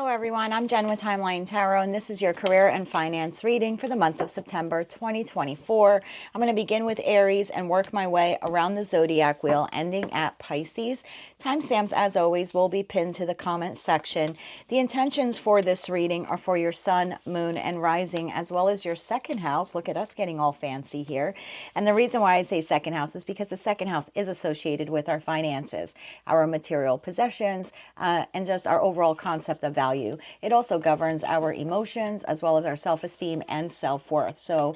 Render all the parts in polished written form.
everyone, I'm Jen with Timeline Tarot, and this is your career and finance reading for the month of September 2024. I'm going to begin with Aries and work my way around the zodiac wheel, ending at Pisces. Timestamps, as always, will be pinned to the comment section. The intentions for this reading are for your sun, moon, and rising, as well as your second house. Look at us getting all fancy here. And the reason why I say second house is because the second house is associated with our finances, our material possessions, and just our overall concept of value. It also governs our emotions as well as our self-esteem and self-worth. So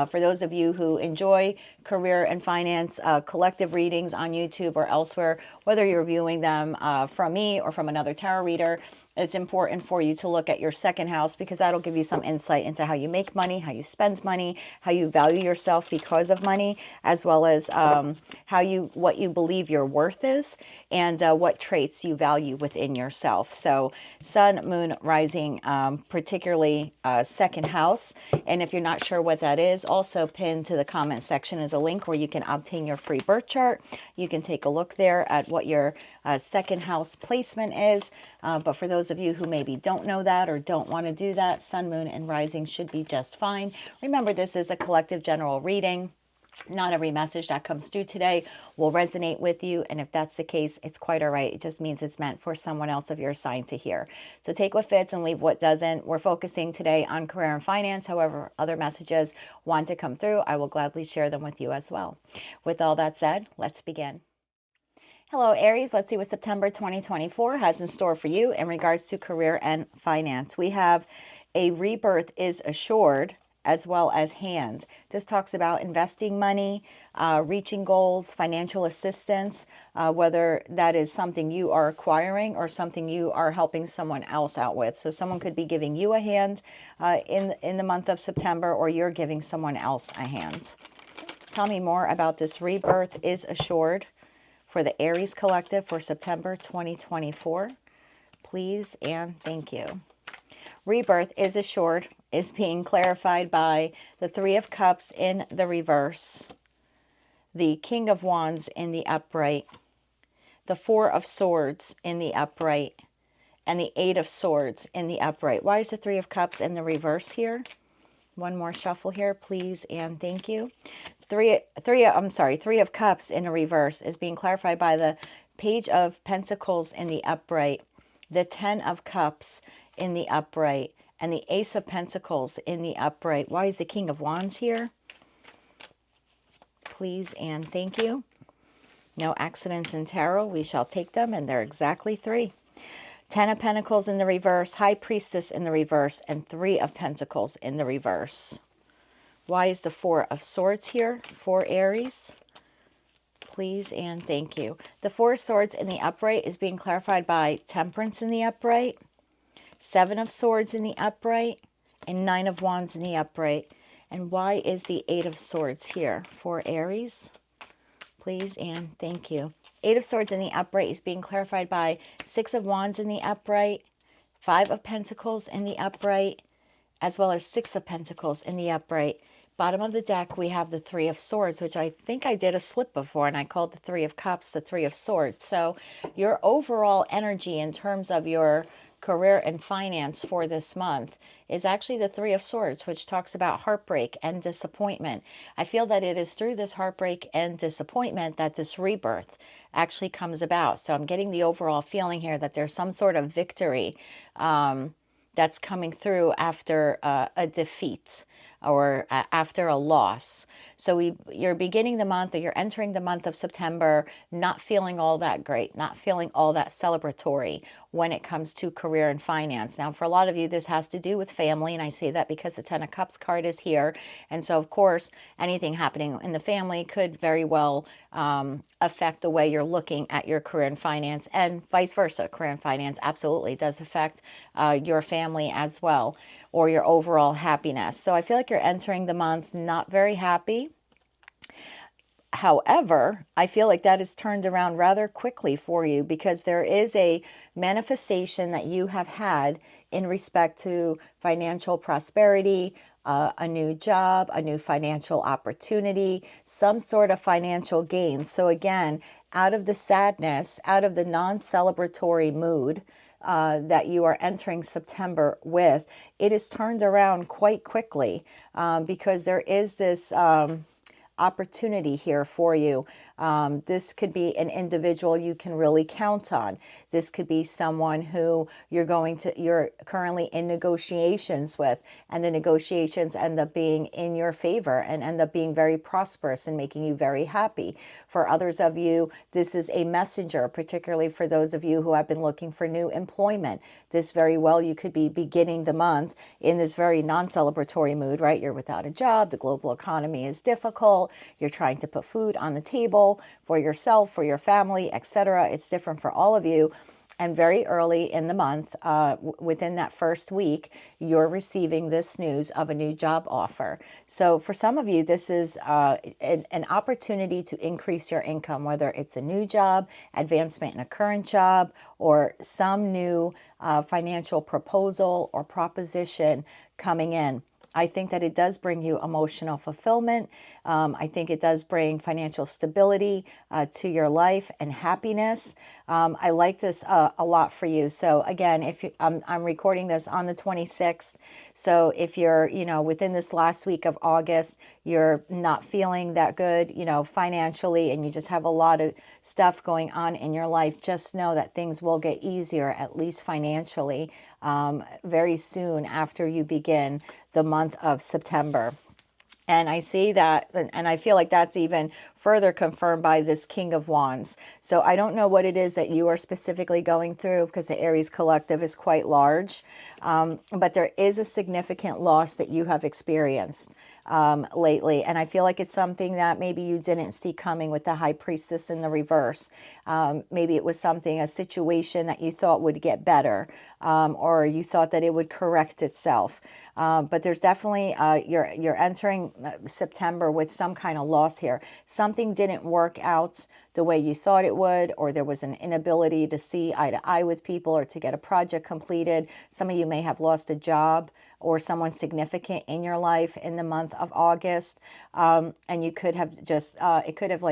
for those of you who enjoy career and finance collective readings on YouTube or elsewhere, whether you're viewing them from me or from another tarot reader, it's important for you to look at your second house because that'll give you some insight into how you make money, how you spend money, how you value yourself because of money, as well as what you believe your worth is and what traits you value within yourself. So sun, moon, rising, particularly second house. And if you're not sure what that is, also pinned to the comment section is a link where you can obtain your free birth chart. You can take a look there at what your second house placement is. But for those of you who maybe don't know that or don't want to do that, sun, moon, and rising should be just fine. Remember, this is a collective general reading. Not every message that comes through today will resonate with you. And if that's the case, it's quite all right. It just means it's meant for someone else of your sign to hear. So take what fits and leave what doesn't. We're focusing today on career and finance. However, other messages want to come through, I will gladly share them with you as well. With all that said, let's begin. Hello, Aries. Let's see what September 2024 has in store for you in regards to career and finance. We have a rebirth is assured, as well as hands. This talks about investing money, reaching goals, financial assistance, whether that is something you are acquiring or something you are helping someone else out with. So someone could be giving you a hand in the month of September, or you're giving someone else a hand. Tell me more about this rebirth is assured for the Aries Collective for September 2024. Please and thank you. Rebirth is assured is being clarified by the Three of Cups in the reverse, the King of Wands in the upright, the Four of Swords in the upright, and the Eight of Swords in the upright. Why is the Three of Cups in the reverse here? One more shuffle here, please and thank you. Three of Cups in a reverse is being clarified by the Page of Pentacles in the upright, the Ten of Cups in the upright, and the Ace of Pentacles in the upright. Why is the King of Wands here? Please and thank you. No accidents in tarot. We shall take them, and they're exactly 3. 10 of Pentacles in the reverse, High Priestess in the reverse, and 3 of Pentacles in the reverse. Why is the Four of Swords here for Aries? Please and thank you. The Four of Swords in the upright is being clarified by Temperance in the upright, 7 of Swords in the upright, and 9 of Wands in the upright. And why is the 8 of Swords here for Aries? Please and thank you. 8 of Swords in the upright is being clarified by 6 of Wands in the upright, 5 of Pentacles in the upright, as well as 6 of Pentacles in the upright. Bottom of the deck, we have the Three of Swords, which I think I did a slip before, and I called the Three of Cups the Three of Swords. So your overall energy in terms of your career and finance for this month is actually the Three of Swords, which talks about heartbreak and disappointment. I feel that it is through this heartbreak and disappointment that this rebirth actually comes about. So I'm getting the overall feeling here that there's some sort of victory that's coming through after a defeat or after a loss. So you're beginning the month, or you're entering the month of September not feeling all that great, not feeling all that celebratory when it comes to career and finance. Now, for a lot of you, this has to do with family, and I say that because the Ten of Cups card is here. And so, of course, anything happening in the family could very well affect the way you're looking at your career and finance, and vice versa. Career and finance absolutely does affect your family as well, or your overall happiness. So I feel like you're entering the month not very happy. However, I feel like that is turned around rather quickly for you, because there is a manifestation that you have had in respect to financial prosperity, a new job, a new financial opportunity, some sort of financial gain. So again, out of the sadness, out of the non-celebratory mood, that you are entering September with, it is turned around quite quickly, because there is this opportunity here for you. This could be an individual you can really count on. This could be someone who you're currently in negotiations with, and the negotiations end up being in your favor and end up being very prosperous and making you very happy. For others of you, this is a messenger, particularly for those of you who have been looking for new employment. This very well, you could be beginning the month in this very non-celebratory mood, right? You're without a job, the global economy is difficult, you're trying to put food on the table for yourself, for your family, etc. It's different for all of you. And very early in the month, within that first week, you're receiving this news of a new job offer. So for some of you, this is an opportunity to increase your income, whether it's a new job, advancement in a current job, or some new financial proposal or proposition coming in. I think that it does bring you emotional fulfillment. I think it does bring financial stability to your life and happiness. I like this a lot for you. So again, if you, I'm recording this on the 26th. So if you're, within this last week of August, you're not feeling that good, financially, and you just have a lot of stuff going on in your life, just know that things will get easier, at least financially, very soon after you begin the month of September. And I see that, and I feel like that's even further confirmed by this King of Wands. So I don't know what it is that you are specifically going through, because the Aries collective is quite large. But there is a significant loss that you have experienced lately. And I feel like it's something that maybe you didn't see coming with the High Priestess in the reverse. Maybe it was a situation that you thought would get better, or you thought that it would correct itself. But there's definitely, you're entering September with some kind of loss here. Something didn't work out the way you thought it would, or there was an inability to see eye to eye with people or to get a project completed. Some of you may have lost a job or someone significant in your life in the month of August. And you could have just, it could have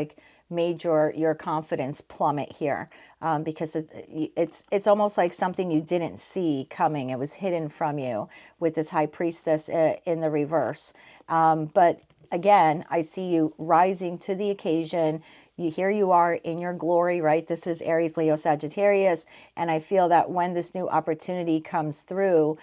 made your confidence plummet here, because it's almost like something you didn't see coming. It was hidden from you with this High Priestess in the reverse. But again, I see you rising to the occasion. Here you are in your glory, right? This is Aries, Leo, Sagittarius. And I feel that when this new opportunity comes through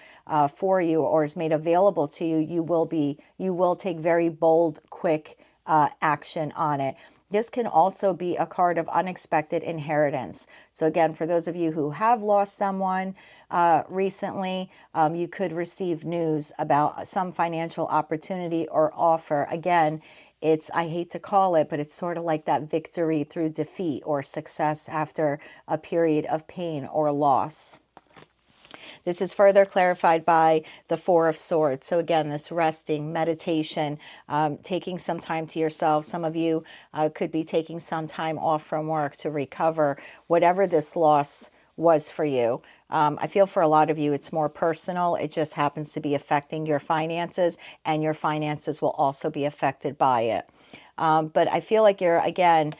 for you, or is made available to you, you will take very bold, quick action on it. This can also be a card of unexpected inheritance. So again, for those of you who have lost someone recently, you could receive news about some financial opportunity or offer. Again, I hate to call it, but it's sort of like that victory through defeat, or success after a period of pain or loss. This is further clarified by the Four of Swords. So again, this resting, meditation, taking some time to yourself. Some of you could be taking some time off from work to recover whatever this loss was for you. I feel for a lot of you, it's more personal. It just happens to be affecting your finances, and your finances will also be affected by it. But I feel like you're, again,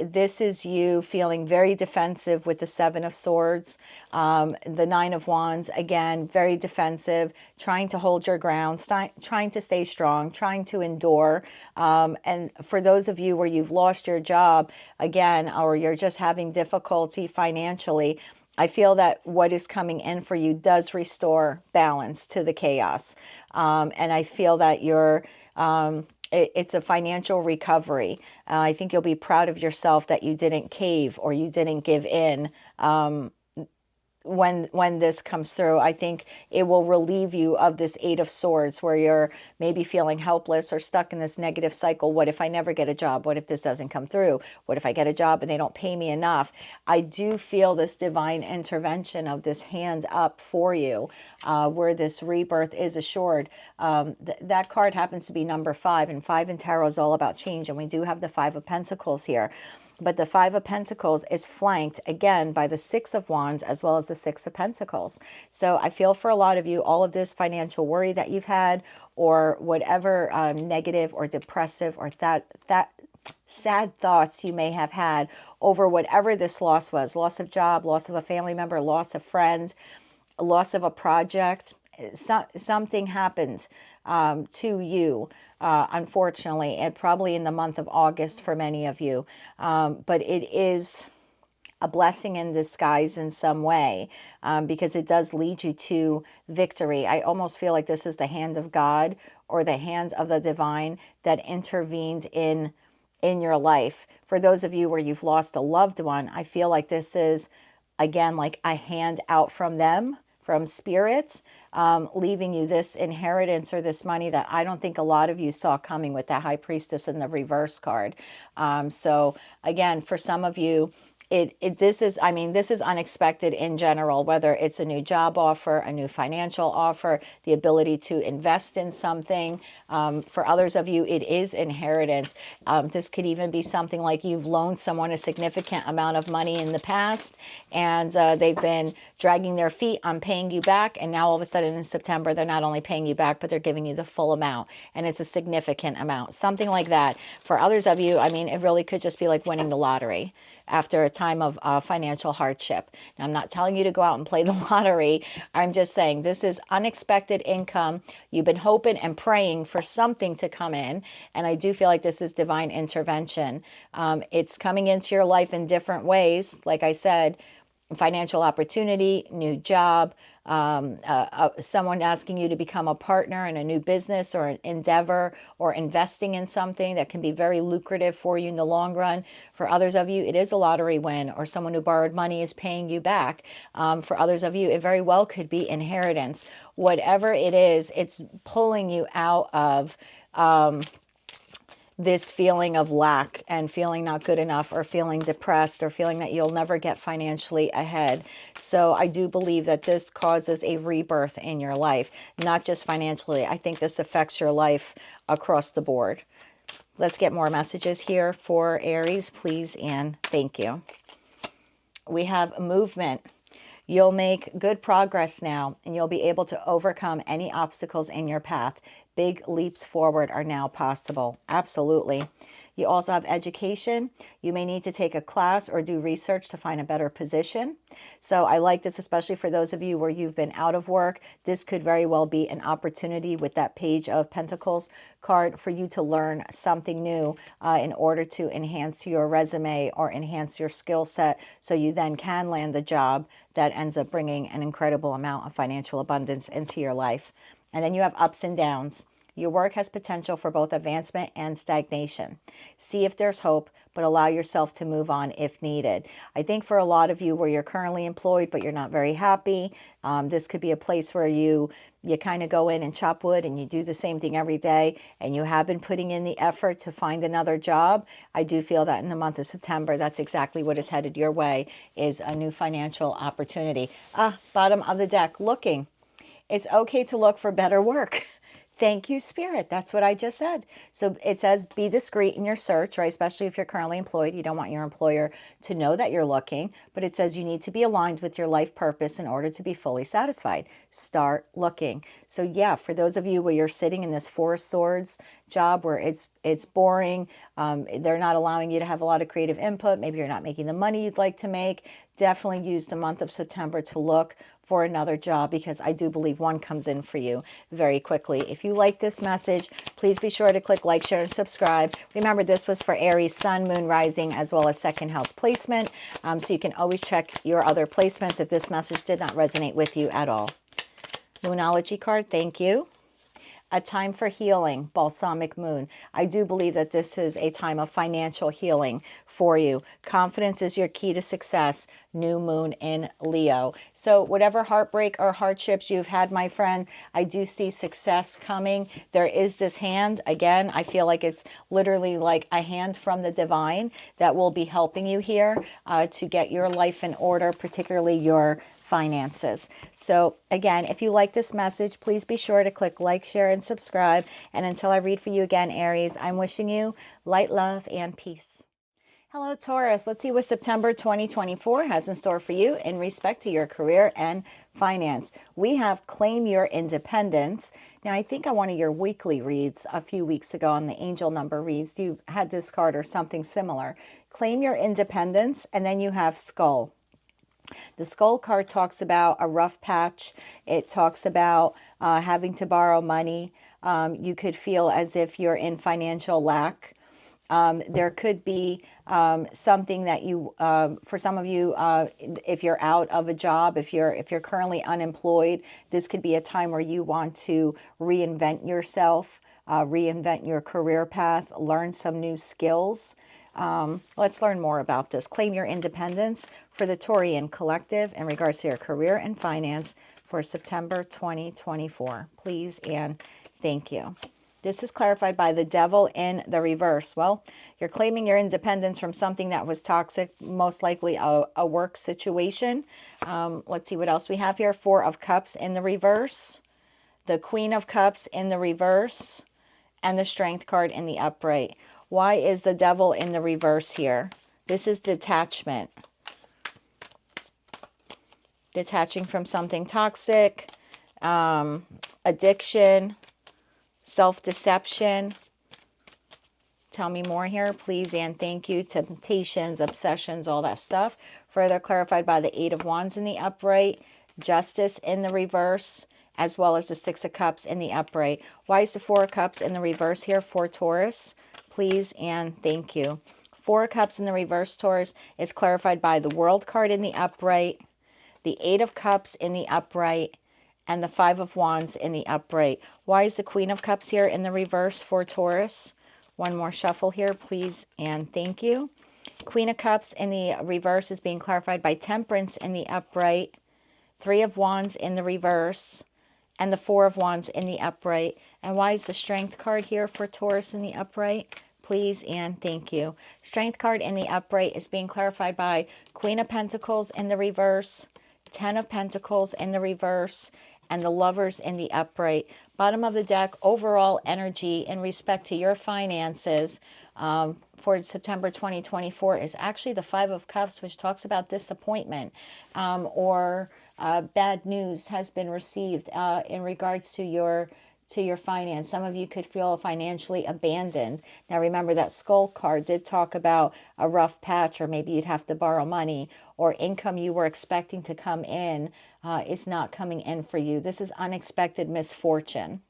this is you feeling very defensive with the Seven of Swords. The Nine of Wands, again, very defensive, trying to hold your ground, trying to stay strong, trying to endure. And for those of you where you've lost your job, again, or you're just having difficulty financially, I feel that what is coming in for you does restore balance to the chaos. And I feel that you're... it's a financial recovery. I think you'll be proud of yourself that you didn't cave or you didn't give in when this comes through. I think it will relieve you of this Eight of Swords, where you're maybe feeling helpless or stuck in this negative cycle. What if I never get a job? What if this doesn't come through? What if I get a job and they don't pay me enough? I do feel this divine intervention of this hand up for you, where this rebirth is assured. That card happens to be number 5, and 5 in tarot is all about change, and we do have the 5 of Pentacles here. But the 5 of Pentacles is flanked, again, by the 6 of Wands as well as the 6 of Pentacles. So I feel for a lot of you, all of this financial worry that you've had, or whatever negative or depressive or sad thoughts you may have had over whatever this loss was, loss of job, loss of a family member, loss of friends, loss of a project. Something happened to you, unfortunately, and probably in the month of August for many of you. But it is a blessing in disguise in some way, because it does lead you to victory. I almost feel like this is the hand of God or the hand of the divine that intervened in your life. For those of you where you've lost a loved one, I feel like this is, again, like a hand out from them, from spirit, leaving you this inheritance or this money that I don't think a lot of you saw coming with that High Priestess in the reverse card. So again, for some of you, this is unexpected in general, whether it's a new job offer, a new financial offer, the ability to invest in something. For others of you, it is inheritance. This could even be something like you've loaned someone a significant amount of money in the past, and they've been dragging their feet on paying you back, and now all of a sudden in September, they're not only paying you back, but they're giving you the full amount, and it's a significant amount, something like that. For others of you, it really could just be like winning the lottery after a time of financial hardship. Now, I'm not telling you to go out and play the lottery. I'm just saying this is unexpected income. You've been hoping and praying for something to come in, and I do feel like this is divine intervention. It's coming into your life in different ways. Like I said, financial opportunity, new job, someone asking you to become a partner in a new business or an endeavor, or investing in something that can be very lucrative for you in the long run. For others of you, it is a lottery win, or someone who borrowed money is paying you back. For others of you, it very well could be inheritance. Whatever it is, it's pulling you out of this feeling of lack and feeling not good enough, or feeling depressed, or feeling that you'll never get financially ahead. So I do believe that this causes a rebirth in your life, not just financially. I think this affects your life across the board. Let's get more messages here for Aries, please, and thank you. We have movement. You'll make good progress now, and you'll be able to overcome any obstacles in your path. Big leaps forward are now possible. Absolutely. You also have education. You may need to take a class or do research to find a better position. So I like this, especially for those of you where you've been out of work. This could very well be an opportunity with that Page of Pentacles card for you to learn something new in order to enhance your resume or enhance your skill set, so you then can land the job that ends up bringing an incredible amount of financial abundance into your life. And then you have ups and downs. Your work has potential for both advancement and stagnation. See if there's hope, but allow yourself to move on if needed. I think for a lot of you where you're currently employed, but you're not very happy, this could be a place where you kind of go in and chop wood and you do the same thing every day, and you have been putting in the effort to find another job. I do feel that in the month of September, that's exactly what is headed your way, is a new financial opportunity. Bottom of the deck, looking. It's okay to look for better work. Thank you, Spirit. That's what I just said. So it says be discreet in your search, right? Especially if you're currently employed. You don't want your employer to know that you're looking, but it says you need to be aligned with your life purpose in order to be fully satisfied. Start looking. So yeah, for those of you where you're sitting in this Four of Swords job where it's boring, they're not allowing you to have a lot of creative input, maybe you're not making the money you'd like to make, definitely use the month of September to look for another job, because I do believe one comes in for you very quickly. If you like this message, please be sure to click like, share, and subscribe. Remember, this was for Aries, Sun, Moon, Rising, as well as second house placement. So you can always check your other placements if this message did not resonate with you at all. Moonology card, thank you. A time for healing, balsamic moon. I do believe that this is a time of financial healing for you. Confidence is your key to success. New moon in Leo. So whatever heartbreak or hardships you've had, my friend, I do see success coming. There is this hand. Again, I feel like it's literally like a hand from the divine that will be helping you here to get your life in order, particularly your finances. So again, if you like this message, please be sure to click like, share, and subscribe. And until I read for you again, Aries, I'm wishing you light, love, and peace. Hello, Taurus. Let's see what September 2024 has in store for you in respect to your career and finance. We have Claim Your Independence. Now, I think on one of your weekly reads a few weeks ago on the angel number reads, you had this card or something similar. Claim Your Independence, and then you have Skull. The Skull card talks about a rough patch. It talks about having to borrow money. You could feel as if you're in financial lack. There could be something that you, for some of you, if you're out of a job, if you're currently unemployed, this could be a time where you want to reinvent yourself, reinvent your career path, learn some new skills. Let's learn more about this. Claim Your Independence for the Taurian Collective in regards to your career and finance for September 2024. Please and thank you. This is clarified by the Devil in the reverse. Well, you're claiming your independence from something that was toxic, most likely a work situation. Let's see what else we have here. Four of Cups in the reverse, the Queen of Cups in the reverse, and the Strength card in the upright. Why is the Devil in the reverse here? This is detachment. Detaching from something toxic, addiction, self-deception. Tell me more here, please and thank you. Temptations, obsessions, all that stuff. Further clarified by the Eight of Wands in the upright, Justice in the reverse, as well as the Six of Cups in the upright. Why is the Four of Cups in the reverse here for Taurus? Please and thank you. Four of Cups in the reverse, Taurus, is clarified by the World card in the upright, the Eight of Cups in the upright, and the Five of Wands in the upright. Why is the Queen of Cups here in the reverse for Taurus? One more shuffle here, please, and thank you. Queen of Cups in the reverse is being clarified by Temperance in the upright, Three of Wands in the reverse, and the Four of Wands in the upright. And why is the Strength card here for Taurus in the upright? Please and thank you. Strength card in the upright is being clarified by Queen of Pentacles in the reverse, Ten of Pentacles in the reverse, and the Lovers in the upright. Bottom of the deck, overall energy in respect to your finances for September 2024 is actually the Five of Cups, which talks about disappointment or bad news has been received in regards to your finance. Some of you could feel financially abandoned. Now remember that Skull card did talk about a rough patch, or maybe you'd have to borrow money, or income you were expecting to come in is not coming in for you. This is unexpected misfortune.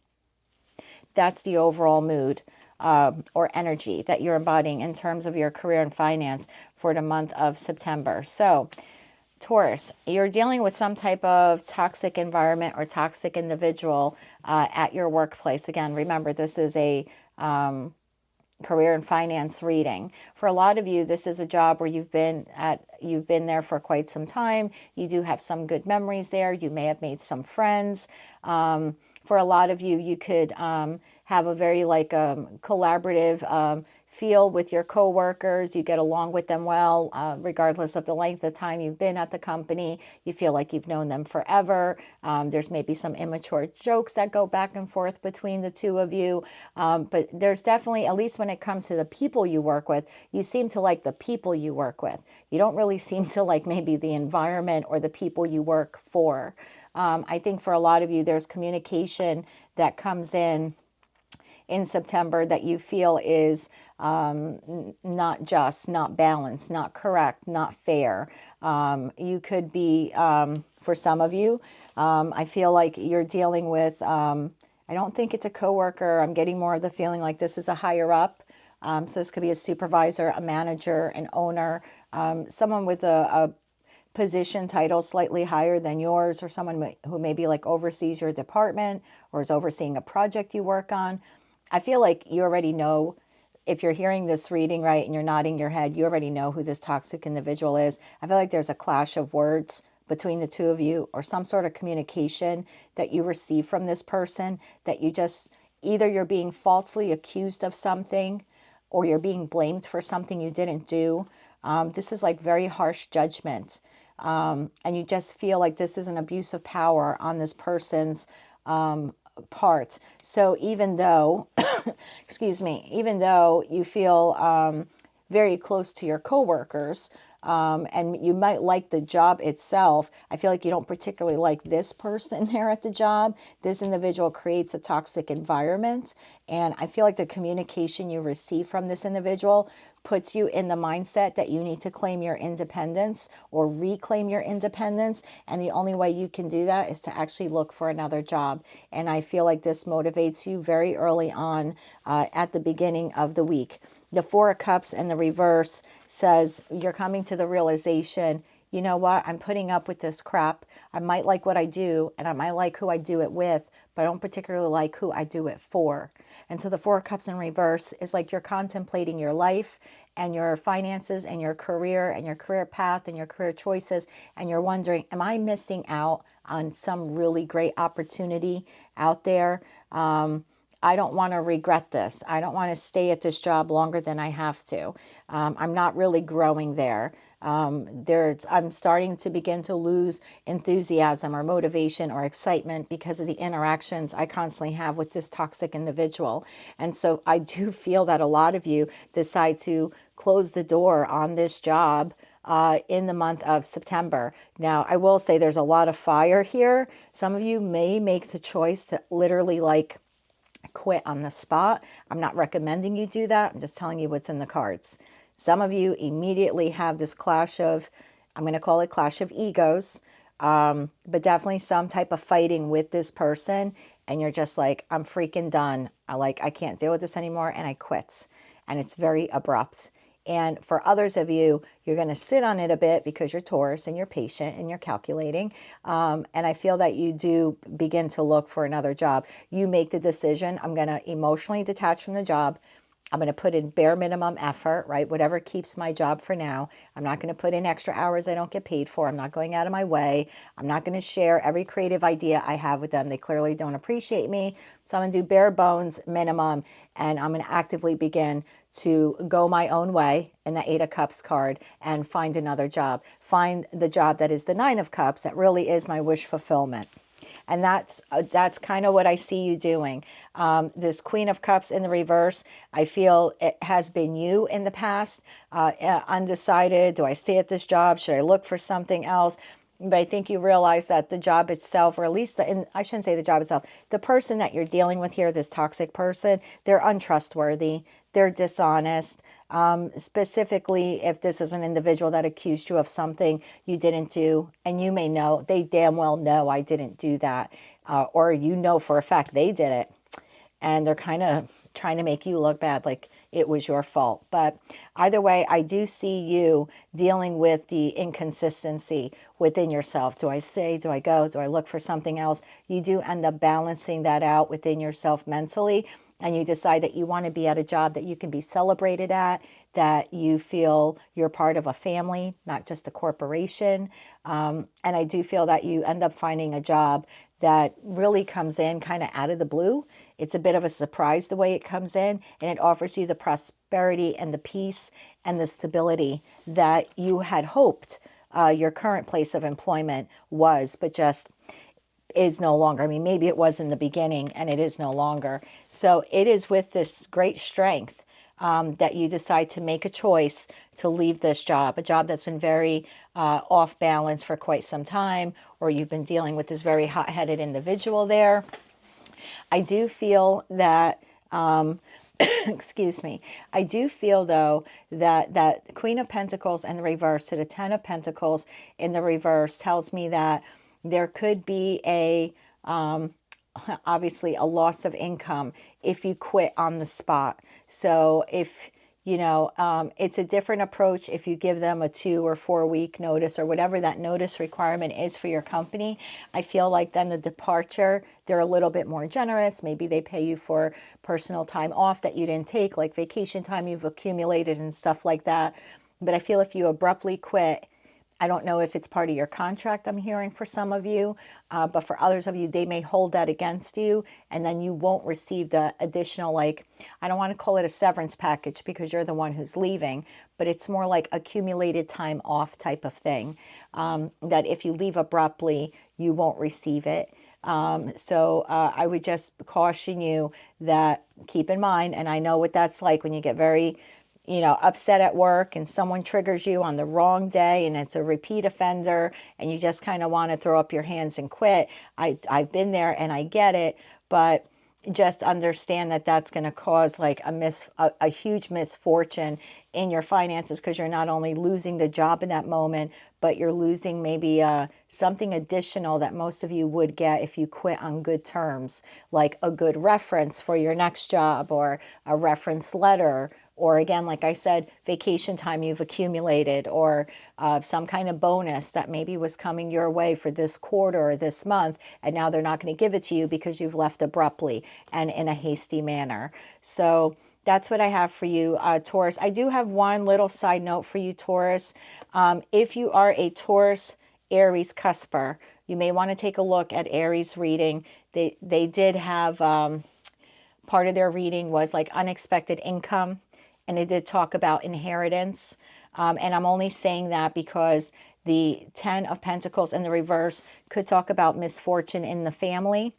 That's the overall mood or energy that you're embodying in terms of your career and finance for the month of September. So Taurus, you're dealing with some type of toxic environment or toxic individual at your workplace. Again, remember, this is a career and finance reading. For a lot of you, this is a job where you've been there for quite some time. You do have some good memories there. You may have made some friends. For a lot of you, you could have a very collaborative feel with your coworkers. You get along with them well, regardless of the length of time you've been at the company. You feel like you've known them forever. There's maybe some immature jokes that go back and forth between the two of you. But there's definitely, at least when it comes to the people you work with, you seem to like the people you work with. You don't really seem to like maybe the environment or the people you work for. I think for a lot of you, there's communication that comes in September that you feel is not just, not balanced, not correct, not fair. You could be, for some of you, I feel like you're dealing with, I don't think it's a coworker. I'm getting more of the feeling like this is a higher up. So this could be a supervisor, a manager, an owner, someone with a position title slightly higher than yours, or someone who maybe like oversees your department or is overseeing a project you work on. I feel like you already know, if you're hearing this reading, right, and you're nodding your head, you already know who this toxic individual is. I feel like there's a clash of words between the two of you, or some sort of communication that you receive from this person that you just, either you're being falsely accused of something, or you're being blamed for something you didn't do. This is like very harsh judgment. And you just feel like this is an abuse of power on this person's part. So even though, excuse me, even though you feel very close to your coworkers. And you might like the job itself. I feel like you don't particularly like this person there at the job. This individual creates a toxic environment. And I feel like the communication you receive from this individual puts you in the mindset that you need to claim your independence or reclaim your independence. And the only way you can do that is to actually look for another job. And I feel like this motivates you very early on at the beginning of the week. The Four of Cups in the reverse says you're coming to the realization, you know what, I'm putting up with this crap. I might like what I do and I might like who I do it with, but I don't particularly like who I do it for. And so the Four of Cups in reverse is like you're contemplating your life and your finances and your career path and your career choices. And you're wondering, am I missing out on some really great opportunity out there? I don't want to regret this. I don't want to stay at this job longer than I have to. I'm not really growing there. I'm starting to begin to lose enthusiasm or motivation or excitement because of the interactions I constantly have with this toxic individual. And so I do feel that a lot of you decide to close the door on this job in the month of September. Now, I will say there's a lot of fire here. Some of you may make the choice to literally quit on the spot. I'm not recommending you do that. I'm just telling you what's in the cards. Some of you immediately have this clash of, I'm going to call it clash of egos, but definitely some type of fighting with this person. And you're just like, I'm freaking done. I can't deal with this anymore. And I quit. And it's very abrupt. And for others of you, you're going to sit on it a bit because you're Taurus and you're patient and you're calculating. And I feel that you do begin to look for another job. You make the decision, I'm going to emotionally detach from the job. I'm going to put in bare minimum effort, right? Whatever keeps my job for now. I'm not going to put in extra hours I don't get paid for. I'm not going out of my way. I'm not going to share every creative idea I have with them. They clearly don't appreciate me. So I'm going to do bare bones minimum, and I'm going to actively begin to go my own way in the Eight of Cups card and find another job. Find the job that is the Nine of Cups that really is my wish fulfillment. And that's kind of what I see you doing. This Queen of Cups in the reverse, I feel it has been you in the past, undecided. Do I stay at this job? Should I look for something else? But I think you realize that the job itself, or at least, I shouldn't say the job itself, the person that you're dealing with here, this toxic person, they're untrustworthy. They're dishonest. Specifically, if this is an individual that accused you of something you didn't do, and you may know, they damn well know I didn't do that, or you know for a fact they did it, and they're kind of trying to make you look bad, like it was your fault. But either way, I do see you dealing with the inconsistency within yourself. Do I stay? Do I go? Do I look for something else? You do end up balancing that out within yourself mentally, and you decide that you want to be at a job that you can be celebrated at, that you feel you're part of a family, not just a corporation. And I do feel that you end up finding a job that really comes in kind of out of the blue. It's a bit of a surprise the way it comes in, and it offers you the prosperity and the peace and the stability that you had hoped your current place of employment was, but just is no longer. I mean, maybe it was in the beginning and it is no longer. So it is with this great strength that you decide to make a choice to leave this job, a job that's been very off balance for quite some time, or you've been dealing with this very hot-headed individual there. I do feel that, excuse me, I do feel though that Queen of Pentacles in the reverse to the Ten of Pentacles in the reverse tells me that there could be obviously a loss of income if you quit on the spot. So if, it's a different approach if you give them a 2 or 4 week notice or whatever that notice requirement is for your company. I feel like then the departure, they're a little bit more generous. Maybe they pay you for personal time off that you didn't take, like vacation time you've accumulated and stuff like that. But I feel if you abruptly quit, I don't know if it's part of your contract, I'm hearing for some of you, but for others of you, they may hold that against you, and then you won't receive the additional, I don't want to call it a severance package because you're the one who's leaving, but it's more like accumulated time off type of thing, that if you leave abruptly, you won't receive it. So I would just caution you that keep in mind, and I know what that's like when you get very you know, upset at work and someone triggers you on the wrong day and it's a repeat offender and you just kind of want to throw up your hands and quit. I've been there and I get it, but just understand that that's going to cause like a huge misfortune in your finances, because you're not only losing the job in that moment, but you're losing maybe something additional that most of you would get if you quit on good terms, like a good reference for your next job, or a reference letter, or again, like I said, vacation time you've accumulated, or some kind of bonus that maybe was coming your way for this quarter or this month, and now they're not going to give it to you because you've left abruptly and in a hasty manner. So that's what I have for you, Taurus. I do have one little side note for you, Taurus. If you are a Taurus Aries cusper, you may want to take a look at Aries reading. They did have part of their reading was like unexpected income, and it did talk about inheritance. And I'm only saying that because the 10 of Pentacles in the reverse could talk about misfortune in the family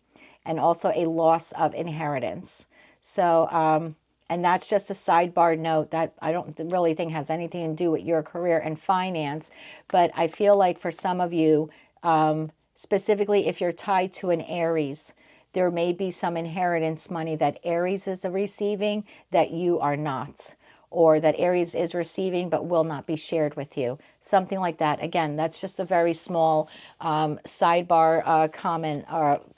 and also a loss of inheritance. So, and that's just a sidebar note that I don't really think has anything to do with your career and finance. But I feel like for some of you, specifically if you're tied to an Aries, there may be some inheritance money that Aries is receiving that you are not, or that Aries is receiving but will not be shared with you. Something like that. Again, that's just a very small sidebar comment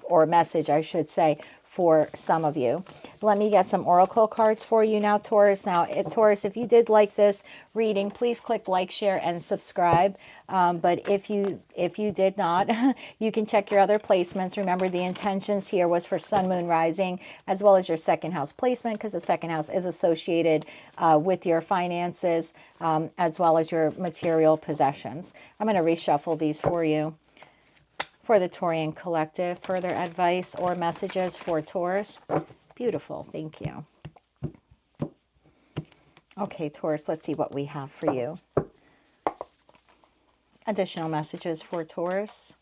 or message, I should say, for some of you. Let me get some oracle cards for you now, Taurus. Now, Taurus, if you did like this reading, please click like, share, and subscribe. But if you did not, you can check your other placements. Remember, the intentions here was for Sun, Moon, Rising, as well as your second house placement, because the second house is associated with your finances, as well as your material possessions. I'm going to reshuffle these for you. For the Taurian Collective, further advice or messages for Taurus. Beautiful, thank you. Okay, Taurus, let's see what we have for you. Additional messages for Taurus.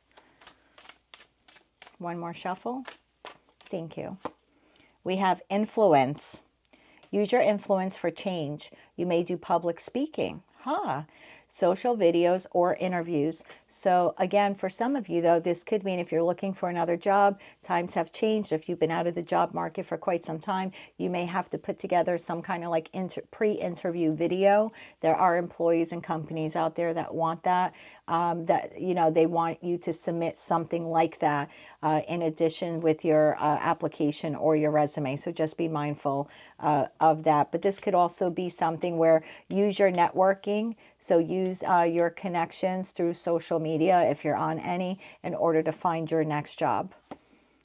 One more shuffle. Thank you. We have influence. Use your influence for change. You may do public speaking. Social videos or interviews. So again, for some of you though, this could mean if you're looking for another job, times have changed. If you've been out of the job market for quite some time, you may have to put together some kind of like pre-interview video. There are employees and companies out there that want that. That, you know, they want you to submit something like that in addition with your application or your resume. So just be mindful of that. But this could also be something where use your networking. So use your connections through social media, if you're on any, in order to find your next job.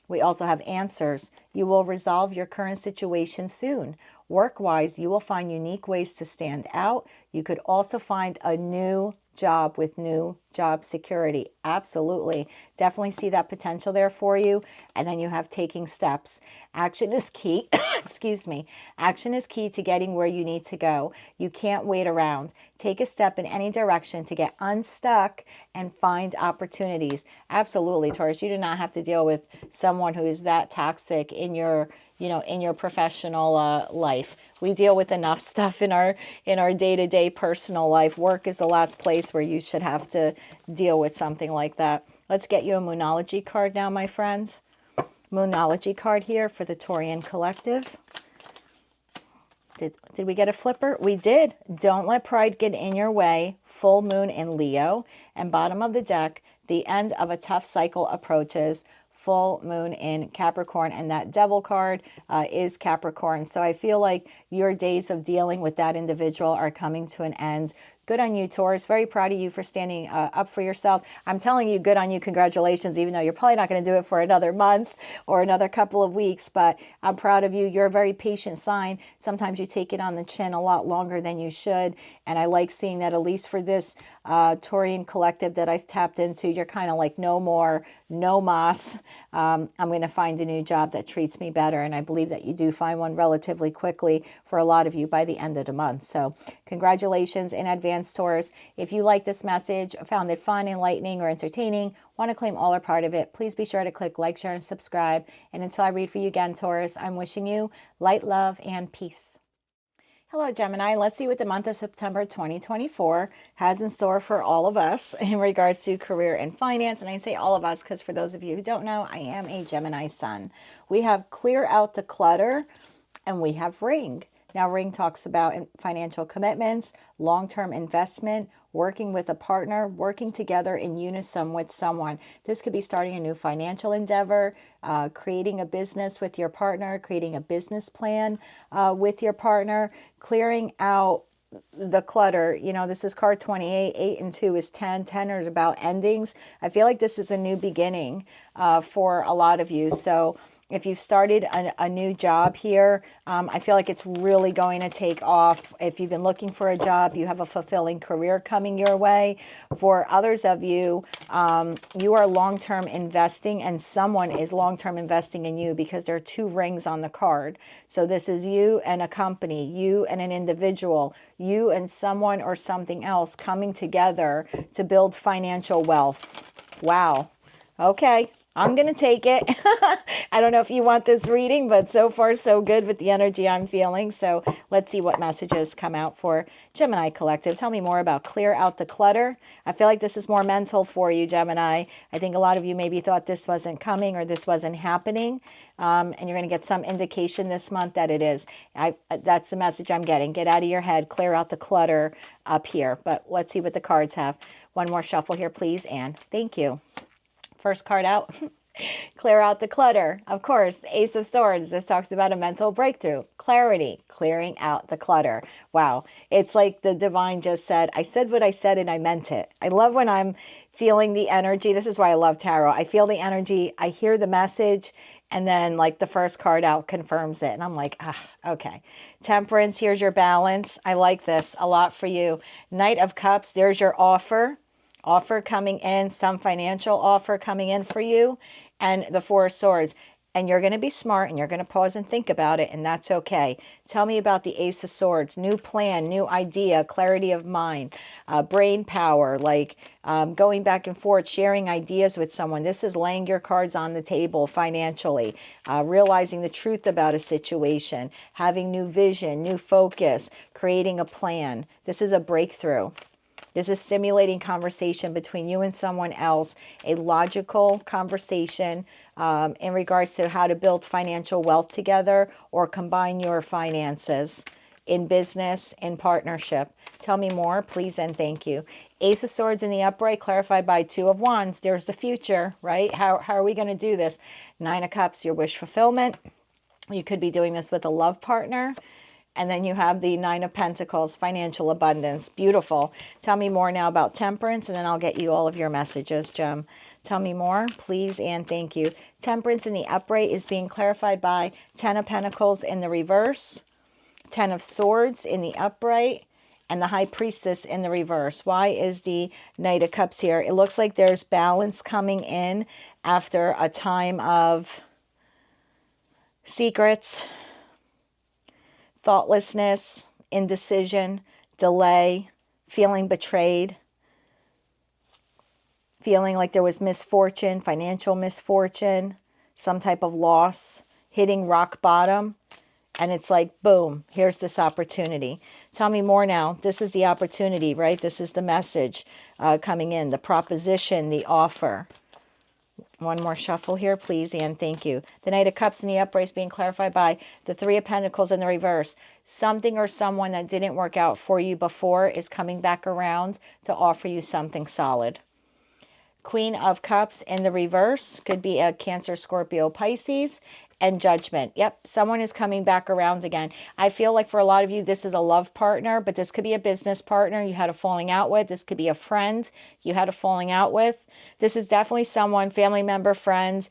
We also have answers. You will resolve your current situation soon. Work-wise, you will find unique ways to stand out. You could also find a new job with new job security. Absolutely. Definitely see that potential there for you. And then you have taking steps. Action is key. Excuse me. Action is key to getting where you need to go. You can't wait around. Take a step in any direction to get unstuck and find opportunities. Absolutely, Taurus. You do not have to deal with someone who is that toxic in your, you know, in your professional life. We deal with enough stuff in our day-to-day personal life. Work is the last place where you should have to deal with something like that. Let's get you a Moonology card now, my friends. Moonology card here for the Taurian Collective. Did we get a flipper? We did. Don't let pride get in your way. Full moon in Leo. And bottom of the deck, the end of a tough cycle approaches. Full moon in Capricorn, and that devil card is Capricorn. So I feel like your days of dealing with that individual are coming to an end. Good on you, Taurus. Very proud of you for standing up for yourself. I'm telling you, good on you. Congratulations, even though you're probably not going to do it for another month or another couple of weeks, but I'm proud of you. You're a very patient sign. Sometimes you take it on the chin a lot longer than you should, and I like seeing that, at least for this Taurian Collective that I've tapped into. You're kind of like, no more, no mas. I'm going to find a new job that treats me better, and I believe that you do find one relatively quickly for a lot of you by the end of the month. So congratulations in advance, Taurus. If you like this message, found it fun, enlightening, or entertaining, want to claim all or part of it, please be sure to click like, share, and subscribe. And until I read for you again, Taurus, I'm wishing you light, love, and peace. Hello, Gemini. Let's see what the month of September 2024 has in store for all of us in regards to career and finance. And I say all of us because for those of you who don't know, I am a Gemini sun. We have clear out the clutter and we have ring. Now, ring talks about financial commitments, long-term investment, working with a partner, working together in unison with someone. This could be starting a new financial endeavor, creating a business with your partner, creating a business plan with your partner, clearing out the clutter. You know, this is card 28, 8 and 2 is 10. 10 is about endings. I feel like this is a new beginning for a lot of you. So if you've started a new job here, I feel like it's really going to take off. If you've been looking for a job, you have a fulfilling career coming your way. For others of you, you are long-term investing and someone is long-term investing in you because there are 2 rings on the card. So this is you and a company, you and an individual, you and someone or something else coming together to build financial wealth. Wow. Okay. I'm going to take it. I don't know if you want this reading, but so far so good with the energy I'm feeling. So let's see what messages come out for Gemini Collective. Tell me more about clear out the clutter. I feel like this is more mental for you, Gemini. I think a lot of you maybe thought this wasn't coming or this wasn't happening. And you're going to get some indication this month that it is. That's the message I'm getting. Get out of your head. Clear out the clutter up here. But let's see what the cards have. One more shuffle here, please, Anne. Thank you. First card out, clear out the clutter. Of course, Ace of Swords. This talks about a mental breakthrough, clarity, clearing out the clutter. Wow. It's like the divine just said, I said what I said and I meant it. I love when I'm feeling the energy. This is why I love tarot. I feel the energy. I hear the message. And then like the first card out confirms it. And I'm like, okay. Temperance, here's your balance. I like this a lot for you. Knight of Cups, there's your offer. Offer coming in, some financial offer coming in for you, and the Four of Swords. And you're going to be smart and you're going to pause and think about it, and that's okay. Tell me about the Ace of Swords. New plan, new idea, clarity of mind, brain power, like going back and forth, sharing ideas with someone. This is laying your cards on the table financially, realizing the truth about a situation, having new vision, new focus, creating a plan. This is a breakthrough. This is stimulating conversation between you and someone else, a logical conversation in regards to how to build financial wealth together or combine your finances in business, in partnership. Tell me more, please, and thank you. Ace of Swords in the upright, clarified by Two of Wands. There's the future, right? How are we going to do this? Nine of Cups, your wish fulfillment. You could be doing this with a love partner. And then you have the Nine of Pentacles, financial abundance. Beautiful. Tell me more now about Temperance, and then I'll get you all of your messages, Gem. Tell me more, please, and thank you. Temperance in the upright is being clarified by 10 of Pentacles in the reverse, 10 of Swords in the upright, and the High Priestess in the reverse. Why is the Knight of Cups here? It looks like there's balance coming in after a time of secrets, thoughtlessness, indecision, delay, feeling betrayed, feeling like there was misfortune, financial misfortune, some type of loss, hitting rock bottom. And it's like, boom, here's this opportunity. Tell me more now. This is the opportunity, right? This is the message coming in, the proposition, the offer. One more shuffle here, please, and thank you. The Knight of Cups in the upright is being clarified by the Three of Pentacles in the reverse. Something or someone that didn't work out for you before is coming back around to offer you something solid. Queen of Cups in the reverse could be a Cancer, Scorpio, Pisces, and Judgment. Yep, someone is coming back around again. I feel like for a lot of you, this is a love partner, but this could be a business partner you had a falling out with. This could be a friend you had a falling out with. This is definitely someone, family member, friend,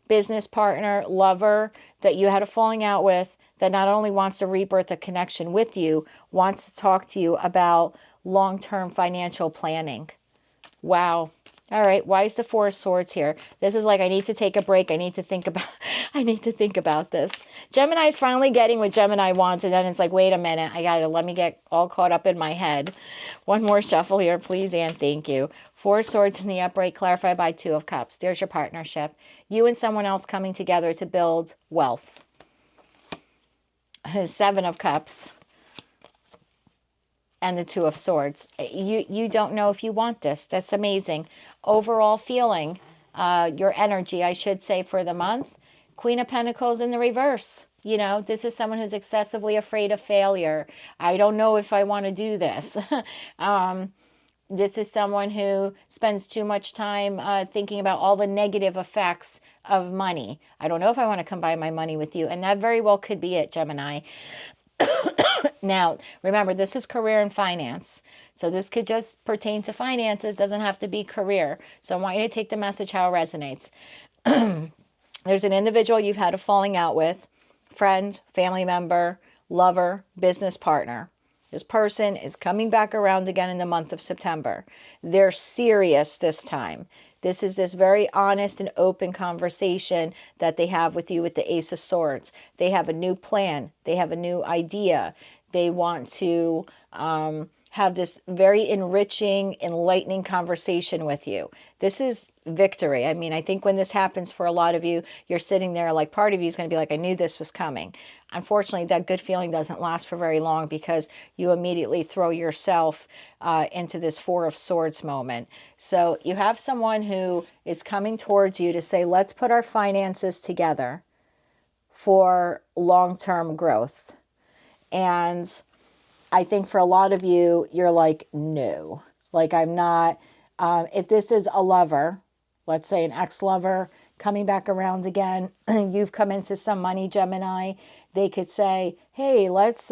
business partner, lover that you had a falling out with that not only wants to rebirth a connection with you, wants to talk to you about long-term financial planning. Wow. All right, why is the Four of Swords here? This is like, I need to take a break. I need to think about this. Gemini's finally getting what Gemini wants, and then it's like, wait a minute, let me get all caught up in my head. One more shuffle here, please, and thank you. Four of Swords in the upright, clarified by Two of Cups. There's your partnership. You and someone else coming together to build wealth. Seven of Cups, and the Two of Swords. You don't know if you want this. That's amazing. Overall feeling, your energy, I should say, for the month. Queen of Pentacles in the reverse. You know, this is someone who's excessively afraid of failure. I don't know if I want to do this. This is someone who spends too much time thinking about all the negative effects of money. I don't know if I want to combine my money with you. And that very well could be it, Gemini. Now, remember, this is career and finance. So this could just pertain to finances, doesn't have to be career. So I want you to take the message how it resonates. There's an individual you've had a falling out with, friend, family member, lover, business partner. This person is coming back around again in the month of September. They're serious this time. This is this very honest and open conversation that they have with you with the Ace of Swords. They have a new plan. They have a new idea. They want to have this very enriching, enlightening conversation with you. This is victory. I mean, I think when this happens for a lot of you, you're sitting there like part of you is going to be like, I knew this was coming. Unfortunately, that good feeling doesn't last for very long because you immediately throw yourself into this Four of Swords moment. So you have someone who is coming towards you to say, let's put our finances together for long-term growth. And I think for a lot of you, you're like, no, like I'm not. If this is a lover, let's say an ex-lover coming back around again, you've come into some money, Gemini, they could say, hey, let's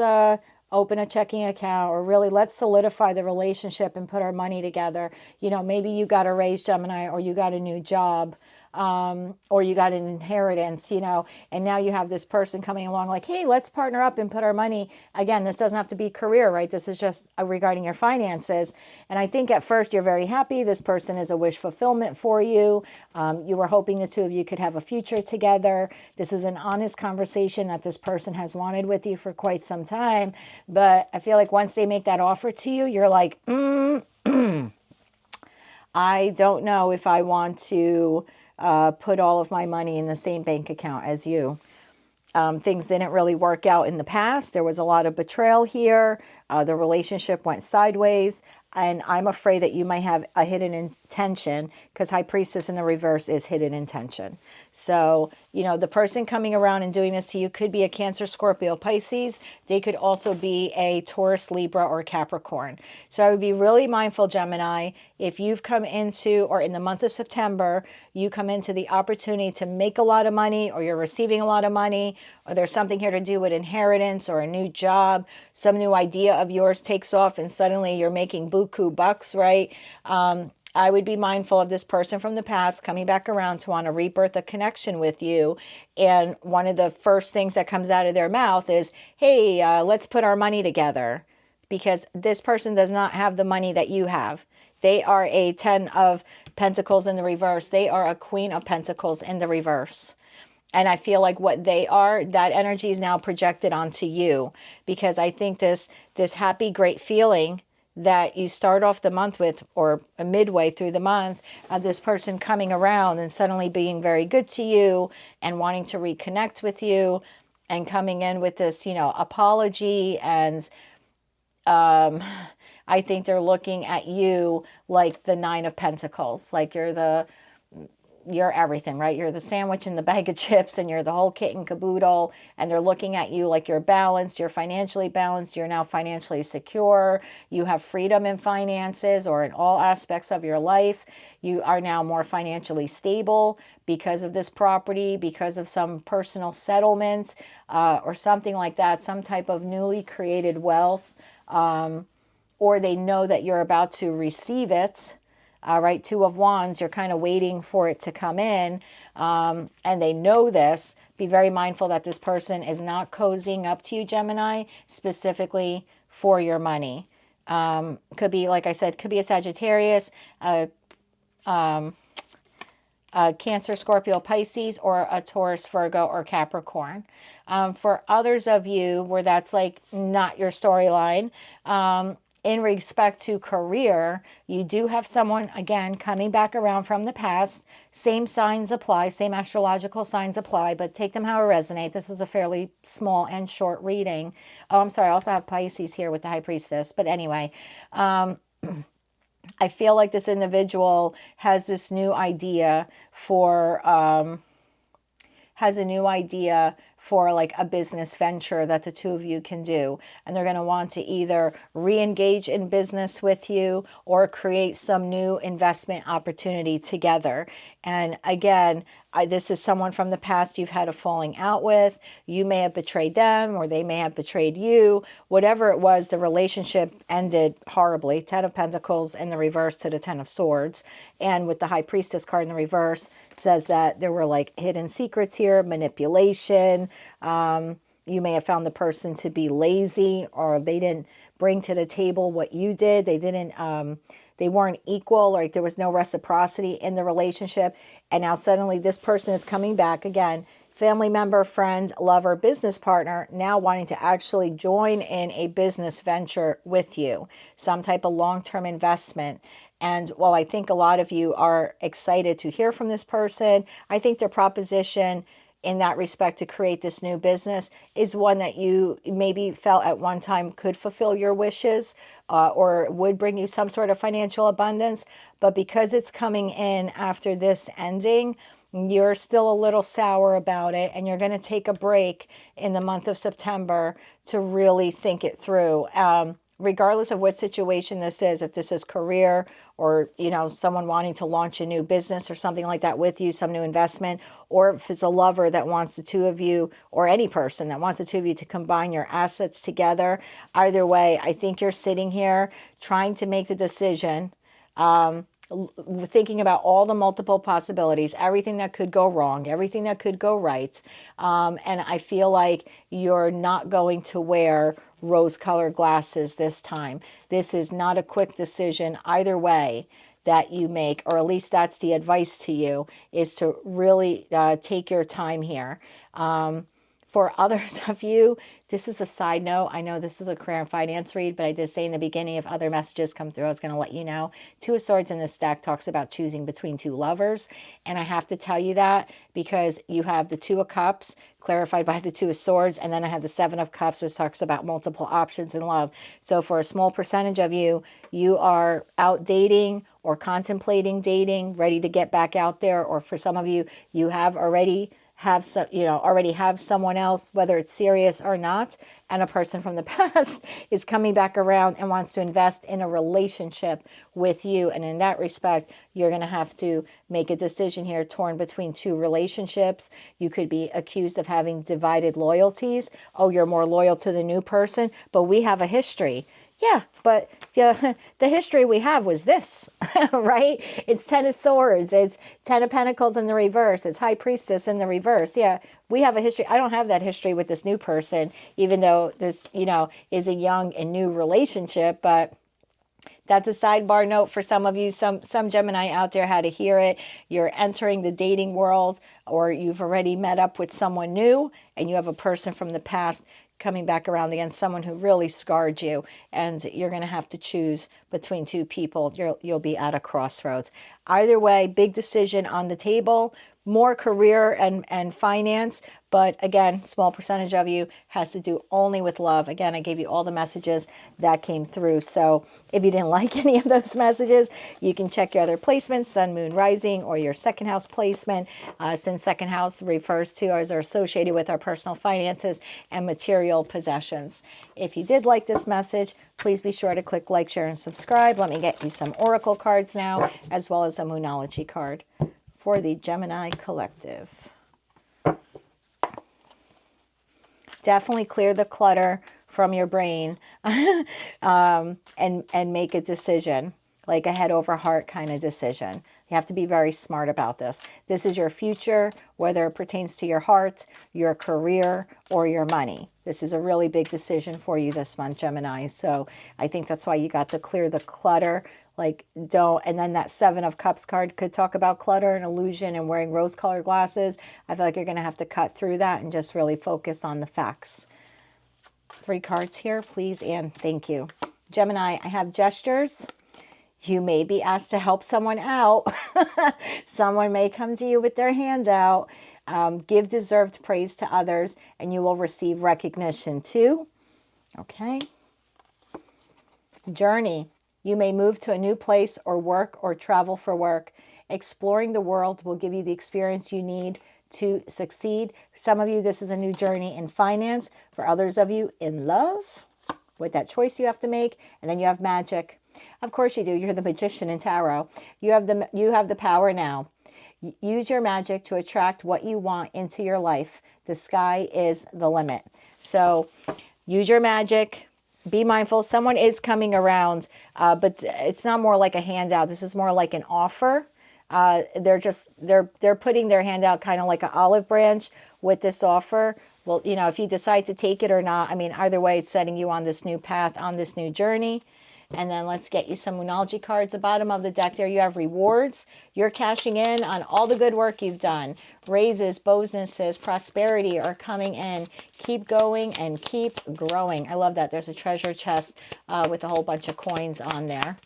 open a checking account, or really let's solidify the relationship and put our money together. You know, maybe you got a raise, Gemini, or you got a new job. Or you got an inheritance, you know, and now you have this person coming along like, hey, let's partner up and put our money. Again, this doesn't have to be career, right? This is just regarding your finances. And I think at first you're very happy. This person is a wish fulfillment for you. You were hoping the two of you could have a future together. This is an honest conversation that this person has wanted with you for quite some time. But I feel like once they make that offer to you, you're like, I don't know if I want to put all of my money in the same bank account as you. Things didn't really work out in the past. There was a lot of betrayal here. The relationship went sideways. And I'm afraid that you might have a hidden intention, because High Priestess in the reverse is hidden intention. So, you know, the person coming around and doing this to you could be a Cancer, Scorpio, Pisces. They could also be a Taurus, Libra, or Capricorn. So I would be really mindful, Gemini, if you've come into, or in the month of September, you come into the opportunity to make a lot of money, or you're receiving a lot of money, or there's something here to do with inheritance or a new job, some new idea of yours takes off and suddenly you're making buku bucks, right? I would be mindful of this person from the past coming back around to want to rebirth a connection with you. And one of the first things that comes out of their mouth is, hey, let's put our money together. Because this person does not have the money that you have. They are a 10 of Pentacles in the reverse. They are a Queen of Pentacles in the reverse. And I feel like what they are, that energy is now projected onto you. Because I think this happy, great feeling that you start off the month with, or midway through the month, of this person coming around and suddenly being very good to you and wanting to reconnect with you and coming in with this, you know, apology. And I think they're looking at you like the Nine of Pentacles, like you're everything, right? You're the sandwich in the bag of chips, and you're the whole kit and caboodle, and they're looking at you like you're balanced, you're financially balanced, you're now financially secure, you have freedom in finances or in all aspects of your life. You are now more financially stable because of this property, because of some personal settlement or something like that, some type of newly created wealth, or they know that you're about to receive it. Right, Two of Wands, you're kind of waiting for it to come in, and they know this. Be very mindful that this person is not cozying up to you, Gemini, specifically for your money. Could be, like I said, could be a Sagittarius, a Cancer, Scorpio, Pisces, or a Taurus, Virgo, or Capricorn. For others of you where that's like not your storyline, in respect to career, you do have someone, again, coming back around from the past. Same signs apply, same astrological signs apply, but take them how it resonates. This is a fairly small and short reading. Oh, I'm sorry, I also have Pisces here with the High Priestess. But anyway, I feel like this individual has this new idea for, like a business venture that the two of you can do. And they're going to want to either re-engage in business with you or create some new investment opportunity together. And again, this is someone from the past you've had a falling out with. You may have betrayed them or they may have betrayed you. Whatever it was, the relationship ended horribly. 10 of Pentacles in the reverse to the 10 of Swords. And with the High Priestess card in the reverse, says that there were like hidden secrets here, manipulation. You may have found the person to be lazy, or they didn't bring to the table what you did. They weren't equal, or there was no reciprocity in the relationship. And now suddenly this person is coming back again, family member, friend, lover, business partner, now wanting to actually join in a business venture with you, some type of long-term investment. And while I think a lot of you are excited to hear from this person, I think their proposition in that respect to create this new business is one that you maybe felt at one time could fulfill your wishes, or would bring you some sort of financial abundance. But because it's coming in after this ending, you're still a little sour about it, and you're going to take a break in the month of September to really think it through. Regardless of what situation this is, if this is career or, someone wanting to launch a new business or something like that with you, some new investment, or if it's a lover that wants the two of you, or any person that wants the two of you to combine your assets together, either way, I think you're sitting here trying to make the decision, thinking about all the multiple possibilities, everything that could go wrong, everything that could go right. And I feel like you're not going to wear rose-colored glasses this time. This is not a quick decision either way that you make, or at least that's the advice to you, is to really take your time here. For others of you, this is a side note. I know this is a career and finance read, but I did say in the beginning, if other messages come through, I was going to let you know. Two of Swords in this deck talks about choosing between two lovers. And I have to tell you that because you have the Two of Cups clarified by the Two of Swords. And then I have the Seven of Cups, which talks about multiple options in love. So for a small percentage of you, you are out dating or contemplating dating, ready to get back out there. Or for some of you, you have already have someone else, whether it's serious or not, and a person from the past is coming back around and wants to invest in a relationship with you. And in that respect, you're going to have to make a decision here, torn between two relationships. You could be accused of having divided loyalties. Oh, you're more loyal to the new person, but we have a history. Yeah, but the history we have was this, right? It's 10 of Swords. It's 10 of Pentacles in the reverse. It's High Priestess in the reverse. Yeah, we have a history. I don't have that history with this new person, even though this, is a young and new relationship. But that's a sidebar note for some of you. Some Gemini out there had to hear it. You're entering the dating world, or you've already met up with someone new, and you have a person from the past coming back around against someone who really scarred you, and you're going to have to choose between two people. You'll be at a crossroads. Either way, big decision on the table, more career and finance, but again, small percentage of you has to do only with love. Again, I gave you all the messages that came through. So if you didn't like any of those messages, you can check your other placements, Sun, Moon, Rising, or your second house placement, since second house refers to or is associated with our personal finances and material possessions. If you did like this message, please be sure to click like, share, and subscribe. Let me get you some oracle cards now, as well as a Moonology card for the Gemini Collective. Definitely clear the clutter from your brain and make a decision, like a head over heart kind of decision. You have to be very smart about this. This is your future, whether it pertains to your heart, your career, or your money. This is a really big decision for you this month, Gemini. So I think that's why you got to clear the clutter. And then that Seven of Cups card could talk about clutter and illusion and wearing rose-colored glasses. I feel like you're going to have to cut through that and just really focus on the facts. 3 cards here, please, and thank you. Gemini, I have gestures. You may be asked to help someone out. Someone may come to you with their hand out. Give deserved praise to others, and you will receive recognition too. Okay. Journey. You may move to a new place or work or travel for work. Exploring the world will give you the experience you need to succeed. For some of you, this is a new journey in finance. For others of you, in love, with that choice you have to make. And then you have magic. Of course you do. You're the magician in tarot. You have the power now. Use your magic to attract what you want into your life. The sky is the limit. So use your magic. Be mindful. Someone is coming around, but it's not more like a handout. This is more like an offer. They're putting their hand out kind of like an olive branch with this offer. Well, you know, if you decide to take it or not, I mean, either way, it's setting you on this new path, on this new journey. And then let's get you some Moonology cards. The bottom of the deck there, you have rewards. You're cashing in on all the good work you've done. Raises, bonuses, prosperity are coming in. Keep going and keep growing. I love that. There's a treasure chest with a whole bunch of coins on there.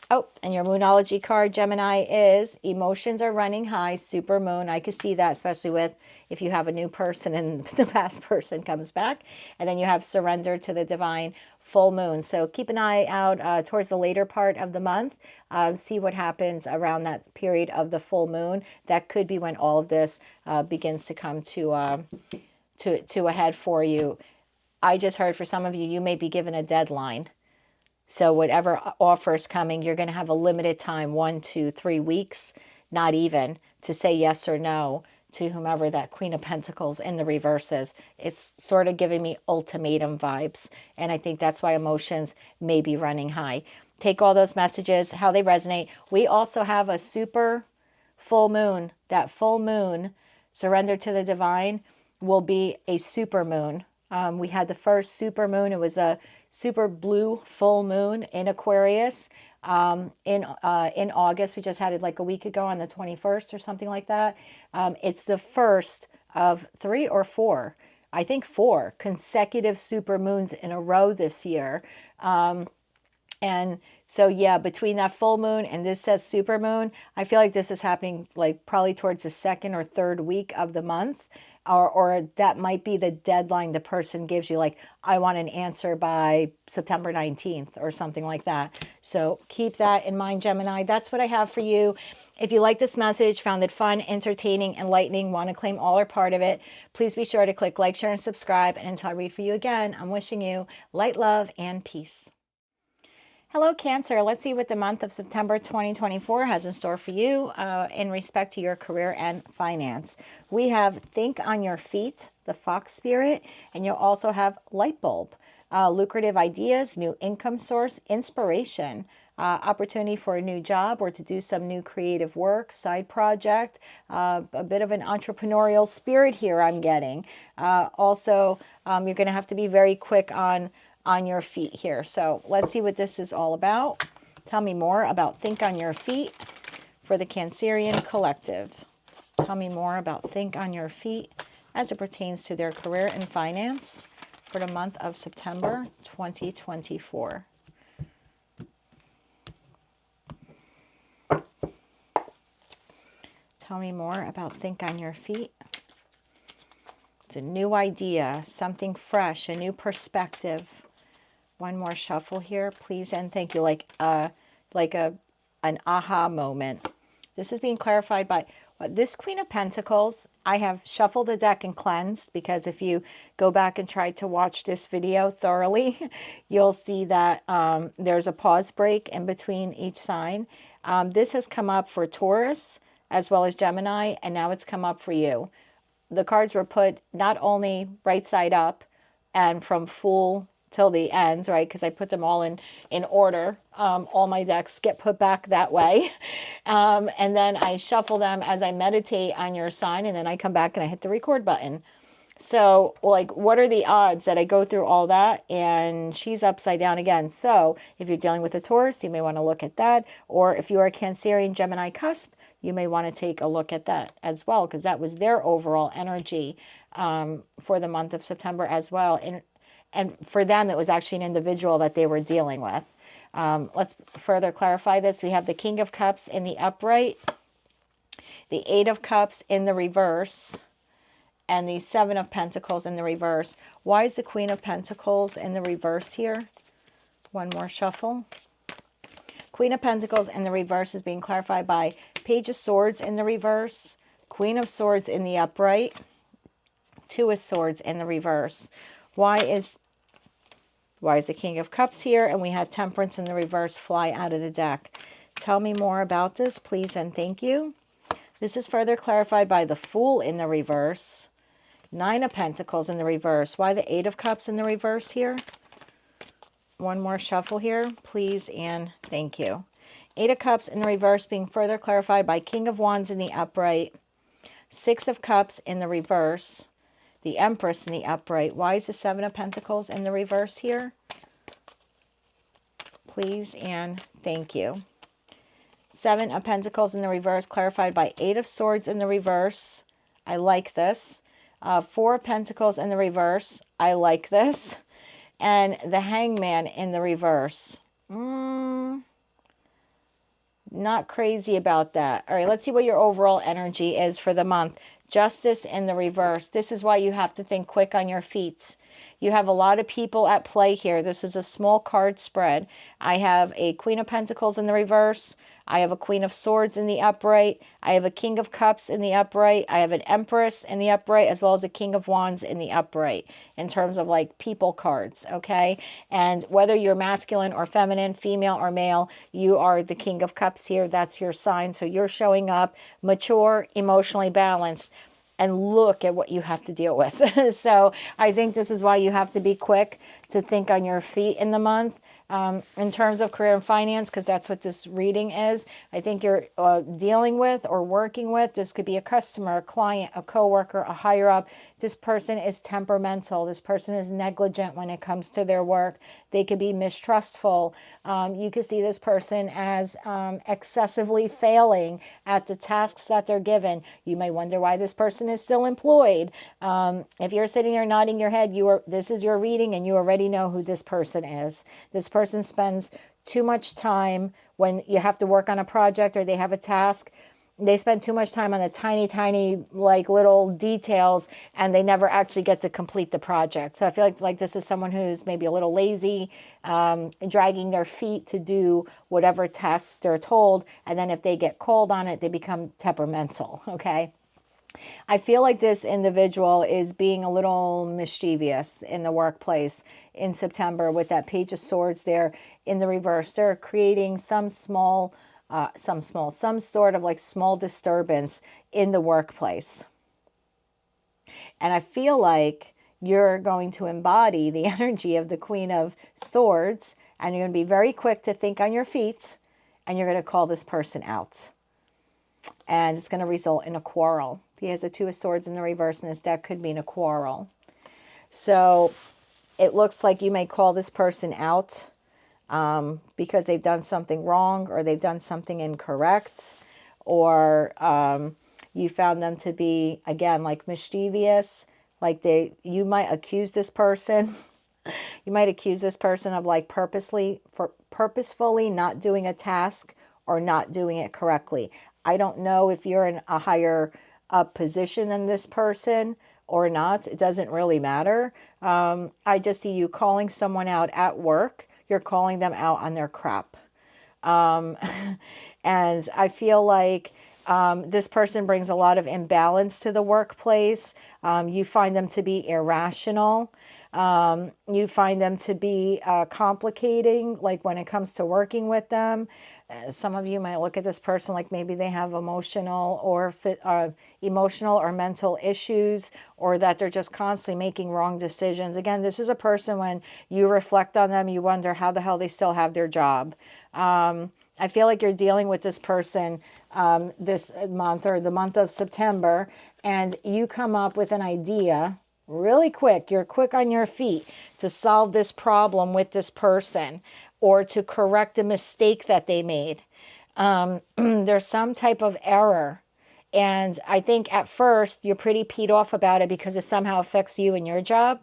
Oh, and your Moonology card, Gemini, is emotions are running high, super moon. I could see that, especially with if you have a new person and the past person comes back. And then you have surrender to the divine, full moon. So keep an eye out towards the later part of the month. See what happens around that period of the full moon. That could be when all of this begins to come to a head for you. I just heard for some of you, you may be given a deadline. So whatever offer is coming, you're going to have a limited time, 1, 2, 3 weeks, not even, to say yes or no to whomever that Queen of Pentacles in the reverse is. It's sort of giving me ultimatum vibes. And I think that's why emotions may be running high. Take all those messages, how they resonate. We also have a super full moon. That full moon, surrender to the divine, will be a super moon. We had the first super moon. It was a super blue full moon in Aquarius in August. We just had it like a week ago on the 21st or something like that. It's the first of 3 or 4, I think 4 consecutive super moons in a row this year. And so, yeah, between that full moon and this says super moon, I feel like this is happening like probably towards the 2nd or 3rd week of the month. Or that might be the deadline the person gives you, like, I want an answer by September 19th or something like that. So keep that in mind, Gemini. That's what I have for you. If you like this message, found it fun, entertaining, enlightening, want to claim all or part of it, please be sure to click like, share, and subscribe. And until I read for you again, I'm wishing you light, love, and peace. Hello, Cancer. Let's see what the month of September 2024 has in store for you in respect to your career and finance. We have Think on Your Feet, the Fox Spirit, and you'll also have Light Bulb, lucrative ideas, new income source, inspiration, opportunity for a new job or to do some new creative work, side project, a bit of an entrepreneurial spirit here I'm getting. Also, you're going to have to be very quick on your feet here. So let's see what this is all about. Tell me more about Think on Your Feet for the Cancerian collective. Tell me more about Think on Your Feet as it pertains to their career and finance for the month of September 2024. Tell me more about Think on Your Feet. It's a new idea, something fresh, a new perspective. One more shuffle here, please, and thank you. Like an aha moment. This is being clarified by this Queen of Pentacles. I have shuffled the deck and cleansed, because if you go back and try to watch this video thoroughly, you'll see that there's a pause break in between each sign. This has come up for Taurus as well as Gemini, and now it's come up for you. The cards were put not only right side up and from full till the end, right? Because I put them all in order. All my decks get put back that way. And then I shuffle them as I meditate on your sign, and then I come back and I hit the record button. So, like, what are the odds that I go through all that and she's upside down again? So if you're dealing with a Taurus, you may want to look at that. Or if you are a Cancerian Gemini cusp, you may want to take a look at that as well, because that was their overall energy for the month of September as well. and for them, it was actually an individual that they were dealing with. Let's further clarify this. We have the King of Cups in the upright, the Eight of Cups in the reverse, and the Seven of Pentacles in the reverse. Why is the Queen of Pentacles in the reverse here? One more shuffle. Queen of Pentacles in the reverse is being clarified by Page of Swords in the reverse, Queen of Swords in the upright, Two of Swords in the reverse. Why is the King of Cups here? And we had Temperance in the reverse fly out of the deck. Tell me more about this, please, and thank you. This is further clarified by the Fool in the reverse, Nine of Pentacles in the reverse. Why the Eight of Cups in the reverse here? One more shuffle here, please, and thank you. Eight of Cups in the reverse being further clarified by King of Wands in the upright, Six of Cups in the reverse, the Empress in the upright. Why is the Seven of Pentacles in the reverse here? Please and thank you. Seven of Pentacles in the reverse clarified by Eight of Swords in the reverse. I like this. Four of Pentacles in the reverse. I like this. And the Hangman in the reverse. Not crazy about that. All right, let's see what your overall energy is for the month. Justice in the reverse. This is why you have to think quick on your feet. You have a lot of people at play here. This is a small card spread. I have a Queen of Pentacles in the reverse. I have a Queen of Swords in the upright. I have a King of Cups in the upright. I have an Empress in the upright, as well as a King of Wands in the upright, in terms of like people cards, okay? And whether you're masculine or feminine, female or male, you are the King of Cups here. That's your sign. So you're showing up mature, emotionally balanced. And look at what you have to deal with. So I think this is why you have to be quick to think on your feet in the month. In terms of career and finance, because that's what this reading is. I think you're dealing with or working with, this could be a customer, a client, a coworker, a higher up. This person is temperamental. This person is negligent when it comes to their work. They could be mistrustful. You could see this person as excessively failing at the tasks that they're given. You may wonder why this person is still employed. If you're sitting there nodding your head, this is your reading and you already know who this person is. This person spends too much time when you have to work on a project or they have a task. They spend too much time on the tiny, like little details, and they never actually get to complete the project. So I feel like this is someone who's maybe a little lazy, dragging their feet to do whatever tasks they're told. And then if they get called on it, they become temperamental, okay? I feel like this individual is being a little mischievous in the workplace in September with that Page of Swords there in the reverse. They're creating some sort of like small disturbance in the workplace. And I feel like you're going to embody the energy of the Queen of Swords, and you're going to be very quick to think on your feet, and you're going to call this person out. And it's going to result in a quarrel. He has a Two of Swords in the reverse, and this deck could mean a quarrel. So it looks like you may call this person out because they've done something wrong, or they've done something incorrect, or you found them to be, again, like mischievous. Like you might accuse this person. You might accuse this person of like purposefully not doing a task or not doing it correctly. I don't know if you're in a higher up position than this person or not. It doesn't really matter. I just see you calling someone out at work. You're calling them out on their crap. And I feel like this person brings a lot of imbalance to the workplace. You find them to be irrational. You find them to be complicating, like when it comes to working with them. Some of you might look at this person like maybe they have emotional or mental issues, or that they're just constantly making wrong decisions. Again, this is a person, when you reflect on them, you wonder how the hell they still have their job. I feel like you're dealing with this person this month, or the month of September, and you come up with an idea really quick. You're quick on your feet to solve this problem with this person, or to correct a mistake that they made. There's some type of error. And I think at first you're pretty peed off about it because it somehow affects you and your job.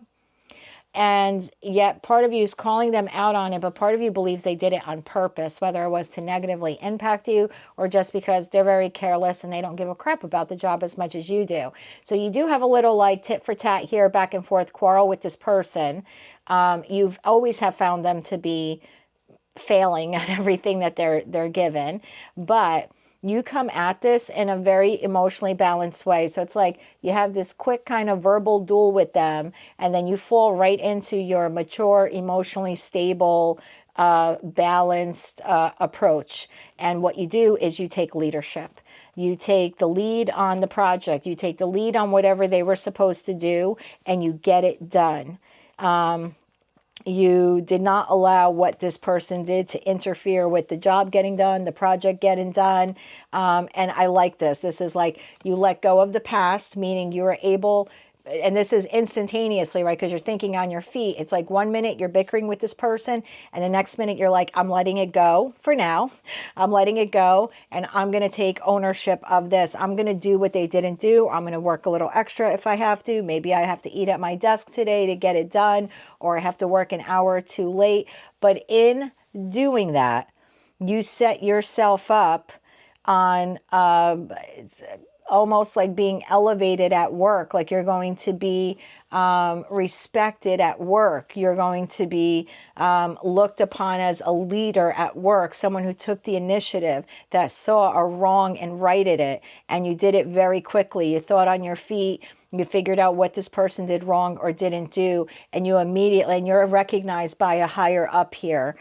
And yet part of you is calling them out on it, but part of you believes they did it on purpose, whether it was to negatively impact you or just because they're very careless and they don't give a crap about the job as much as you do. So you do have a little like tit for tat here, back and forth quarrel with this person. You've always have found them to be failing at everything that they're given, but you come at this in a very emotionally balanced way. So it's like you have this quick kind of verbal duel with them, and then you fall right into your mature, emotionally stable, balanced approach. And what you do is you take leadership. You take the lead on the project. You take the lead on whatever they were supposed to do, and you get it done. You did not allow what this person did to interfere with the job getting done, the project getting done. And I like this. This is like you let go of the past, meaning you are able, and this is instantaneously, right? Because you're thinking on your feet. It's like 1 minute you're bickering with this person, and the next minute you're like, I'm letting it go for now. I'm letting it go, and I'm going to take ownership of this. I'm going to do what they didn't do. I'm going to work a little extra if I have to. Maybe I have to eat at my desk today to get it done, or I have to work an hour or two late. But in doing that, you set yourself up on almost like being elevated at work, like you're going to be respected at work. You're going to be looked upon as a leader at work, someone who took the initiative, that saw a wrong and righted it. And you did it very quickly. You thought on your feet. You figured out what this person did wrong or didn't do, and you immediately, and you're recognized by a higher up here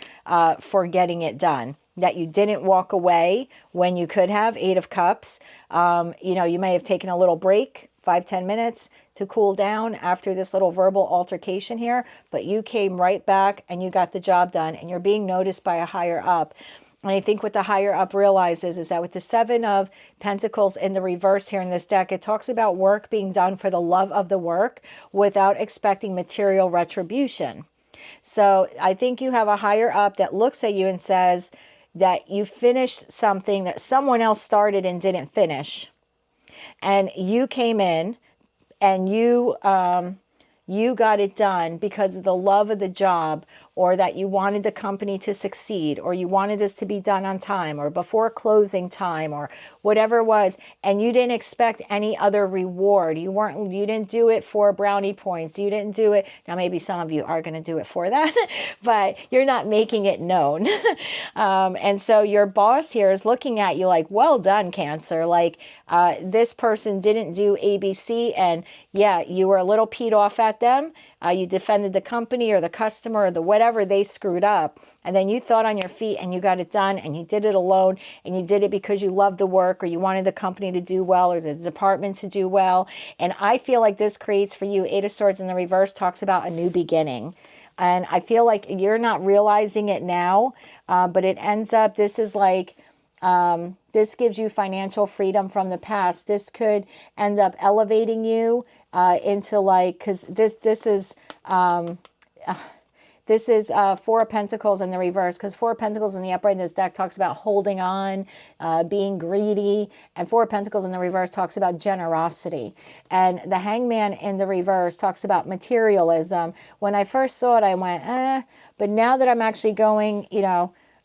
for getting it done. That you didn't walk away when you could have. 8 of Cups. You may have taken a little break, 5-10 minutes to cool down after this little verbal altercation here, but you came right back and you got the job done, and you're being noticed by a higher up. And I think what the higher up realizes is that with the 7 of Pentacles in the reverse here in this deck, it talks about work being done for the love of the work without expecting material retribution. So I think you have a higher up that looks at you and says that you finished something that someone else started and didn't finish. And you came in and you got it done because of the love of the job, or that you wanted the company to succeed, or you wanted this to be done on time or before closing time, or whatever it was, and you didn't expect any other reward. You didn't do it for brownie points. You didn't do it. Now, maybe some of you are going to do it for that, but you're not making it known. And so your boss here is looking at you like, well done, Cancer. Like this person didn't do ABC, and yeah, you were a little peed off at them. You defended the company or the customer or the whatever they screwed up. And then you thought on your feet and you got it done, and you did it alone, and you did it because you loved the work, or you wanted the company to do well, or the department to do well. And I feel like this creates for you, 8 of Swords in the reverse talks about a new beginning. And I feel like you're not realizing it now, but it ends up, this is like, this gives you financial freedom from the past. This could end up elevating you into like, because this is 4 of Pentacles in the reverse, because 4 of Pentacles in the upright in this deck talks about holding on, being greedy, and 4 of Pentacles in the reverse talks about generosity. And the Hangman in the reverse talks about materialism. When I first saw it, I went, but now that I'm actually going,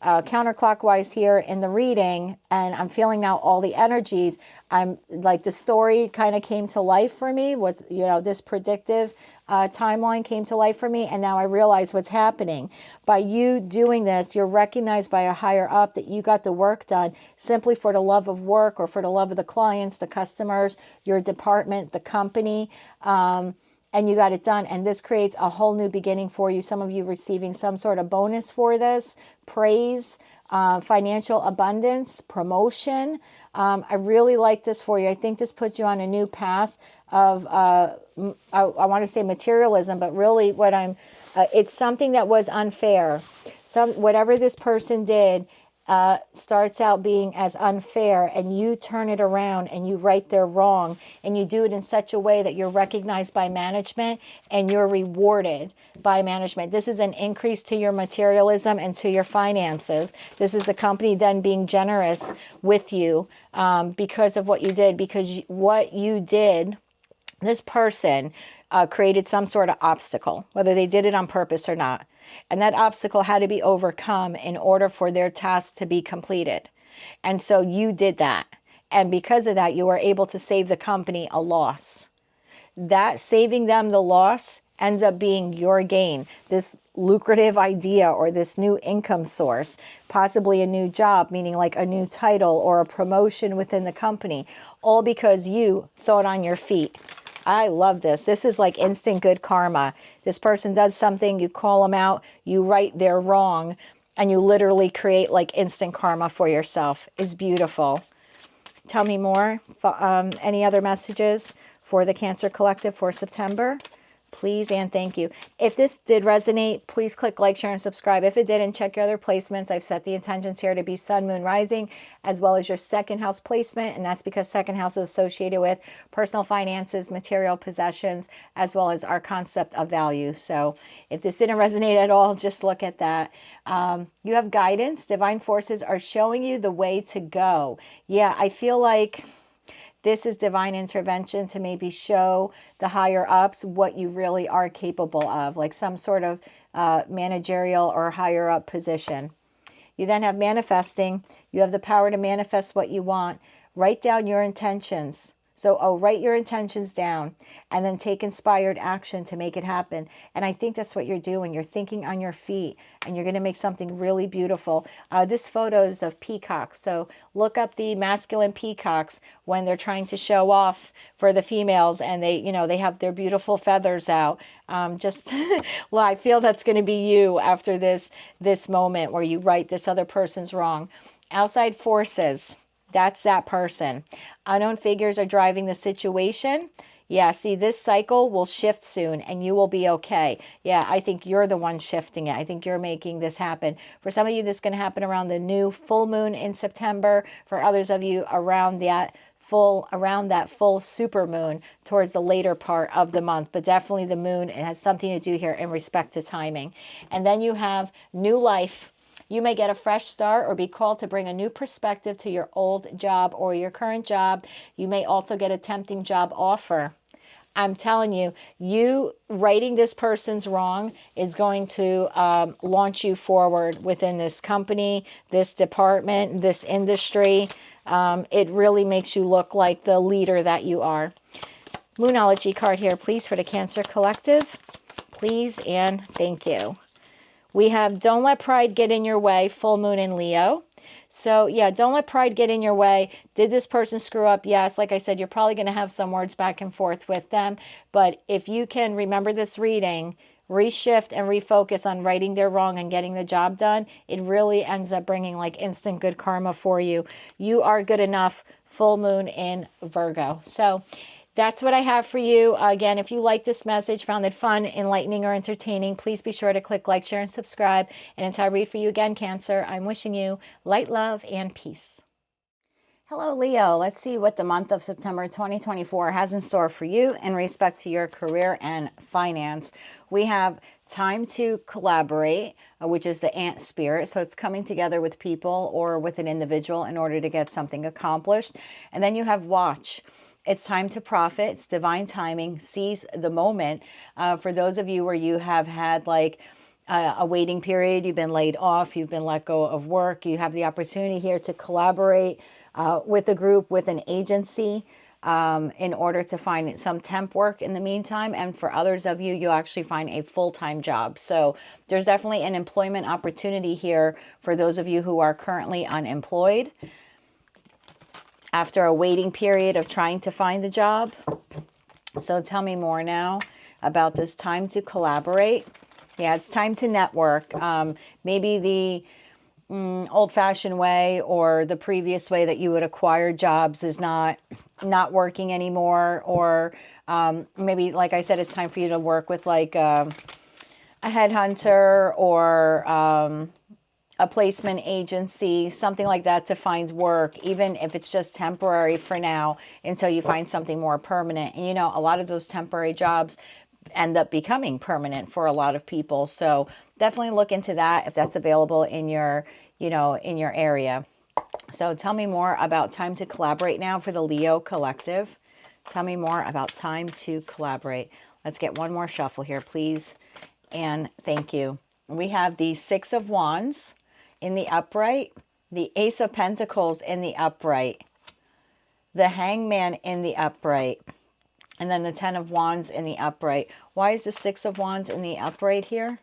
counterclockwise here in the reading, and I'm feeling now all the energies, I'm like, the story kind of came to life for me, was, this predictive timeline came to life for me, and now I realize what's happening. By you doing this, you're recognized by a higher up that you got the work done simply for the love of work, or for the love of the clients, the customers, your department, the company, and you got it done. And this creates a whole new beginning for you. Some of you receiving some sort of bonus for this, praise, financial abundance, promotion. I really like this for you. I think this puts you on a new path of, I want to say materialism, but really what it's something that was unfair. Whatever this person did starts out being as unfair, and you turn it around and you right their wrong, and you do it in such a way that you're recognized by management and you're rewarded by management. This is an increase to your materialism and to your finances. This is the company then being generous with you because of what you did, because what you did, this person created some sort of obstacle, whether they did it on purpose or not. And that obstacle had to be overcome in order for their task to be completed. And so you did that. And because of that, you were able to save the company a loss. That saving them the loss ends up being your gain. This lucrative idea or this new income source, possibly a new job, meaning like a new title or a promotion within the company, all because you thought on your feet. I love this. This is like instant good karma. This person does something, you call them out, you right their wrong, and you literally create like instant karma for yourself. It's beautiful. Tell me more. Any other messages for the Cancer Collective for September? Please and thank you. If this did resonate, please click like, share, and subscribe. If it didn't, check your other placements. I've set the intentions here to be Sun, Moon, Rising, as well as your second house placement. And that's because second house is associated with personal finances, material possessions, as well as our concept of value. So if this didn't resonate at all, just look at that. You have guidance. Divine forces are showing you the way to go. Yeah, I feel like this is divine intervention to maybe show the higher ups what you really are capable of, like some sort of managerial or higher up position. You then have manifesting. You have the power to manifest what you want. Write down your intentions. So, write your intentions down and then take inspired action to make it happen. And I think that's what you're doing. You're thinking on your feet and you're going to make something really beautiful. This photo is of peacocks. So look up the masculine peacocks when they're trying to show off for the females and they have their beautiful feathers out. Well, I feel that's going to be you after this moment where you right this other person's wrong. Outside forces. That's that person. Unknown figures are driving the situation. Yeah, see, this cycle will shift soon and you will be okay. Yeah, I think you're the one shifting it. I think you're making this happen. For some of you, this is going to happen around the new full moon in September. For others of you, around that full super moon towards the later part of the month. But definitely the moon, it has something to do here in respect to timing. And then you have new life. You may get a fresh start or be called to bring a new perspective to your old job or your current job. You may also get a tempting job offer. I'm telling you, you righting this person's wrong is going to launch you forward within this company, this department, this industry. It really makes you look like the leader that you are. Moonology card here, please, for the Cancer Collective. Please and thank you. We have don't let pride get in your way, full moon in Leo. So yeah, don't let pride get in your way. Did this person screw up? Yes, like I said, you're probably going to have some words back and forth with them. But if you can remember this reading, reshift and refocus on righting their wrong and getting the job done, it really ends up bringing like instant good karma for you. You are good enough, full moon in Virgo. So that's what I have for you. Again, if you like this message, found it fun, enlightening, or entertaining, please be sure to click like, share, and subscribe. And until I read for you again, Cancer, I'm wishing you light, love, and peace. Hello, Leo. Let's see what the month of September 2024 has in store for you in respect to your career and finance. We have time to collaborate, which is the ant spirit. So it's coming together with people or with an individual in order to get something accomplished. And then you have watch. It's time to profit. It's divine timing. Seize the moment. For those of you where you have had like a waiting period, you've been laid off, you've been let go of work, you have the opportunity here to collaborate with a group, with an agency in order to find some temp work in the meantime. And for others of you, you'll actually find a full-time job. So there's definitely an employment opportunity here for those of you who are currently unemployed. After a waiting period of trying to find a job. So tell me more now about this time to collaborate. Yeah, it's time to network. Maybe the old-fashioned way or the previous way that you would acquire jobs is not working anymore. Or maybe, like I said, it's time for you to work with like a headhunter or a placement agency, something like that to find work, even if it's just temporary for now until you find something more permanent. And you know, a lot of those temporary jobs end up becoming permanent for a lot of people. So definitely look into that if that's available in your, in your area. So tell me more about time to collaborate now for the Leo collective. Tell me more about time to collaborate. Let's get one more shuffle here, please. And thank you. We have the Six of Wands in the upright, the Ace of Pentacles in the upright, the Hangman in the upright, and then the Ten of Wands in the upright. Why is the Six of Wands in the upright here?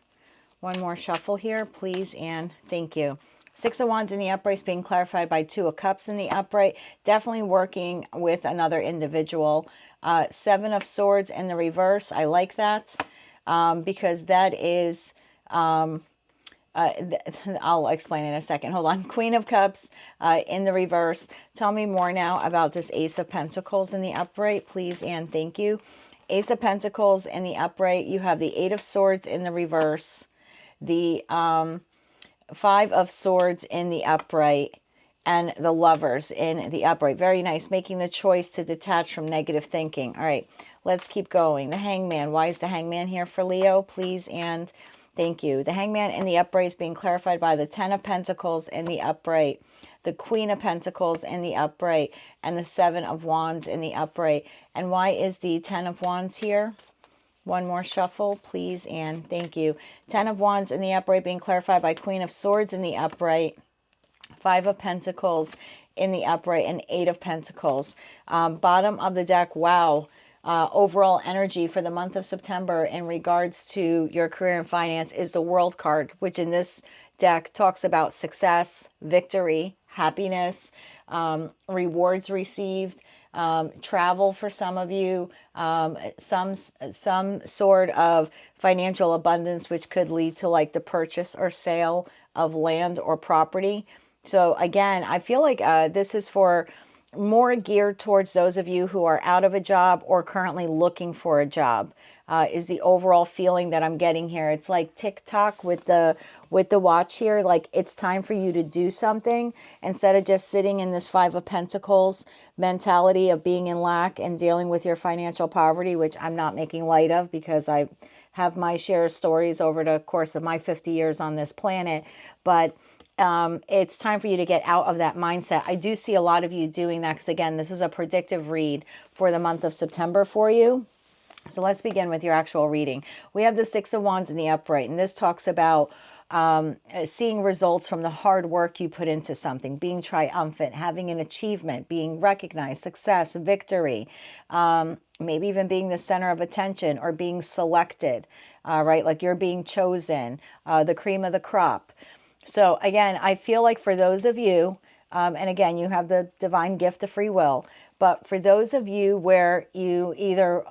One more shuffle here, please, and thank you. Six of Wands in the upright is being clarified by Two of Cups in the upright. Definitely working with another individual. Seven of Swords in the reverse. I like that because that is... I'll explain in a second. Hold on. Queen of Cups in the reverse. Tell me more now about this Ace of Pentacles in the upright, please, and thank you. Ace of Pentacles in the upright. You have the Eight of Swords in the reverse. The Five of Swords in the upright. And the Lovers in the upright. Very nice. Making the choice to detach from negative thinking. All right. Let's keep going. The Hangman. Why is the Hangman here for Leo, please, and thank you. The Hangman in the upright is being clarified by the Ten of Pentacles in the upright, the Queen of Pentacles in the upright, and the Seven of Wands in the upright. And why is the Ten of Wands here? One more shuffle, please, and thank you. Ten of Wands in the upright being clarified by Queen of Swords in the upright, Five of Pentacles in the upright, and Eight of Pentacles. Bottom of the deck, wow. Overall energy for the month of September in regards to your career and finance is the World card, which in this deck talks about success, victory, happiness, rewards received, travel for some of you, some sort of financial abundance, which could lead to like the purchase or sale of land or property. So again, I feel like this is for more geared towards those of you who are out of a job or currently looking for a job, is the overall feeling that I'm getting here. It's like tick-tock with the watch here. Like it's time for you to do something instead of just sitting in this Five of Pentacles mentality of being in lack and dealing with your financial poverty, which I'm not making light of because I have my share of stories over the course of my 50 years on this planet. But it's time for you to get out of that mindset. I do see a lot of you doing that because, again, this is a predictive read for the month of September for you. So let's begin with your actual reading. We have the Six of Wands in the upright, and this talks about seeing results from the hard work you put into something, being triumphant, having an achievement, being recognized, success, victory, maybe even being the center of attention or being selected, right? Like you're being chosen, the cream of the crop. So again, I feel like for those of you, and again, you have the divine gift of free will, but for those of you where you either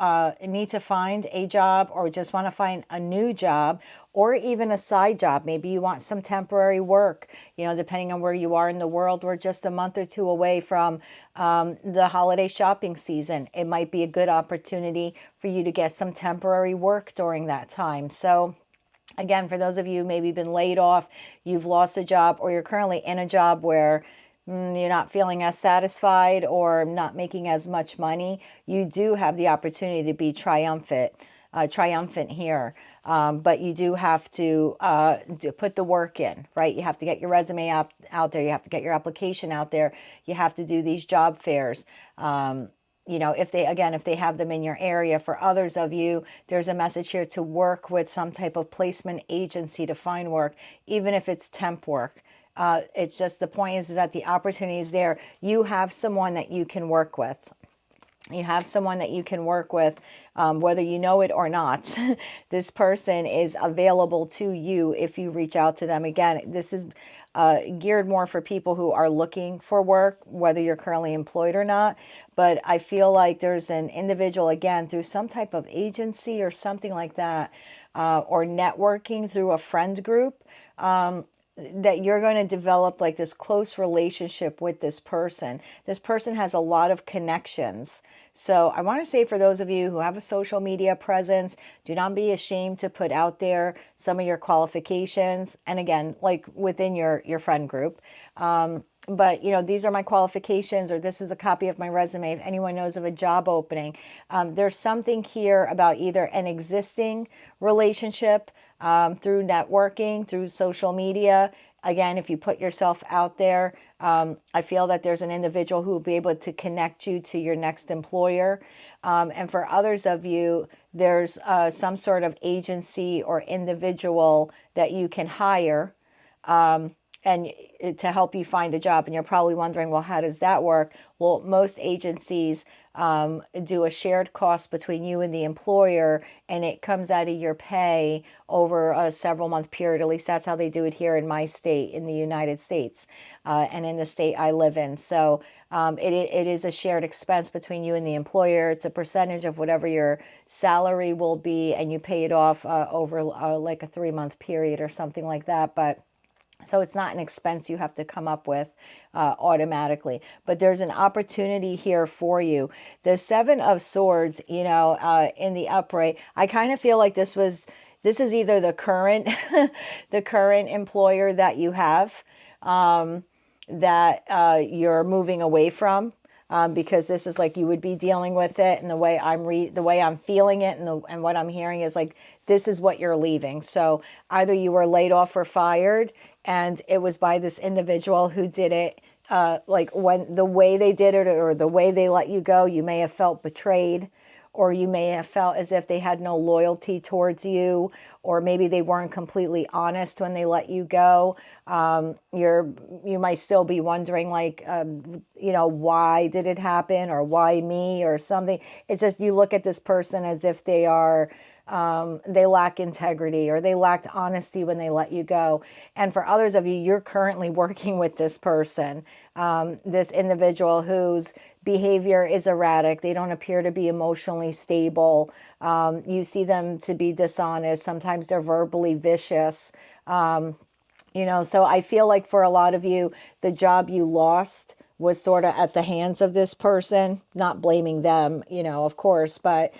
need to find a job or just want to find a new job or even a side job, maybe you want some temporary work, you know, depending on where you are in the world, we're just a month or two away from the holiday shopping season. It might be a good opportunity for you to get some temporary work during that time. So again, for those of you maybe been laid off, you've lost a job, or you're currently in a job where you're not feeling as satisfied or not making as much money, you do have the opportunity to be triumphant here. But you do have to put the work in, right? You have to get your resume out there. You have to get your application out there. You have to do these job fairs. You know, if they have them in your area. For others of you, there's a message here to work with some type of placement agency to find work, even if it's temp work. It's just the point is that the opportunity is there. You have someone that you can work with. You have someone that you can work with, whether you know it or not. This person is available to you if you reach out to them. Again, this is geared more for people who are looking for work, whether you're currently employed or not. But I feel like there's an individual, again, through some type of agency or something like that, or networking through a friend group, that you're going to develop like this close relationship with this person. This person has a lot of connections. So I want to say for those of you who have a social media presence, do not be ashamed to put out there some of your qualifications. And again, like within your friend group. But, you know, these are my qualifications, or this is a copy of my resume. If anyone knows of a job opening, there's something here about either an existing relationship through networking, through social media, Again, if you put yourself out there, I feel that there's an individual who will be able to connect you to your next employer. And for others of you, there's some sort of agency or individual that you can hire and to help you find a job. And you're probably wondering, well, how does that work? Well, most agencies do a shared cost between you and the employer, and it comes out of your pay over a several month period. At least that's how they do it here in my state, in the United States, and in the state I live in. So it is a shared expense between you and the employer. It's a percentage of whatever your salary will be, and you pay it off over like a 3-month period or something like that. But so it's not an expense you have to come up with automatically, but there's an opportunity here for you. The Seven of Swords, in the upright, I kind of feel like this is either the current, the current employer that you have, that you're moving away from. Because this is like you would be dealing with it, and the way I'm feeling it, and what I'm hearing is like this is what you're leaving. So either you were laid off or fired, and it was by this individual who did it. Like when the way they did it or the way they let you go, you may have felt betrayed, or you may have felt as if they had no loyalty towards you, or maybe they weren't completely honest when they let you go. You might still be wondering, like, why did it happen, or why me, or something. It's just you look at this person as if they are, they lack integrity, or they lacked honesty when they let you go. And for others of you, you're currently working with this person, this individual whose behavior is erratic. They don't appear to be emotionally stable. You see them to be dishonest. Sometimes they're verbally vicious. So I feel like for a lot of you, the job you lost was sort of at the hands of this person, not blaming them, of course, but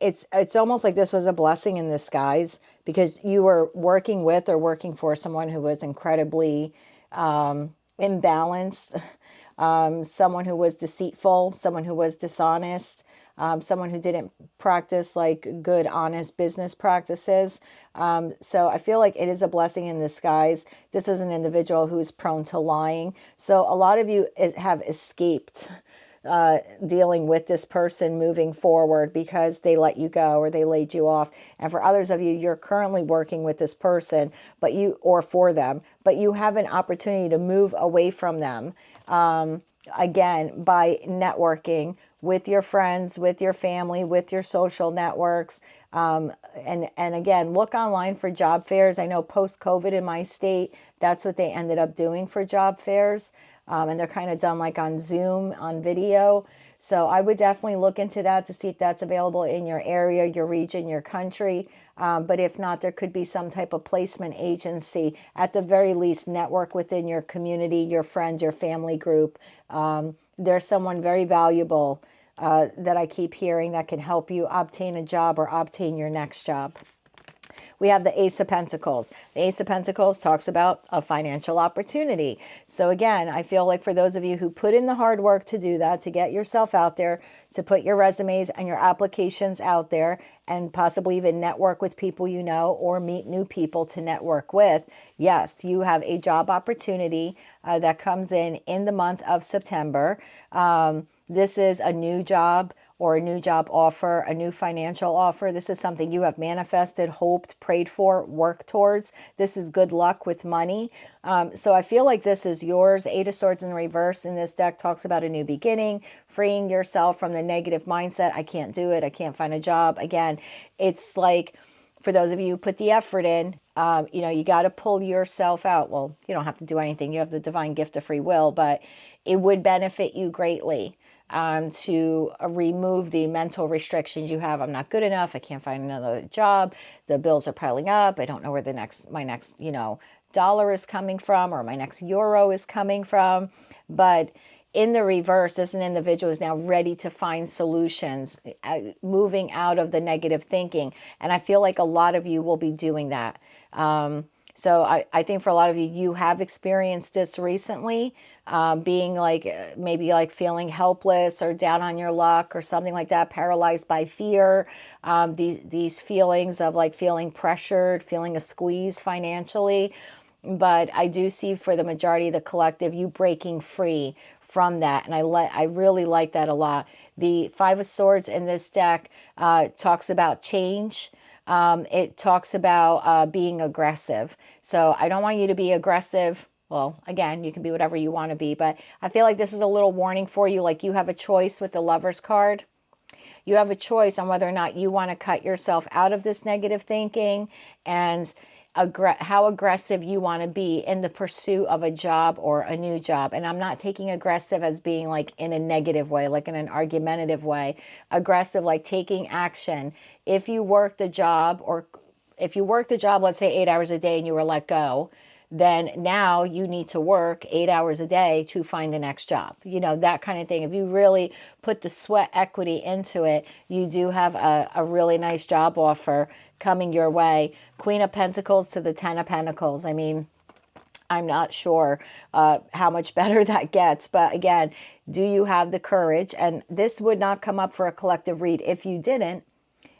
it's almost like this was a blessing in disguise, because you were working with or working for someone who was incredibly imbalanced, someone who was deceitful, someone who was dishonest, someone who didn't practice like good, honest business practices. So I feel like it is a blessing in disguise. This is an individual who is prone to lying. So a lot of you have escaped dealing with this person moving forward because they let you go or they laid you off. And for others of you, you're currently working with this person, or for them, but you have an opportunity to move away from them. Again, by networking with your friends, with your family, with your social networks. And again, look online for job fairs. I know post-COVID in my state, that's what they ended up doing for job fairs. And they're kind of done like on Zoom, on video. So I would definitely look into that to see if that's available in your area, your region, your country. But if not, there could be some type of placement agency. At the very least, network within your community, your friends, your family group. There's someone very valuable that I keep hearing that can help you obtain a job or obtain your next job. We have the Ace of Pentacles. The Ace of Pentacles talks about a financial opportunity. So again, I feel like for those of you who put in the hard work to do that, to get yourself out there, to put your resumes and your applications out there, and possibly even network with people you know, or meet new people to network with, yes, you have a job opportunity that comes in the month of September. This is a new job or a new job offer, a new financial offer. This is something you have manifested, hoped, prayed for, worked towards. This is good luck with money. So I feel like this is yours. Eight of Swords in reverse in this deck talks about a new beginning, freeing yourself from the negative mindset. I can't do it. I can't find a job. Again, it's like, for those of you who put the effort in, you got to pull yourself out. Well, you don't have to do anything. You have the divine gift of free will, but it would benefit you greatly to remove the mental restrictions you have. I'm not good enough. I can't find another job. The bills are piling up. I don't know where my next, dollar is coming from, or my next euro is coming from. But in the reverse, this an individual is now ready to find solutions, moving out of the negative thinking. And I feel like a lot of you will be doing that. So I think for a lot of you, you have experienced this recently, being like, maybe like feeling helpless or down on your luck or something like that, paralyzed by fear. These feelings of like feeling pressured, feeling a squeeze financially. but I do see for the majority of the collective, you breaking free from that. And I really like that a lot. The Five of Swords in this deck talks about change. It talks about being aggressive. So I don't want you to be aggressive. Well, again, you can be whatever you want to be, but I feel like this is a little warning for you. Like you have a choice with the Lover's card. You have a choice on whether or not you want to cut yourself out of this negative thinking and how aggressive you want to be in the pursuit of a job or a new job. And I'm not taking aggressive as being like in a negative way, like in an argumentative way. Aggressive, like taking action. If you work the job, or if you work the job, let's say 8 hours a day and you were let go, then now you need to work 8 hours a day to find the next job. You know, that kind of thing. If you really put the sweat equity into it, you do have a really nice job offer coming your way. Queen of Pentacles to the Ten of Pentacles. I mean, I'm not sure how much better that gets. But again, do you have the courage? And this would not come up for a collective read if you didn't.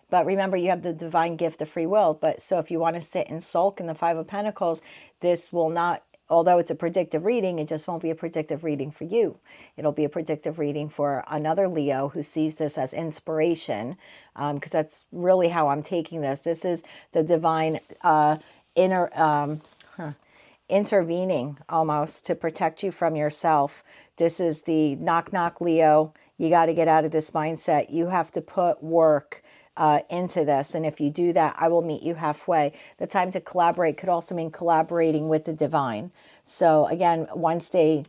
But remember, you have the divine gift of free will. But so if you want to sit and sulk in the Five of Pentacles, this will not, although it's a predictive reading, it just won't be a predictive reading for you. It'll be a predictive reading for another Leo who sees this as inspiration, because that's really how I'm taking this. This is the divine intervening almost to protect you from yourself. This is the knock, knock, Leo. You got to get out of this mindset. You have to put work into this. And if you do that, I will meet you halfway. The time to collaborate could also mean collaborating with the divine. So again, once it,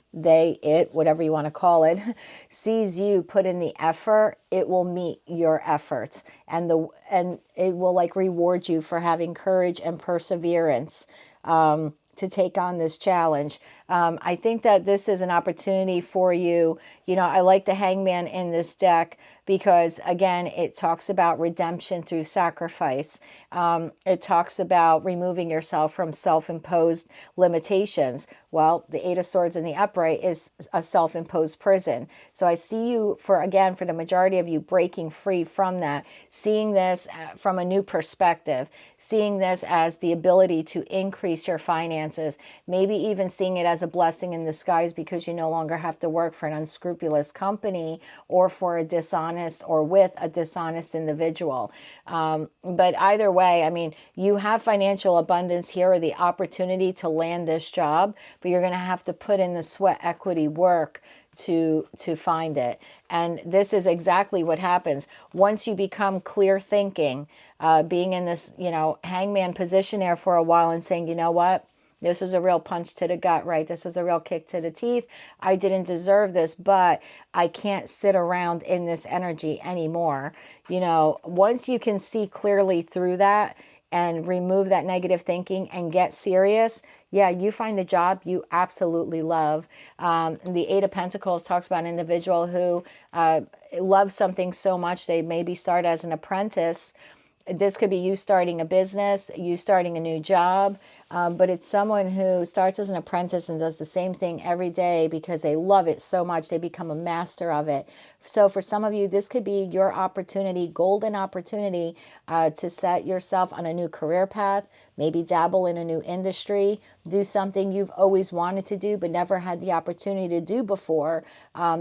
whatever you want to call it, sees you put in the effort, it will meet your efforts. And it will like reward you for having courage and perseverance to take on this challenge. I think that this is an opportunity for you. You know, I like the Hangman in this deck because, again, it talks about redemption through sacrifice. It talks about removing yourself from self-imposed limitations. Well, the Eight of Swords in the upright is a self-imposed prison. So I see you, for the majority of you, breaking free from that, seeing this from a new perspective, seeing this as the ability to increase your finances, maybe even seeing it as a blessing in disguise because you no longer have to work for an unscrupulous company or for a dishonest or with a dishonest individual. But either way, I mean, you have financial abundance here or the opportunity to land this job, but you're going to have to put in the sweat equity work to find it. And this is exactly what happens once you become clear thinking, being in this, hangman position there for a while and saying, you know what? This was a real punch to the gut, right? This was a real kick to the teeth. I didn't deserve this, but I can't sit around in this energy anymore. Once you can see clearly through that and remove that negative thinking and get serious, yeah, you find the job you absolutely love. The Eight of Pentacles talks about an individual who loves something so much they maybe start as an apprentice. This could be you starting a business, you starting a new job, but it's someone who starts as an apprentice and does the same thing every day because they love it so much, they become a master of it. So for some of you, this could be your opportunity, golden opportunity to set yourself on a new career path, maybe dabble in a new industry, do something you've always wanted to do but never had the opportunity to do before.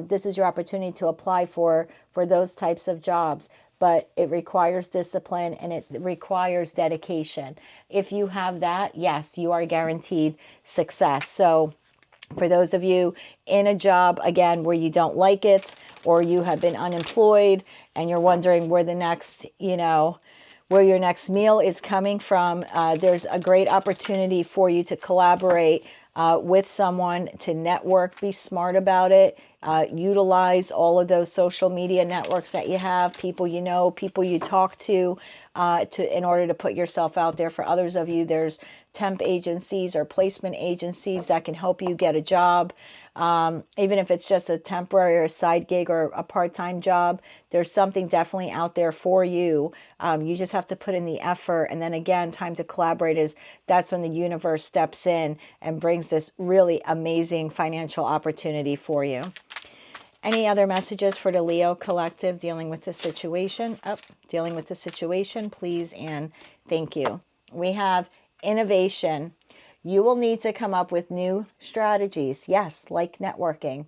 This is your opportunity to apply for those types of jobs. But it requires discipline and it requires dedication. If you have that, yes, you are guaranteed success. So for those of you in a job, again, where you don't like it, or you have been unemployed and you're wondering where the next, where your next meal is coming from, there's a great opportunity for you to collaborate with someone, to network, be smart about it. Utilize all of those social media networks that you have, people you know, people you talk to in order to put yourself out there. For others of you, there's temp agencies or placement agencies that can help you get a job. Even if it's just a temporary or a side gig or a part-time job, there's something definitely out there for you. You just have to put in the effort. And then again, time to collaborate that's when the universe steps in and brings this really amazing financial opportunity for you. Any other messages for the Leo collective dealing with the situation? Dealing with the situation, please and thank you. We have innovation. You will need to come up with new strategies, yes, like networking,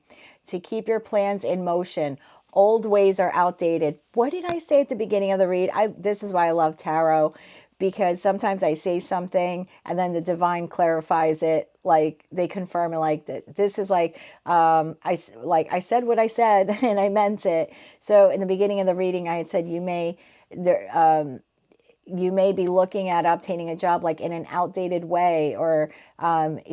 to keep your plans in motion. Old ways are outdated. What did I say at the beginning of the read? This is why I love tarot, because sometimes I say something and then the divine clarifies it, like they confirm it, like this is like I said what I said and I meant it. So in the beginning of the reading, I had said you may be looking at obtaining a job like in an outdated way, or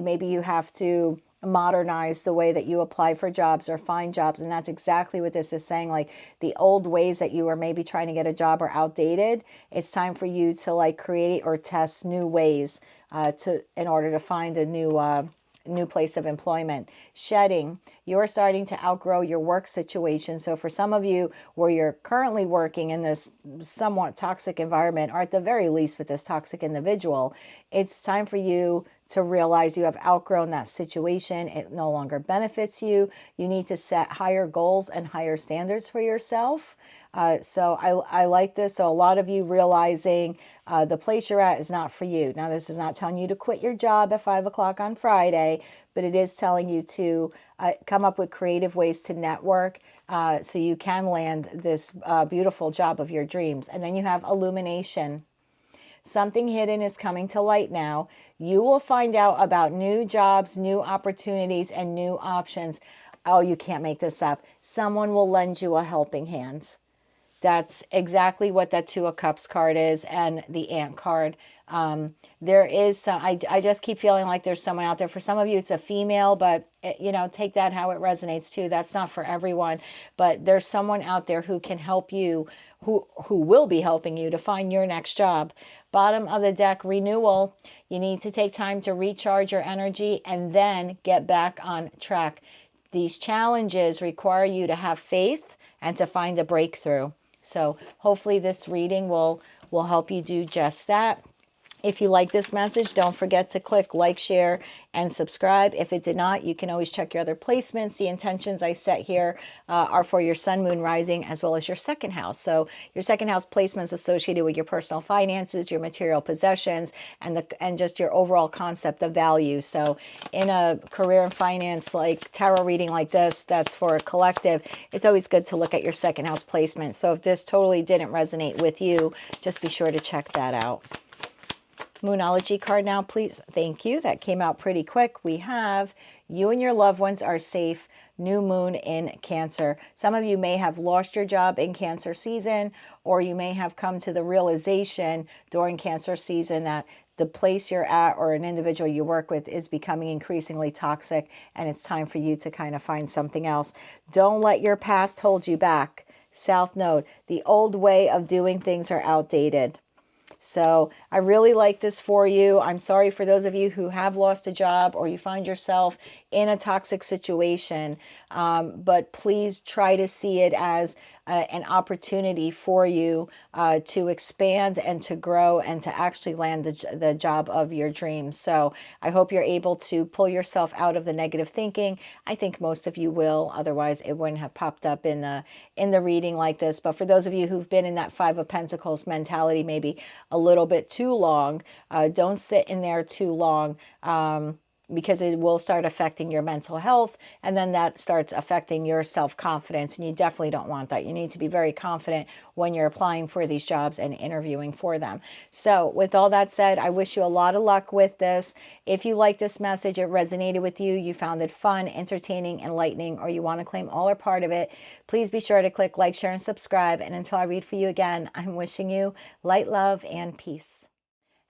maybe you have to modernize the way that you apply for jobs or find jobs. And that's exactly what this is saying. Like the old ways that you were maybe trying to get a job are outdated. It's time for you to like create or test new ways in order to find a new place of employment. Shedding, you're starting to outgrow your work situation. So for some of you where you're currently working in this somewhat toxic environment, or at the very least with this toxic individual, it's time for you to realize you have outgrown that situation. It no longer benefits you. You need to set higher goals and higher standards for yourself. So I like this. So a lot of you realizing the place you're at is not for you. Now, this is not telling you to quit your job at 5 o'clock on Friday, but it is telling you to come up with creative ways to network so you can land this beautiful job of your dreams. And then you have illumination. Something hidden is coming to light now. You will find out about new jobs, new opportunities, and new options. Oh, you can't make this up. Someone will lend you a helping hand. That's exactly what that Two of Cups card is, and the Ant card. There is some, I just keep feeling like there's someone out there. For some of you, it's a female, but take that how it resonates too. That's not for everyone, but there's someone out there who can help you, who will be helping you to find your next job. Bottom of the deck, renewal. You need to take time to recharge your energy and then get back on track. These challenges require you to have faith and to find a breakthrough. So hopefully this reading will help you do just that. If you like this message, don't forget to click like, share, and subscribe. If it did not, you can always check your other placements. The intentions I set here are for your sun, moon, rising, as well as your second house. So your second house placements associated with your personal finances, your material possessions, and just your overall concept of value. So in a career and finance like tarot reading like this, that's for a collective, it's always good to look at your second house placement. So if this totally didn't resonate with you, just be sure to check that out. Moonology card now, please. Thank you. That came out pretty quick. We have you and your loved ones are safe. New moon in Cancer. Some of you may have lost your job in Cancer season, or you may have come to the realization during Cancer season that the place you're at or an individual you work with is becoming increasingly toxic, and it's time for you to kind of find something else. Don't let your past hold you back. South Node. The old way of doing things are outdated. So I really like this for you. I'm sorry for those of you who have lost a job or you find yourself in a toxic situation, but please try to see it as an opportunity for you to expand and to grow and to actually land the job of your dreams. So I hope you're able to pull yourself out of the negative thinking. I think most of you will, otherwise it wouldn't have popped up in the reading like this. But for those of you who've been in that Five of Pentacles mentality maybe a little bit too long, don't sit in there too long, because it will start affecting your mental health, and then that starts affecting your self-confidence, and you definitely don't want that. You need to be very confident when you're applying for these jobs and interviewing for them. So with all that said, I wish you a lot of luck with this. If you like this message, it resonated with you, you found it fun, entertaining, enlightening, or you want to claim all or part of it, please be sure to click like, share, and subscribe. And until I read for you again, I'm wishing you light, love, and peace.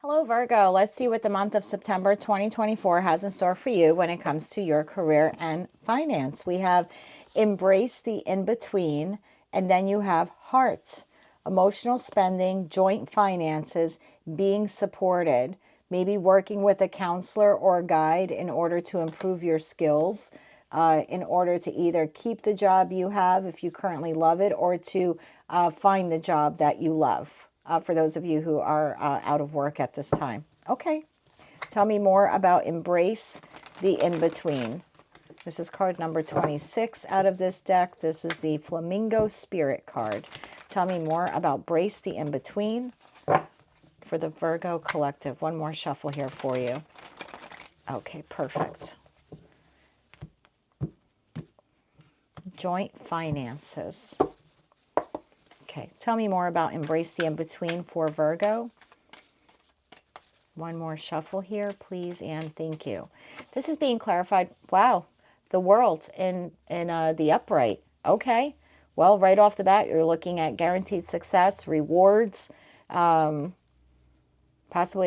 Hello, Virgo. Let's see what the month of September 2024 has in store for you when it comes to your career and finance. We have embrace the in-between, and then you have hearts, emotional spending, joint finances, being supported, maybe working with a counselor or a guide in order to improve your skills, in order to either keep the job you have if you currently love it, or to find the job that you love. For those of you who are out of work at this time. Okay, tell me more about embrace the in-between. This is card number 26 out of this deck. This is the Flamingo Spirit card. Tell me more about brace the in-between for the Virgo collective. One more shuffle here for you. Okay, perfect. Joint finances. Okay, tell me more about embrace the in-between for Virgo. One more shuffle here, please, and thank you. This is being clarified. Wow, the world in the upright. Okay, well, right off the bat, you're looking at guaranteed success, rewards, possibly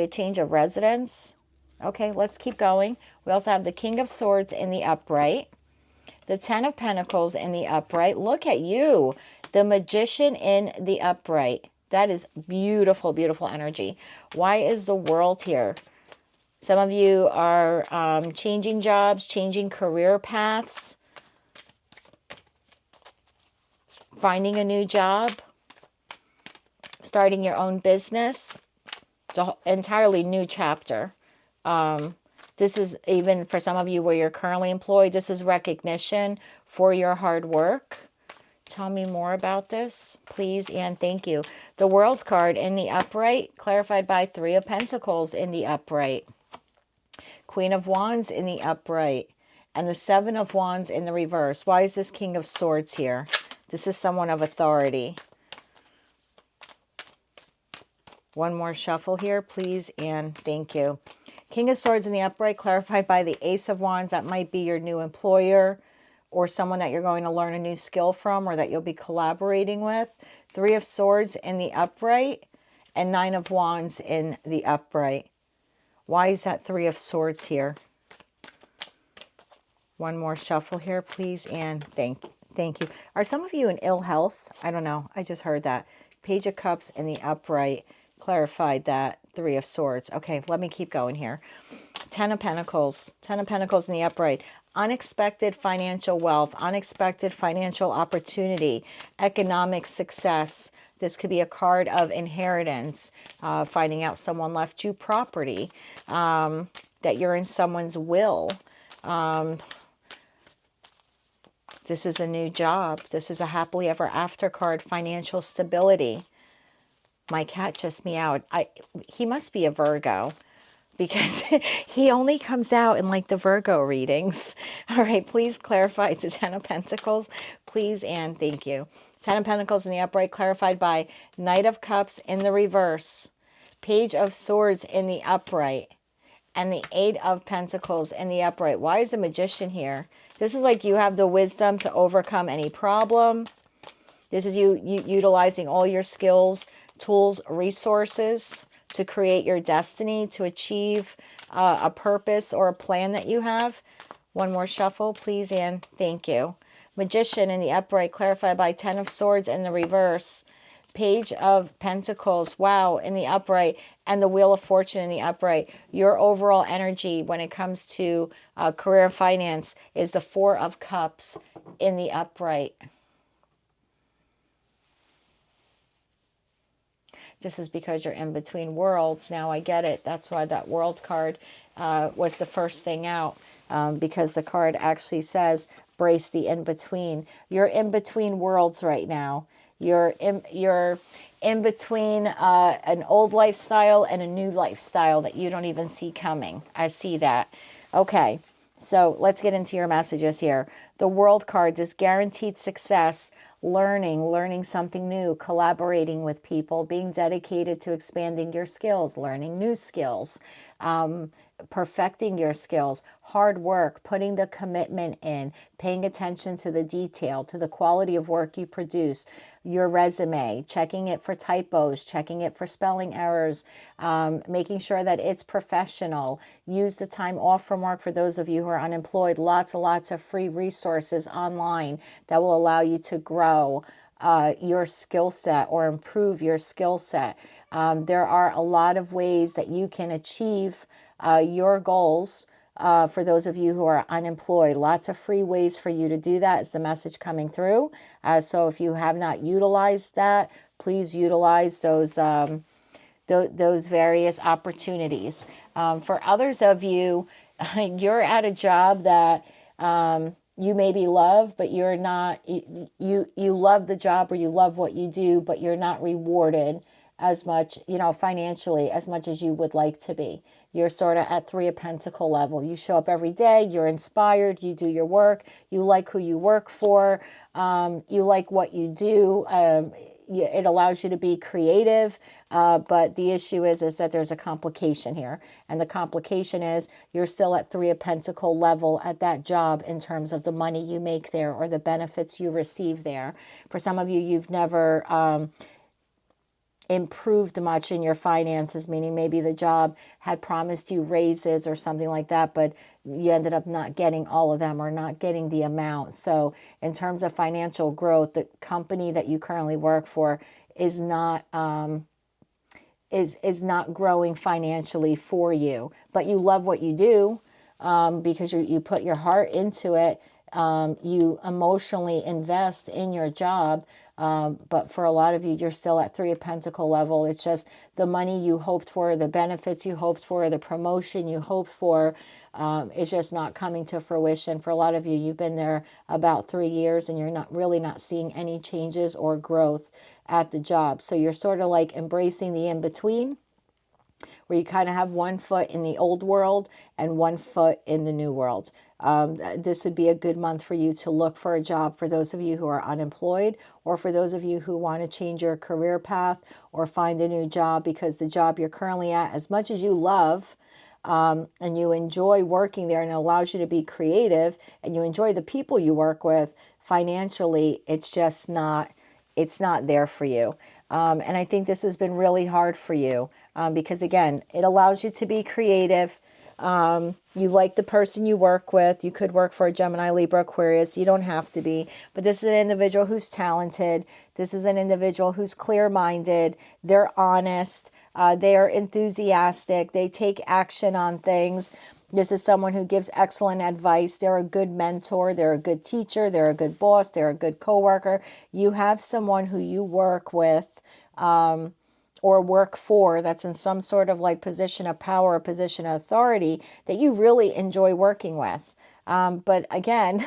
a change of residence. Okay, let's keep going. We also have the King of Swords in the upright, the Ten of Pentacles in the upright. Look at you, the Magician in the upright. That is beautiful, beautiful energy. Why is the World here? Some of you are changing jobs, changing career paths, finding a new job, starting your own business. It's an entirely new chapter. This is even for some of you where you're currently employed. This is recognition for your hard work. Tell me more about this, please, and thank you. The World's card in the upright, clarified by Three of Pentacles in the upright. Queen of Wands in the upright. And the Seven of Wands in the reverse. Why is this King of Swords here? This is someone of authority. One more shuffle here, please, and thank you. King of Swords in the upright, clarified by the Ace of Wands. That might be your new employer or someone that you're going to learn a new skill from or that you'll be collaborating with. Three of Swords in the upright and Nine of Wands in the upright. Why is that Three of Swords here? One more shuffle here, please, and thank you. Are some of you in ill health? I don't know. I just heard that. Page of Cups in the upright clarified that Three of Swords. Okay, let me keep going here. Ten of Pentacles. Ten of Pentacles in the upright. Unexpected financial wealth, unexpected financial opportunity, economic success. This could be a card of inheritance, finding out someone left you property, that you're in someone's will. This is a new job. This is a happily ever after card, financial stability. My cat just meowed. He must be a Virgo because he only comes out in like the Virgo readings. All right, please clarify to Ten of Pentacles, please, and thank you. Ten of Pentacles in the upright, clarified by Knight of Cups in the reverse, Page of Swords in the upright, and the Eight of Pentacles in the upright. Why is the Magician here? This is like you have the wisdom to overcome any problem. This is you utilizing all your skills, tools, resources to create your destiny, to achieve a purpose or a plan that you have. One more shuffle, please, and thank you. Magician in the upright, clarified by Ten of Swords in the reverse. Page of Pentacles, wow, in the upright, and the Wheel of Fortune in the upright. Your overall energy when it comes to career and finance is the Four of Cups in the upright. This is because you're in between worlds. Now I get it. That's why that World card was the first thing out, because the card actually says brace the in-between. You're in between worlds right now. You're in between an old lifestyle and a new lifestyle that you don't even see coming. I see that. Okay, so let's get into your messages here. The World card is guaranteed success, learning something new, collaborating with people, being dedicated to expanding your skills, learning new skills, perfecting your skills, hard work, putting the commitment in, paying attention to the detail, to the quality of work you produce, your resume, checking it for typos, checking it for spelling errors, making sure that it's professional. Use the time off from work for those of you who are unemployed. Lots and lots of free resources online that will allow you to grow your skill set or improve your skill set. There are a lot of ways that you can achieve your goals. For those of you who are unemployed, lots of free ways for you to do that is the message coming through. So if you have not utilized that, please utilize those various opportunities. For others of you, you're at a job that you maybe love, but you're not, you love the job or you love what you do, but you're not rewarded as much, you know, financially as much as you would like to be. You're sort of at Three of Pentacle level. You show up every day, you're inspired, you do your work, you like who you work for, you like what you do. It allows you to be creative, but the issue is that there's a complication here. And the complication is you're still at Three of Pentacle level at that job in terms of the money you make there or the benefits you receive there. For some of you, you've never improved much in your finances, meaning maybe the job had promised you raises or something like that, but you ended up not getting all of them or not getting the amount. So in terms of financial growth, the company that you currently work for is not is not growing financially for you, but you love what you do, because you put your heart into it. You emotionally invest in your job, but for a lot of you, you're still at Three of Pentacle level. It's just the money you hoped for, the benefits you hoped for, the promotion you hoped for, is just not coming to fruition. For a lot of you, you've been there about 3 years and you're not seeing any changes or growth at the job. So you're sort of like embracing the in-between, where you kind of have one foot in the old world and one foot in the new world. This would be a good month for you to look for a job for those of you who are unemployed, or for those of you who want to change your career path or find a new job, because the job you're currently at, as much as you love and you enjoy working there and it allows you to be creative and you enjoy the people you work with, financially, it's just not, it's not there for you. And I think this has been really hard for you, because again, it allows you to be creative. You like the person you work with. You could work for a Gemini, Libra, Aquarius. You don't have to be, but this is an individual who's talented. This is an individual who's clear-minded. They're honest. They are enthusiastic. They take action on things. This is someone who gives excellent advice. They're a good mentor. They're a good teacher. They're a good boss. They're a good coworker. You have someone who you work with, or work for, that's in some sort of like position of power, position of authority, that you really enjoy working with. But again,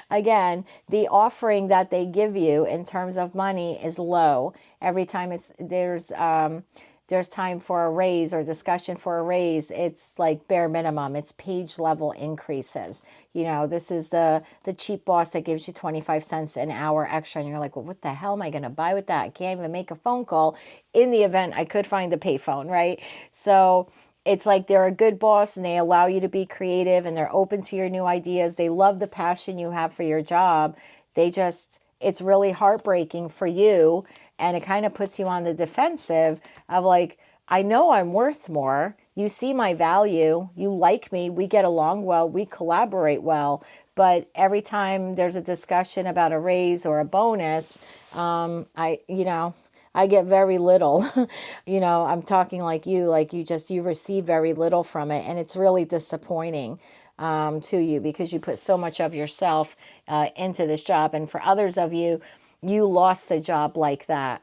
the offering that they give you in terms of money is low. Every time there's time for a raise or discussion for a raise, it's like bare minimum. It's page level increases. You know, this is the cheap boss that gives you 25 cents an hour extra. And you're like, well, what the hell am I going to buy with that? I can't even make a phone call. In the event I could find a payphone, right? So it's like they're a good boss and they allow you to be creative and they're open to your new ideas. They love the passion you have for your job. It's really heartbreaking for you. And it kind of puts you on the defensive of like, I know I'm worth more. You see my value. You like me. We get along well. We collaborate well. But every time there's a discussion about a raise or a bonus, I get very little. I'm talking like you receive very little from it. And it's really disappointing to you, because you put so much of yourself into this job. And for others of you, you lost a job like that,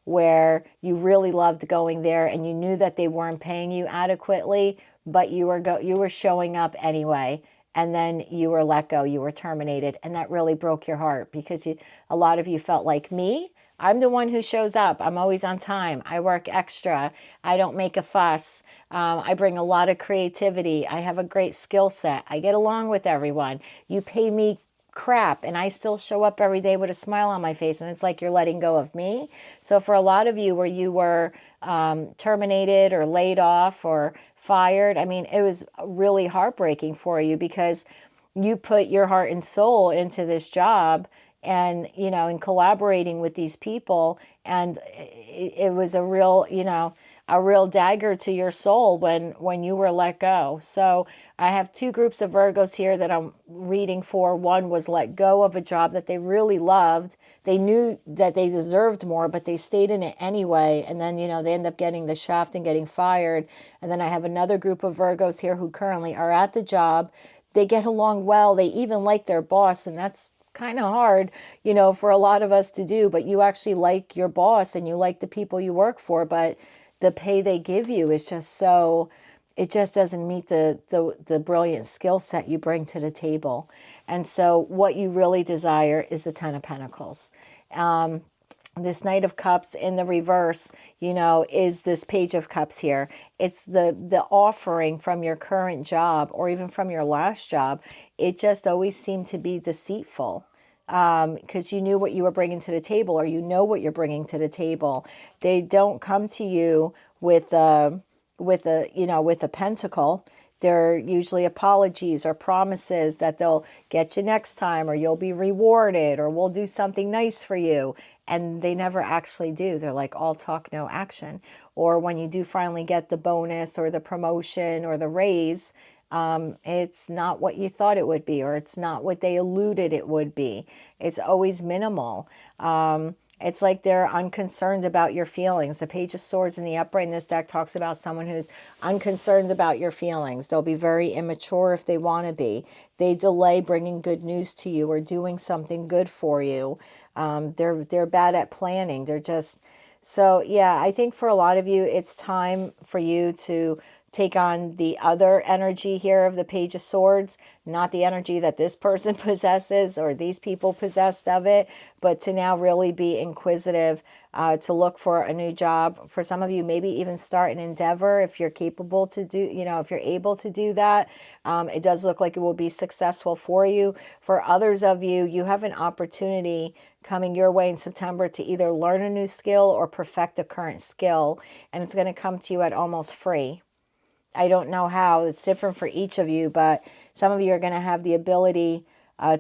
where you really loved going there and you knew that they weren't paying you adequately, but you were showing up anyway. And then you were let go, you were terminated. And that really broke your heart, because a lot of you felt like me. I'm the one who shows up. I'm always on time. I work extra. I don't make a fuss. I bring a lot of creativity. I have a great skill set. I get along with everyone. You pay me crap and I still show up every day with a smile on my face, and it's like you're letting go of me. So for a lot of you, where you were terminated or laid off or fired, I mean, it was really heartbreaking for you, because you put your heart and soul into this job and, in collaborating with these people. And it was a real dagger to your soul when you were let go. So I have two groups of Virgos here that I'm reading for. One was let go of a job that they really loved. They knew that they deserved more, but they stayed in it anyway. And then, they end up getting the shaft and getting fired. And then I have another group of Virgos here who currently are at the job. They get along well. They even like their boss. And that's kind of hard, for a lot of us to do. But you actually like your boss and you like the people you work for. But the pay they give you is just so, it just doesn't meet the brilliant skill set you bring to the table. And so what you really desire is the Ten of Pentacles. this Knight of Cups in the reverse, you know, is this Page of Cups here. It's the offering from your current job or even from your last job. It just always seemed to be deceitful, because you knew what you were bringing to the table, or you know what you're bringing to the table. They don't come to you with with a pentacle. They're usually apologies or promises that they'll get you next time, or you'll be rewarded, or we'll do something nice for you. And they never actually do. They're like all talk, no action. Or when you do finally get the bonus or the promotion or the raise, it's not what you thought it would be, or it's not what they alluded it would be. It's always minimal. It's like they're unconcerned about your feelings. The Page of Swords in the upright in this deck talks about someone who's unconcerned about your feelings. They'll be very immature if they want to be. They delay bringing good news to you or doing something good for you. They're bad at planning. They're just... So yeah, I think for a lot of you, it's time for you to take on the other energy here of the Page of Swords, not the energy that this person possesses or these people possessed of it, but to now really be inquisitive, to look for a new job. For some of you, maybe even start an endeavor if you're capable to do, you know, if you're able to do that. It does look like it will be successful for you. For others of you, you have an opportunity coming your way in September to either learn a new skill or perfect a current skill, and it's going to come to you at almost free. I don't know how. It's different for each of you, but some of you are going to have the ability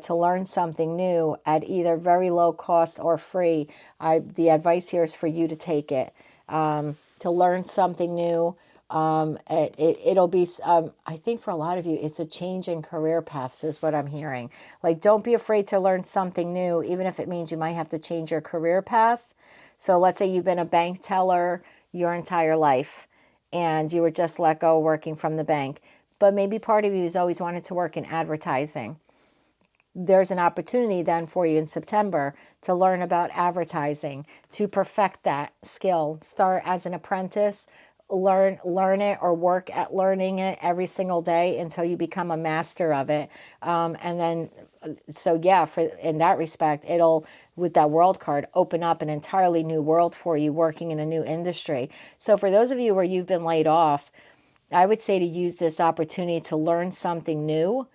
to learn something new at either very low cost or free. The advice here is for you to take it, to learn something new. It'll be, I think for a lot of you, it's a change in career paths is what I'm hearing. Like, don't be afraid to learn something new, even if it means you might have to change your career path. So let's say you've been a bank teller your entire life, and you were just let go working from the bank. But maybe part of you has always wanted to work in advertising. There's an opportunity then for you in September to learn about advertising, to perfect that skill. Start as an apprentice, learn it or work at learning it every single day until you become a master of it. And then, so yeah, in that respect, it'll, with that world card, open up an entirely new world for you working in a new industry. So for those of you where you've been laid off, I would say to use this opportunity to learn something new,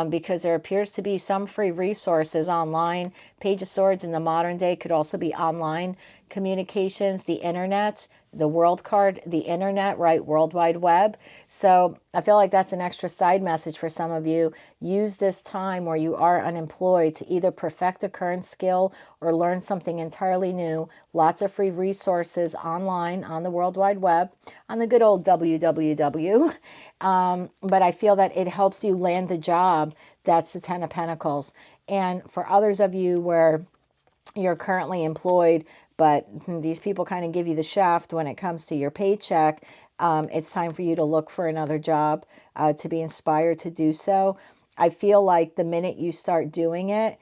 because there appears to be some free resources online. Page of Swords in the modern day could also be online communications, the internet, the world card, the internet, right? World Wide Web. So I feel like that's an extra side message for some of you. Use this time where you are unemployed to either perfect a current skill or learn something entirely new. Lots of free resources online on the World Wide Web, on the good old www. But I feel that it helps you land the job. That's the Ten of Pentacles. And for others of you where you're currently employed, but these people kind of give you the shaft when it comes to your paycheck, it's time for you to look for another job, to be inspired to do so. I feel like the minute you start doing it,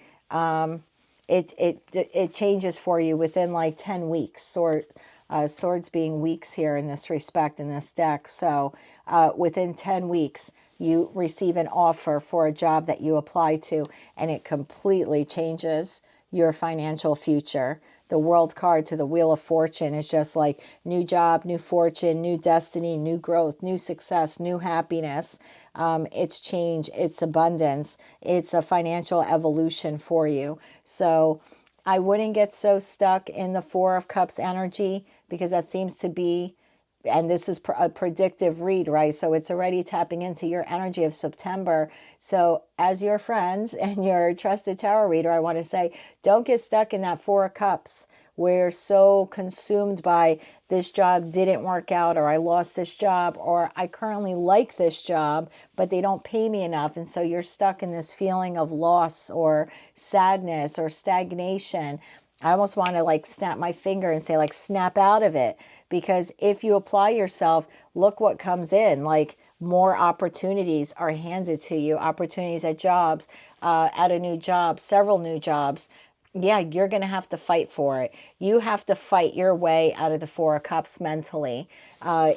it changes for you within like 10 weeks, or swords being weeks here in this respect in this deck. So within 10 weeks, you receive an offer for a job that you apply to, and it completely changes your financial future. The World card to the Wheel of Fortune is just like new job, new fortune, new destiny, new growth, new success, new happiness. It's change, it's abundance, it's a financial evolution for you. So I wouldn't get so stuck in the Four of Cups energy, because that seems to be, and this is a predictive read, right? So it's already tapping into your energy of September. So as your friends and your trusted tarot reader, I want to say, don't get stuck in that Four of Cups. We're so consumed by this job didn't work out, or I lost this job, or I currently like this job, but they don't pay me enough. And so you're stuck in this feeling of loss or sadness or stagnation. I almost want to like snap my finger and say like, snap out of it. Because if you apply yourself, look what comes in. Like, more opportunities are handed to you, opportunities at jobs, at a new job, several new jobs. Yeah, you're going to have to fight for it. You have to fight your way out of the Four of Cups mentally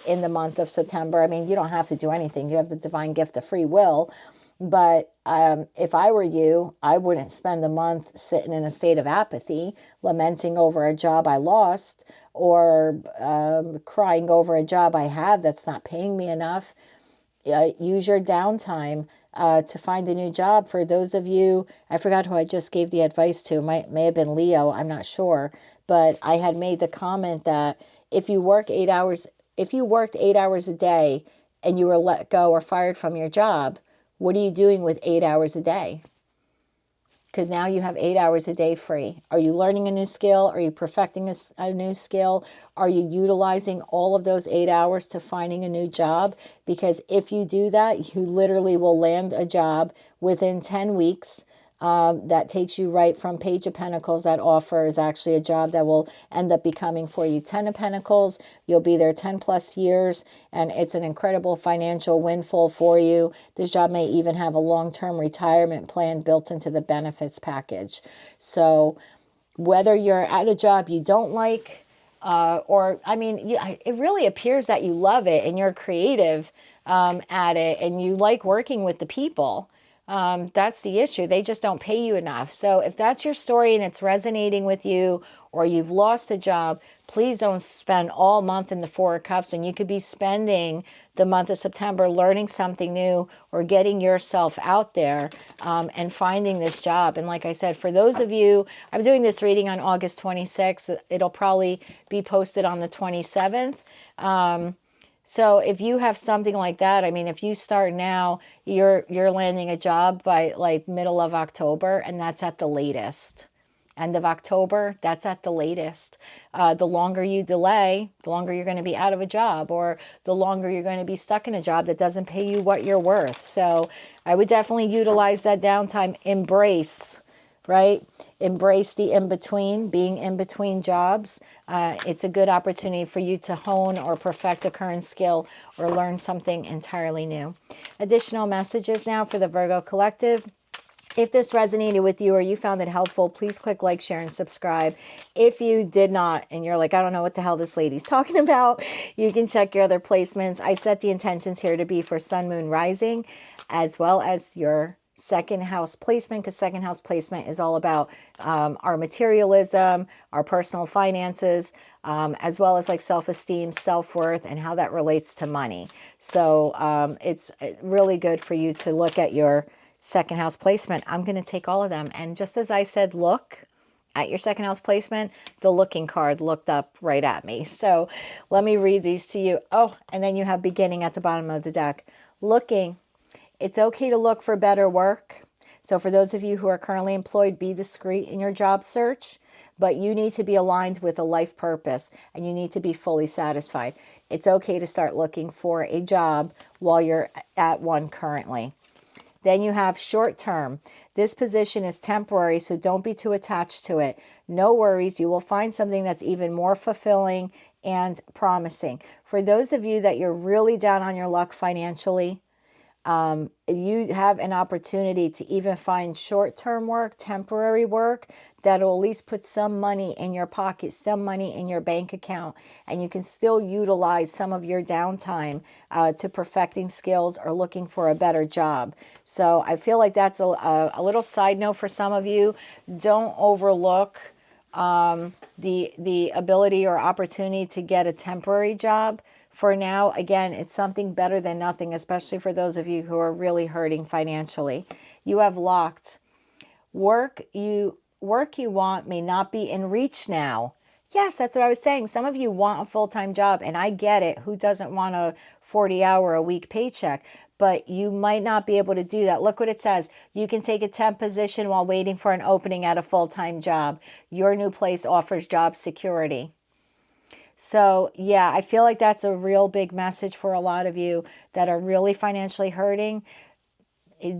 in the month of September. I mean, you don't have to do anything. You have the divine gift of free will. But if I were you, I wouldn't spend the month sitting in a state of apathy, lamenting over a job I lost, or crying over a job I have that's not paying me enough. Use your downtime to find a new job. For those of you, I forgot who I just gave the advice to, may have been Leo, I'm not sure, but I had made the comment that if you worked 8 hours a day and you were let go or fired from your job, what are you doing with 8 hours a day? Because now you have 8 hours a day free. Are you learning a new skill? Are you perfecting a new skill? Are you utilizing all of those 8 hours to finding a new job? Because if you do that, you literally will land a job within 10 weeks. That takes you right from Page of Pentacles. That offer is actually a job that will end up becoming for you 10 of Pentacles. You'll be there 10 plus years, and it's an incredible financial windfall for you. This job may even have a long-term retirement plan built into the benefits package. So whether you're at a job you don't like, it really appears that you love it and you're creative at it and you like working with the people. That's the issue. They just don't pay you enough. So if that's your story and it's resonating with you, or you've lost a job, please don't spend all month in the Four of Cups. And you could be spending the month of September learning something new or getting yourself out there and finding this job. And like I said, for those of you, I'm doing this reading on August 26th. It'll probably be posted on the 27th. So if you have something like that, I mean, if you start now, you're landing a job by like middle of October, and that's at the latest. End of October, that's at the latest. The longer you delay, the longer you're going to be out of a job, or the longer you're going to be stuck in a job that doesn't pay you what you're worth. So I would definitely utilize that downtime. Embrace, right? Embrace the in-between, being in between jobs. It's a good opportunity for you to hone or perfect a current skill or learn something entirely new. Additional messages now for the Virgo Collective. If this resonated with you or you found it helpful, please click like, share, and subscribe. If you did not, and you're like, I don't know what the hell this lady's talking about, you can check your other placements. I set the intentions here to be for Sun, Moon, Rising, as well as your second house placement, because second house placement is all about our materialism, our personal finances, as well as like self-esteem, self-worth, and how that relates to money. So it's really good for you to look at your second house placement. I'm going to take all of them. And just as I said, look at your second house placement, the looking card looked up right at me. So let me read these to you. Oh, and then you have beginning at the bottom of the deck. Looking. It's okay to look for better work. So for those of you who are currently employed, be discreet in your job search, but you need to be aligned with a life purpose and you need to be fully satisfied. It's okay to start looking for a job while you're at one currently. Then you have short term. This position is temporary, so don't be too attached to it. No worries, you will find something that's even more fulfilling and promising. For those of you that you're really down on your luck financially, you have an opportunity to even find short-term work, temporary work, that'll at least put some money in your pocket, some money in your bank account, and you can still utilize some of your downtime to perfecting skills or looking for a better job. So I feel like that's a little side note for some of you. Don't overlook the ability or opportunity to get a temporary job. For now, again, it's something better than nothing, especially for those of you who are really hurting financially. You have locked. Work you want may not be in reach now. Yes, that's what I was saying. Some of you want a full-time job, and I get it. Who doesn't want a 40-hour-a-week paycheck? But you might not be able to do that. Look what it says. You can take a temp position while waiting for an opening at a full-time job. Your new place offers job security. So yeah, I feel like that's a real big message for a lot of you that are really financially hurting.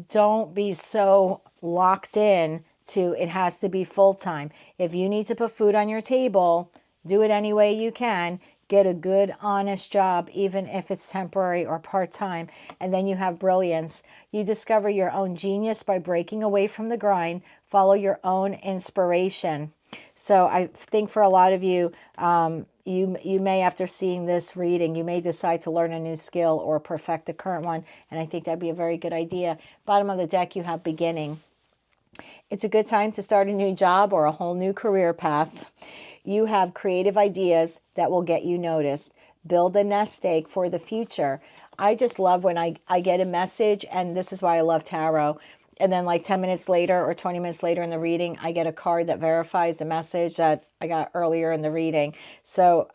Don't be so locked in to it has to be full-time. If you need to put food on your table, do it any way you can. Get a good, honest job, even if it's temporary or part-time. And then you have brilliance. You discover your own genius by breaking away from the grind. Follow your own inspiration. So I think for a lot of you, You may, after seeing this reading, you may decide to learn a new skill or perfect a current one, and I think that'd be a very good idea. Bottom of the deck, you have beginning. It's a good time to start a new job or a whole new career path. You have creative ideas that will get you noticed. Build a nest egg for the future. I just love when I get a message, and this is why I love tarot. And then like 10 minutes later or 20 minutes later in the reading, I get a card that verifies the message that I got earlier in the reading. So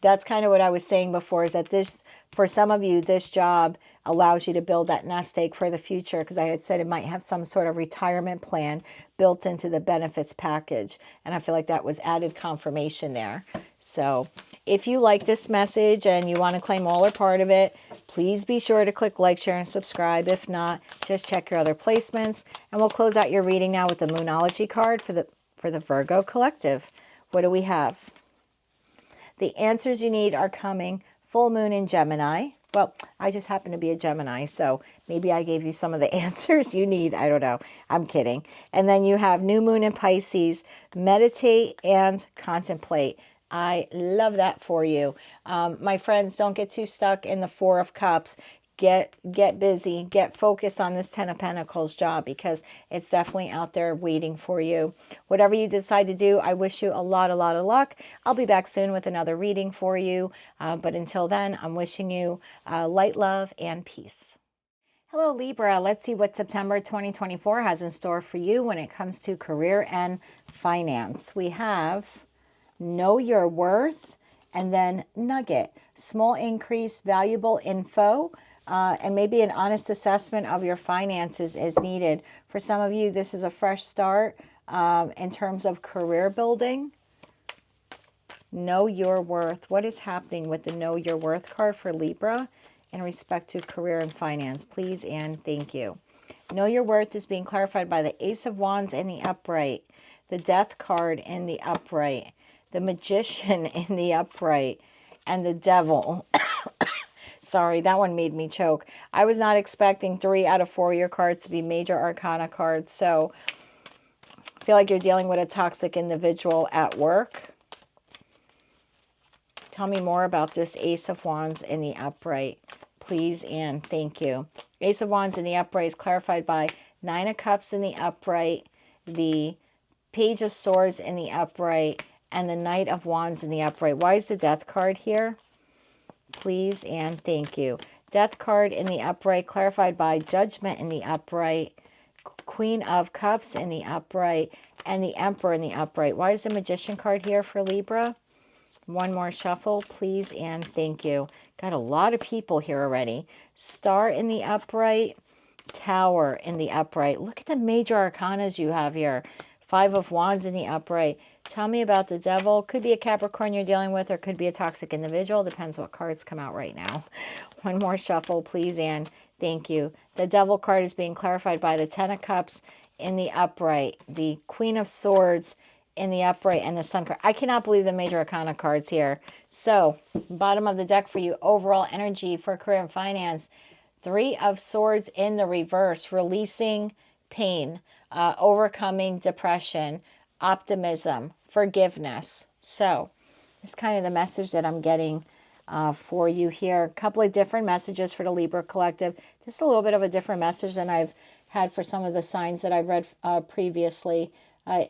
that's kind of what I was saying before, is that this, for some of you, this job allows you to build that nest egg for the future, because I had said it might have some sort of retirement plan built into the benefits package. And I feel like that was added confirmation there. So if you like this message and you want to claim all or part of it, please be sure to click like, share, and subscribe. If not, just check your other placements. And we'll close out your reading now with the Moonology card for the Virgo collective. What do we have? The answers you need are coming. Full moon in Gemini. Well, I just happen to be a Gemini, so maybe I gave you some of the answers you need. I don't know. I'm kidding. And then you have new moon in Pisces. Meditate and contemplate. I love that for you. My friends, don't get too stuck in the Four of Cups. Get busy, get focused on this Ten of Pentacles job, because it's definitely out there waiting for you. Whatever you decide to do, I wish you a lot of luck. I'll be back soon with another reading for you. But until then, I'm wishing you light, love, and peace. Hello, Libra. Let's see what September 2024 has in store for you when it comes to career and finance. We have Know Your Worth, and then Nugget. Small increase, valuable info. And maybe an honest assessment of your finances is needed. For some of you, this is a fresh start in terms of career building. Know Your Worth. What is happening with the Know Your Worth card for Libra in respect to career and finance? Please and thank you. Know Your Worth is being clarified by the Ace of Wands in the upright, the Death card in the upright, the Magician in the upright, and the Devil. Sorry, that one made me choke. I was not expecting 3 out of 4 of your cards to be major arcana cards. So I feel like you're dealing with a toxic individual at work. Tell me more about this Ace of Wands in the upright, please and thank you. Ace of Wands in the upright is clarified by 9 of Cups in the upright, the Page of Swords in the upright, and the Knight of Wands in the upright. Why is the Death card here? Please and thank you. Death card in the upright, clarified by Judgment in the upright, Queen of Cups in the upright, and the Emperor in the upright. Why is the Magician card here for Libra? One more shuffle, please and thank you. Got a lot of people here already. Star in the upright, Tower in the upright. Look at the major arcanas you have here. 5 of Wands in the upright. Tell me about the Devil. Could be a Capricorn you're dealing with, or could be a toxic individual. Depends what cards come out right now. One more shuffle, please and thank you. The Devil card is being clarified by the 10 of Cups in the upright, the Queen of Swords in the upright, and the Sun card. I cannot believe the major arcana cards here. So, bottom of the deck for you, overall energy for career and finance. 3 of Swords in the reverse, releasing pain, overcoming depression, optimism, forgiveness. So it's kind of the message that I'm getting for you here. A couple of different messages for the Libra collective. This is a little bit of a different message than I've had for some of the signs that I've read previously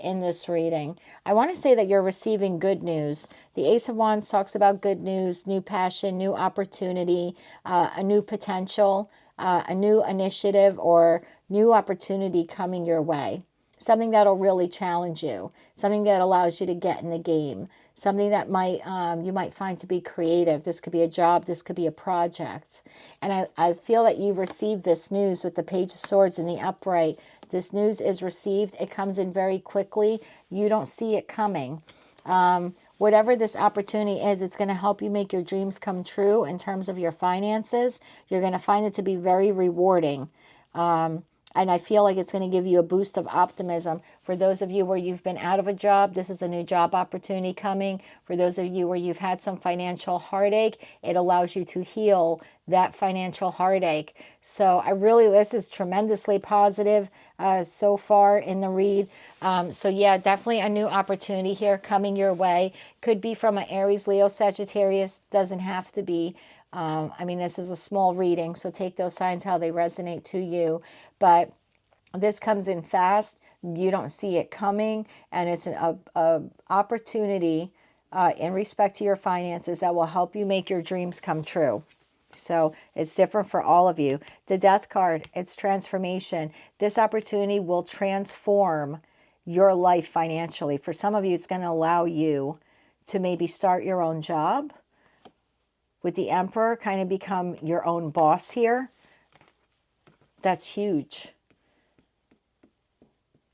in this reading. I want to say that you're receiving good news. The Ace of Wands talks about good news, new passion, new opportunity, a new potential, a new initiative, or new opportunity coming your way. Something that'll really challenge you. Something that allows you to get in the game. Something that you might find to be creative. This could be a job. This could be a project. And I feel that you've received this news with the Page of Swords in the upright. This news is received. It comes in very quickly. You don't see it coming. Whatever this opportunity is, it's going to help you make your dreams come true in terms of your finances. You're going to find it to be very rewarding. And I feel like it's going to give you a boost of optimism. For those of you where you've been out of a job, this is a new job opportunity coming. For those of you where you've had some financial heartache, it allows you to heal that financial heartache. So this is tremendously positive so far in the read. So yeah, definitely a new opportunity here coming your way. Could be from an Aries, Leo, Sagittarius. Doesn't have to be. I mean, this is a small reading, so take those signs how they resonate to you. But this comes in fast. You don't see it coming, and it's an opportunity in respect to your finances that will help you make your dreams come true. So it's different for all of you. The Death card, it's transformation. This opportunity will transform your life financially. For some of you, it's going to allow you to maybe start your own job. With the Emperor, kind of become your own boss here. That's huge.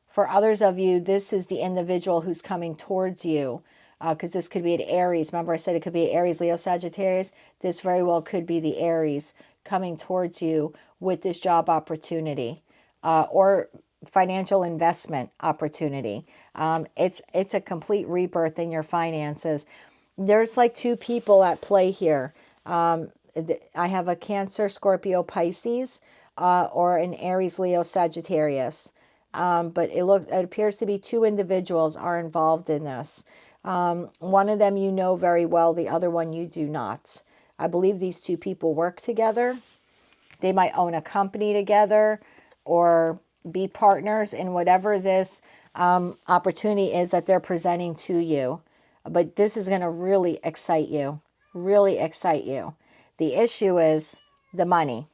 For others of you, this is the individual who's coming towards you, because this could be an Aries. Remember I said it could be Aries, Leo, Sagittarius? This very well could be the Aries coming towards you with this job opportunity or financial investment opportunity. It's a complete rebirth in your finances. There's like two people at play here. I have a Cancer, Scorpio, Pisces, or an Aries, Leo, Sagittarius. But it appears to be two individuals are involved in this. One of them you know very well, the other one you do not. I believe these two people work together. They might own a company together or be partners in whatever this opportunity is that they're presenting to you. But this is going to really excite you, really excite you. The issue is the money.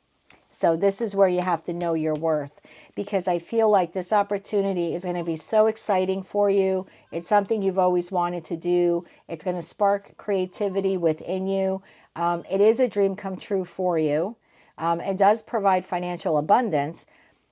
So this is where you have to know your worth, because I feel like this opportunity is going to be so exciting for you. It's something you've always wanted to do. It's going to spark creativity within you. It is a dream come true for you. It does provide financial abundance,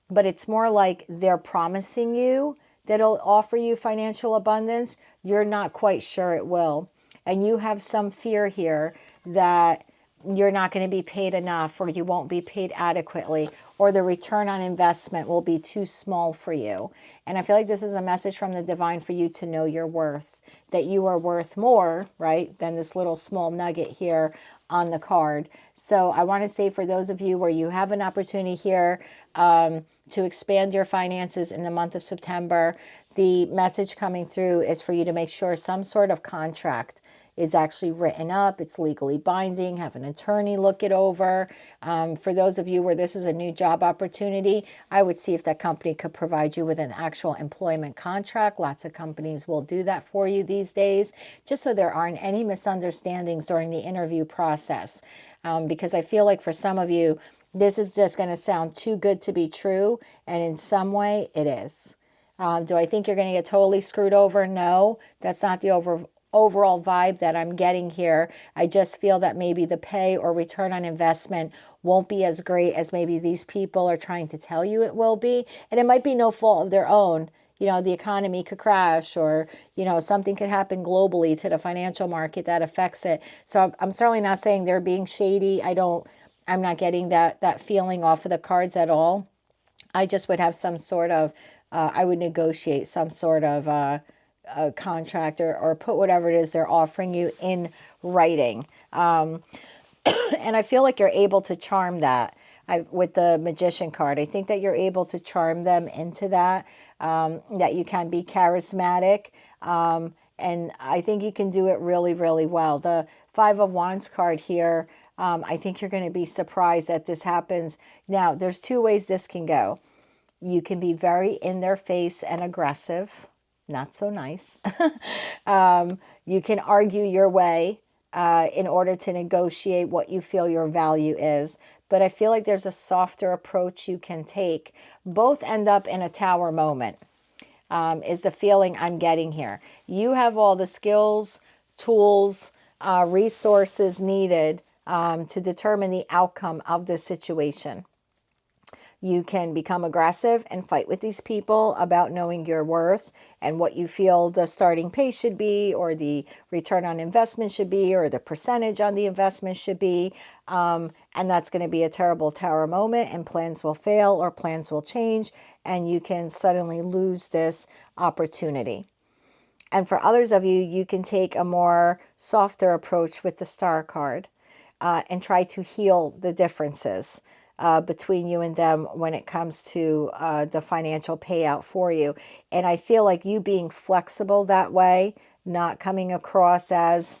but it's more like they're promising you that it'll offer you financial abundance. You're not quite sure it will. And you have some fear here that you're not going to be paid enough, or you won't be paid adequately, or the return on investment will be too small for you. And I feel like this is a message from the divine for you to know your worth, that you are worth more, right, than this little small nugget here on the card. So I want to say, for those of you where you have an opportunity here to expand your finances in the month of September, the message coming through is for you to make sure some sort of contract is actually written up. It's legally binding. Have an attorney look it over. For those of you where this is a new job opportunity, I would see if that company could provide you with an actual employment contract. Lots of companies will do that for you these days, just so there aren't any misunderstandings during the interview process. Because I feel like for some of you, this is just going to sound too good to be true, and in some way it is. Do I think you're going to get totally screwed over? No, that's not the overall vibe that I'm getting here. I just feel that maybe the pay or return on investment won't be as great as maybe these people are trying to tell you it will be. And it might be no fault of their own. You know, the economy could crash, or, you know, something could happen globally to the financial market that affects it. So I'm certainly not saying they're being shady. I'm not getting that feeling off of the cards at all. I just would have some sort of, I would negotiate some sort of a contract, or put whatever it is they're offering you in writing. And I feel like you're able to charm that with the Magician card. I think that you're able to charm them into that, that you can be charismatic. And I think you can do it really, really well. The Five of Wands card here, I think you're going to be surprised that this happens. Now, there's two ways this can go. You can be very in their face and aggressive. Not so nice. You can argue your way in order to negotiate what you feel your value is. But I feel like there's a softer approach you can take. Both end up in a tower moment, is the feeling I'm getting here. You have all the skills, tools, resources needed to determine the outcome of this situation. You can become aggressive and fight with these people about knowing your worth and what you feel the starting pay should be, or the return on investment should be, or the percentage on the investment should be. And that's going to be a terrible tower moment, and plans will fail or plans will change, and you can suddenly lose this opportunity. And for others of you, you can take a more softer approach with the Star card. and try to heal the differences between you and them when it comes to the financial payout for you. And I feel like you being flexible that way, not coming across as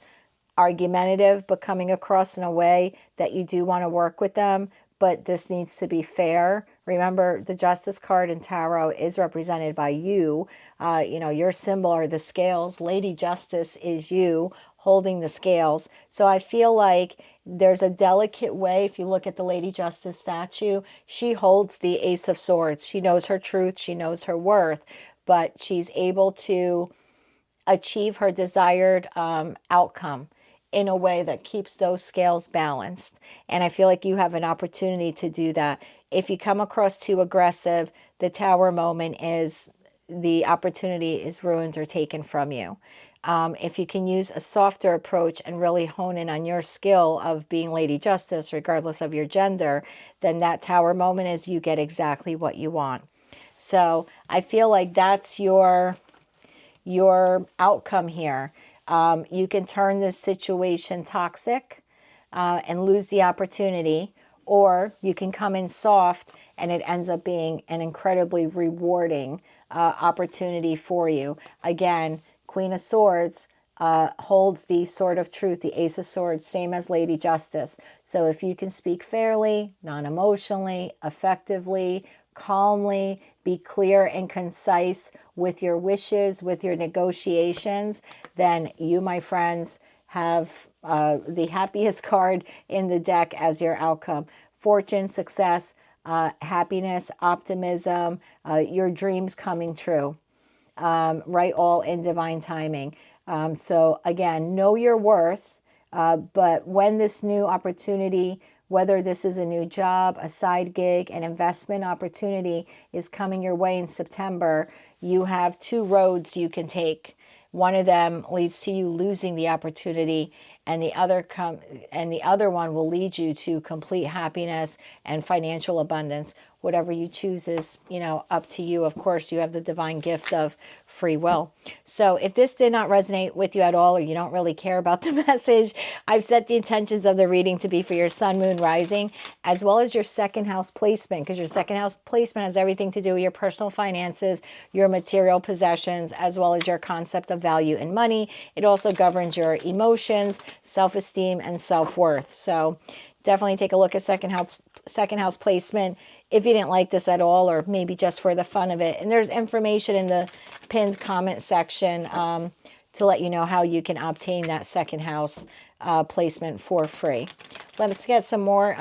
argumentative, but coming across in a way that you do want to work with them, but this needs to be fair. Remember, the Justice card in Tarot is represented by you. Your symbol are the scales. Lady Justice is you holding the scales. So I feel like there's a delicate way. If you look at the Lady Justice statue, she holds the Ace of Swords. She knows her truth. She knows her worth, but she's able to achieve her desired outcome in a way that keeps those scales balanced. And I feel like you have an opportunity to do that. If you come across too aggressive, the Tower moment is the opportunity is ruined or taken from you. If you can use a softer approach and really hone in on your skill of being Lady Justice, regardless of your gender, then that Tower moment is you get exactly what you want. So I feel like that's your outcome here. You can turn this situation toxic and lose the opportunity, or you can come in soft and it ends up being an incredibly rewarding opportunity for you. Again, Queen of Swords holds the Sword of Truth, the Ace of Swords, same as Lady Justice. So if you can speak fairly, non-emotionally, effectively, calmly, be clear and concise with your wishes, with your negotiations, then you, my friends, have the happiest card in the deck as your outcome. Fortune, success, happiness, optimism, your dreams coming true, right? All in divine timing. So again, know your worth, but when this new opportunity, whether this is a new job, a side gig, an investment opportunity is coming your way in September, you have two roads you can take. One of them leads to you losing the opportunity, and the other one will lead you to complete happiness and financial abundance. Whatever you choose is, up to you. Of course, you have the divine gift of free will. So if this did not resonate with you at all, or you don't really care about the message, I've set the intentions of the reading to be for your sun, moon, rising, as well as your second house placement, because your second house placement has everything to do with your personal finances, your material possessions, as well as your concept of value and money. It also governs your emotions, self-esteem, and self-worth. So definitely take a look at second house placement if you didn't like this at all, or maybe just for the fun of it. And there's information in the pinned comment section to let you know how you can obtain that second house placement for free. Let's get some more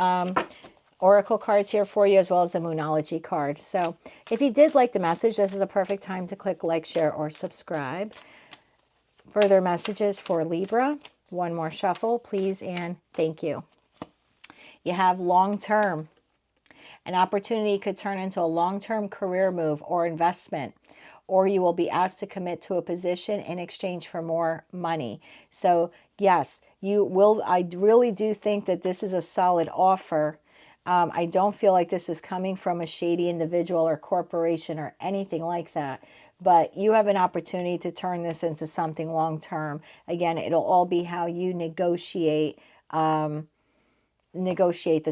oracle cards here for you, as well as a Moonology card. So if you did like the message, this is a perfect time to click like, share, or subscribe. Further messages for Libra. One more shuffle, please, and thank you. You have long-term. An opportunity could turn into a long-term career move or investment, or you will be asked to commit to a position in exchange for more money. So yes, you will. I really do think that this is a solid offer. I don't feel like this is coming from a shady individual or corporation or anything like that. But you have an opportunity to turn this into something long-term. Again, it'll all be how you negotiate the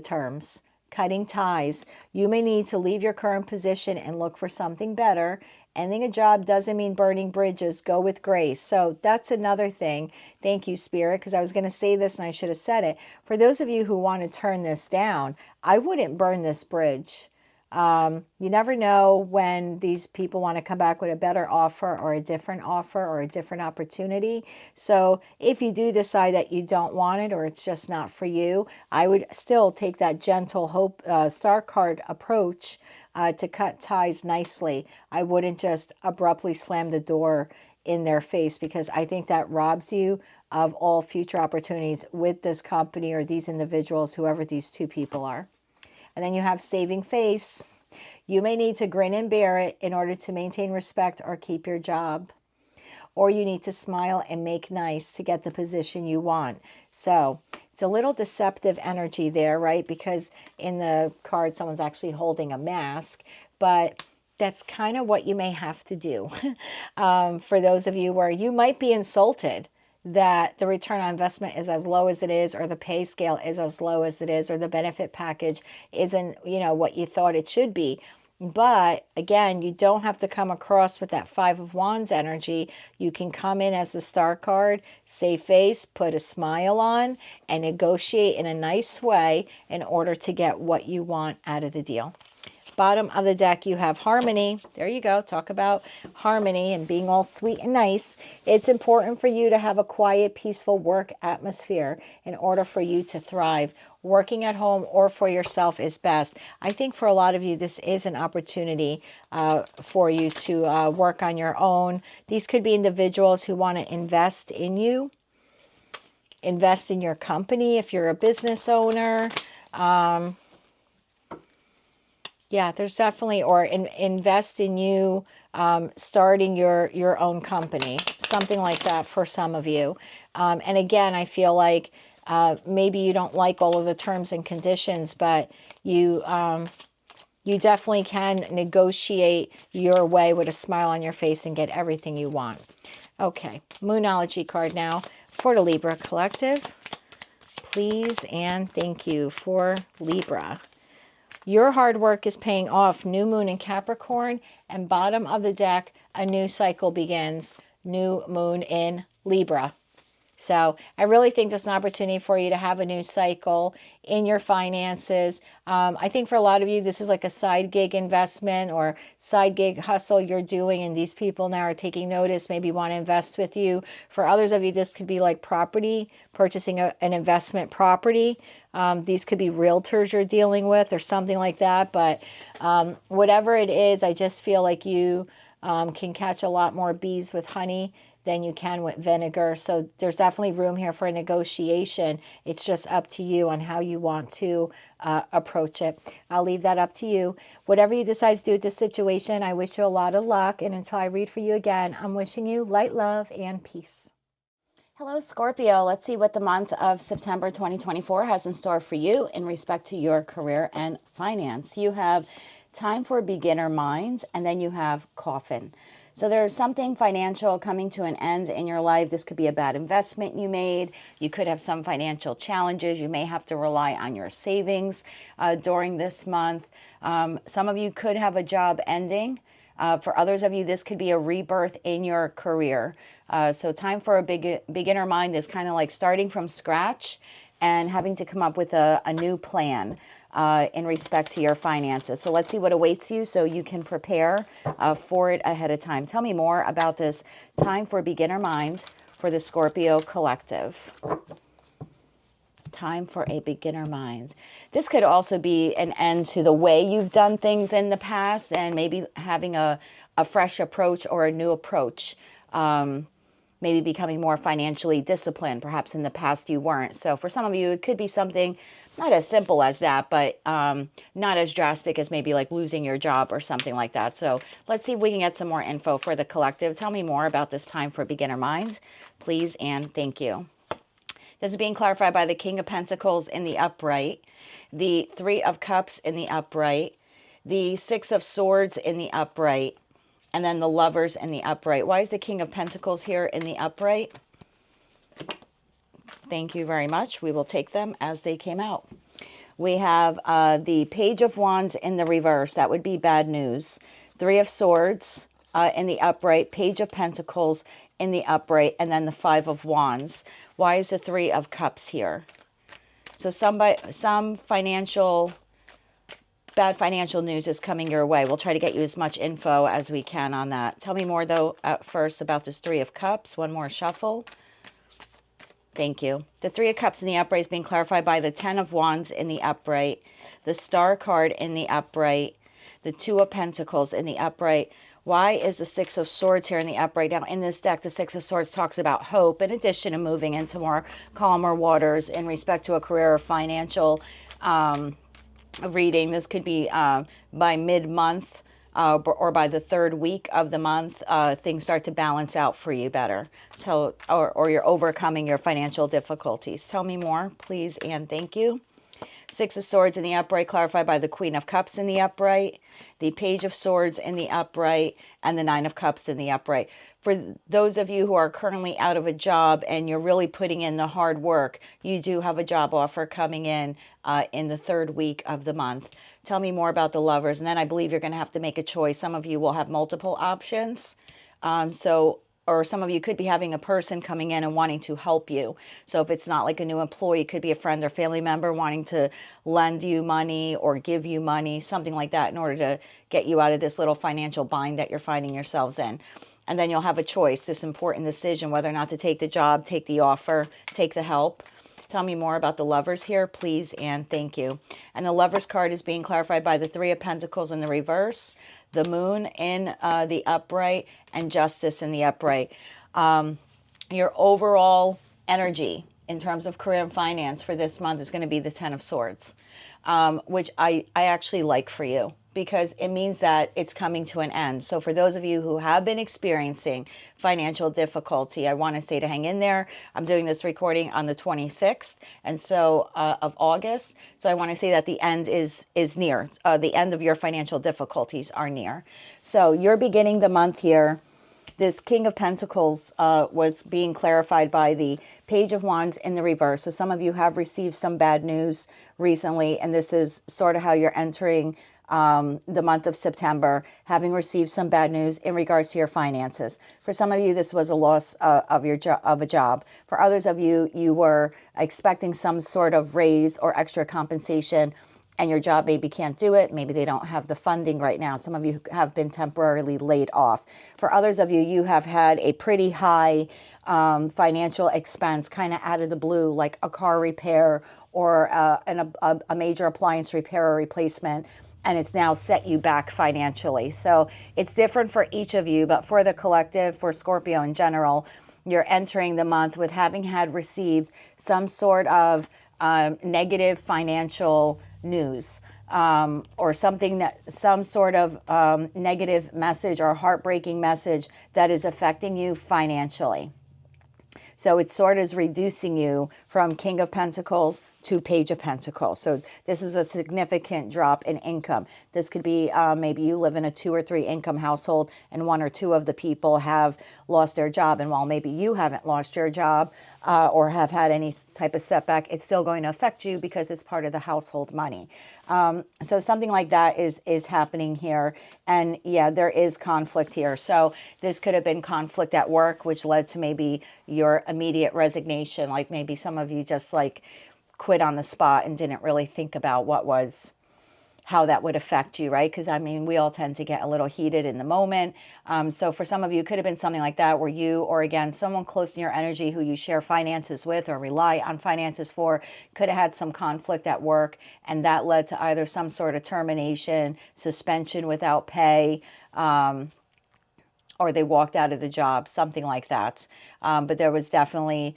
terms. Cutting ties. You may need to leave your current position and look for something better. Ending a job doesn't mean burning bridges. Go with grace. So that's another thing. Thank you, Spirit, because I was going to say this and I should have said it. For those of you who want to turn this down, I wouldn't burn this bridge. You never know when these people want to come back with a better offer or a different opportunity. So if you do decide that you don't want it, or it's just not for you, I would still take that gentle hope star card approach to cut ties nicely. I wouldn't just abruptly slam the door in their face, because I think that robs you of all future opportunities with this company or these individuals, whoever these two people are. And then you have saving face. You may need to grin and bear it in order to maintain respect or keep your job. Or you need to smile and make nice to get the position you want. So it's a little deceptive energy there, right? Because in the card, someone's actually holding a mask. But that's kind of what you may have to do. For those of you where you might be insulted. that the return on investment is as low as it is, or the pay scale is as low as it is, or the benefit package isn't, what you thought it should be. But again, you don't have to come across with that Five of Wands energy. You can come in as the Star card, save face, put a smile on, and negotiate in a nice way in order to get what you want out of the deal. Bottom of the deck, you have harmony. There you go. Talk about harmony and being all sweet and nice. It's important for you to have a quiet, peaceful work atmosphere in order for you to thrive. Working at home or for yourself is best. I think for a lot of you, this is an opportunity for you to work on your own. These could be individuals who want to invest in you, invest in your company if you're a business owner. Yeah, there's definitely, or invest in you starting your own company, something like that for some of you. And again, I feel like maybe you don't like all of the terms and conditions, but you definitely can negotiate your way with a smile on your face and get everything you want. Okay, Moonology card now for the Libra Collective. Please and thank you for Libra. Your hard work is paying off. New moon in Capricorn, and bottom of the deck, a new cycle begins. New moon in Libra. So I really think this is an opportunity for you to have a new cycle in your finances. I think for a lot of you, this is like a side gig investment or side gig hustle you're doing, and these people now are taking notice, maybe want to invest with you. For others of you, this could be like property, purchasing an investment property. These could be realtors you're dealing with or something like that. But whatever it is, I just feel like you can catch a lot more bees with honey than you can with vinegar. So there's definitely room here for a negotiation. It's just up to you on how you want to approach it. I'll leave that up to you. Whatever you decide to do with this situation, I wish you a lot of luck. And until I read for you again, I'm wishing you light, love, and peace. Hello, Scorpio. Let's see what the month of September 2024 has in store for you in respect to your career and finance. You have Time for Beginner Minds, and then you have Coffin. So there's something financial coming to an end in your life. This could be a bad investment you made. You could have some financial challenges. You may have to rely on your savings during this month. Some of you could have a job ending. For others of you, this could be a rebirth in your career. So Time for a Beginner Mind is kind of like starting from scratch and having to come up with a new plan in respect to your finances. So let's see what awaits you so you can prepare for it ahead of time. Tell me more about this Time for Beginner Mind for the Scorpio Collective. Time for a Beginner Mind. This could also be an end to the way you've done things in the past and maybe having a fresh approach or a new approach. Maybe becoming more financially disciplined. Perhaps in the past you weren't. So for some of you, it could be something not as simple as that, but not as drastic as maybe like losing your job or something like that. So let's see if we can get some more info for the collective. Tell me more about this Time for Beginner Mind, please, and thank you. This is being clarified by the King of Pentacles in the upright, the Three of Cups in the upright, the Six of Swords in the upright, and then the Lovers in the upright. Why is the King of Pentacles here in the upright? Thank you very much. We will take them as they came out. We have the Page of Wands in the reverse. That would be bad news. Three of Swords in the upright, Page of Pentacles in the upright, and then the Five of Wands. Why is the Three of Cups here? So some bad financial news is coming your way. We'll try to get you as much info as we can on that. Tell me more, though, at first about this Three of Cups. One more shuffle. Thank you. The Three of Cups in the upright is being clarified by the Ten of Wands in the upright, the Star card in the upright, the Two of Pentacles in the upright. Why is the Six of Swords here in the upright? Now, in this deck, the Six of Swords talks about hope, in addition to moving into more calmer waters in respect to a career or financial reading. This could be by mid-month or by the third week of the month, things start to balance out for you better. So, or you're overcoming your financial difficulties. Tell me more, please, and thank you. Six of Swords in the upright, clarified by the Queen of Cups in the upright, the Page of Swords in the upright, and the Nine of Cups in the upright. For those of you who are currently out of a job and you're really putting in the hard work, you do have a job offer coming in the third week of the month. Tell me more about the Lovers. And then I believe you're going to have to make a choice. Some of you will have multiple options. Or some of you could be having a person coming in and wanting to help you. So if it's not like a new employee, it could be a friend or family member wanting to lend you money or give you money, something like that, in order to get you out of this little financial bind that you're finding yourselves in. And then you'll have a choice, this important decision, whether or not to take the job, take the offer, take the help. Tell me more about the Lovers here, please, and thank you. And the Lovers card is being clarified by the Three of Pentacles in the reverse, the Moon in the upright, and Justice in the upright. Your overall energy in terms of career and finance for this month is going to be the Ten of Swords, which I actually like for you, because it means that it's coming to an end. So for those of you who have been experiencing financial difficulty, I want to say to hang in there. I'm doing this recording on the 26th of August. So I want to say that the end is near. The end of your financial difficulties are near. So you're beginning the month here. This King of Pentacles was being clarified by the Page of Wands in the reverse. So some of you have received some bad news recently, and this is sort of how you're entering the month of September, having received some bad news in regards to your finances. For some of you, this was a loss of a job. For others of you, you were expecting some sort of raise or extra compensation, and your job maybe can't do it. Maybe they don't have the funding right now. Some of you have been temporarily laid off. For others of you, you have had a pretty high financial expense kind of out of the blue, like a car repair or a major appliance repair or replacement, and it's now set you back financially. So it's different for each of you, but for the collective, for Scorpio in general, you're entering the month with having had received some sort of negative financial news, or some sort of negative message or heartbreaking message that is affecting you financially. So it sort of is reducing you from King of Pentacles to Page of Pentacles. So this is a significant drop in income. This could be maybe you live in a 2 or 3 income household and 1 or 2 of the people have lost their job. And while maybe you haven't lost your job or have had any type of setback, it's still going to affect you because it's part of the household money. So something like that is happening here. And yeah, there is conflict here. So this could have been conflict at work, which led to maybe your immediate resignation. Like maybe some of you just like quit on the spot and didn't really think about how that would affect you, right? Because I mean, we all tend to get a little heated in the moment. So for some of you, it could have been something like that where you, or again, someone close in your energy who you share finances with or rely on finances for, could have had some conflict at work, and that led to either some sort of termination, suspension without pay, or they walked out of the job, something like that. But there was definitely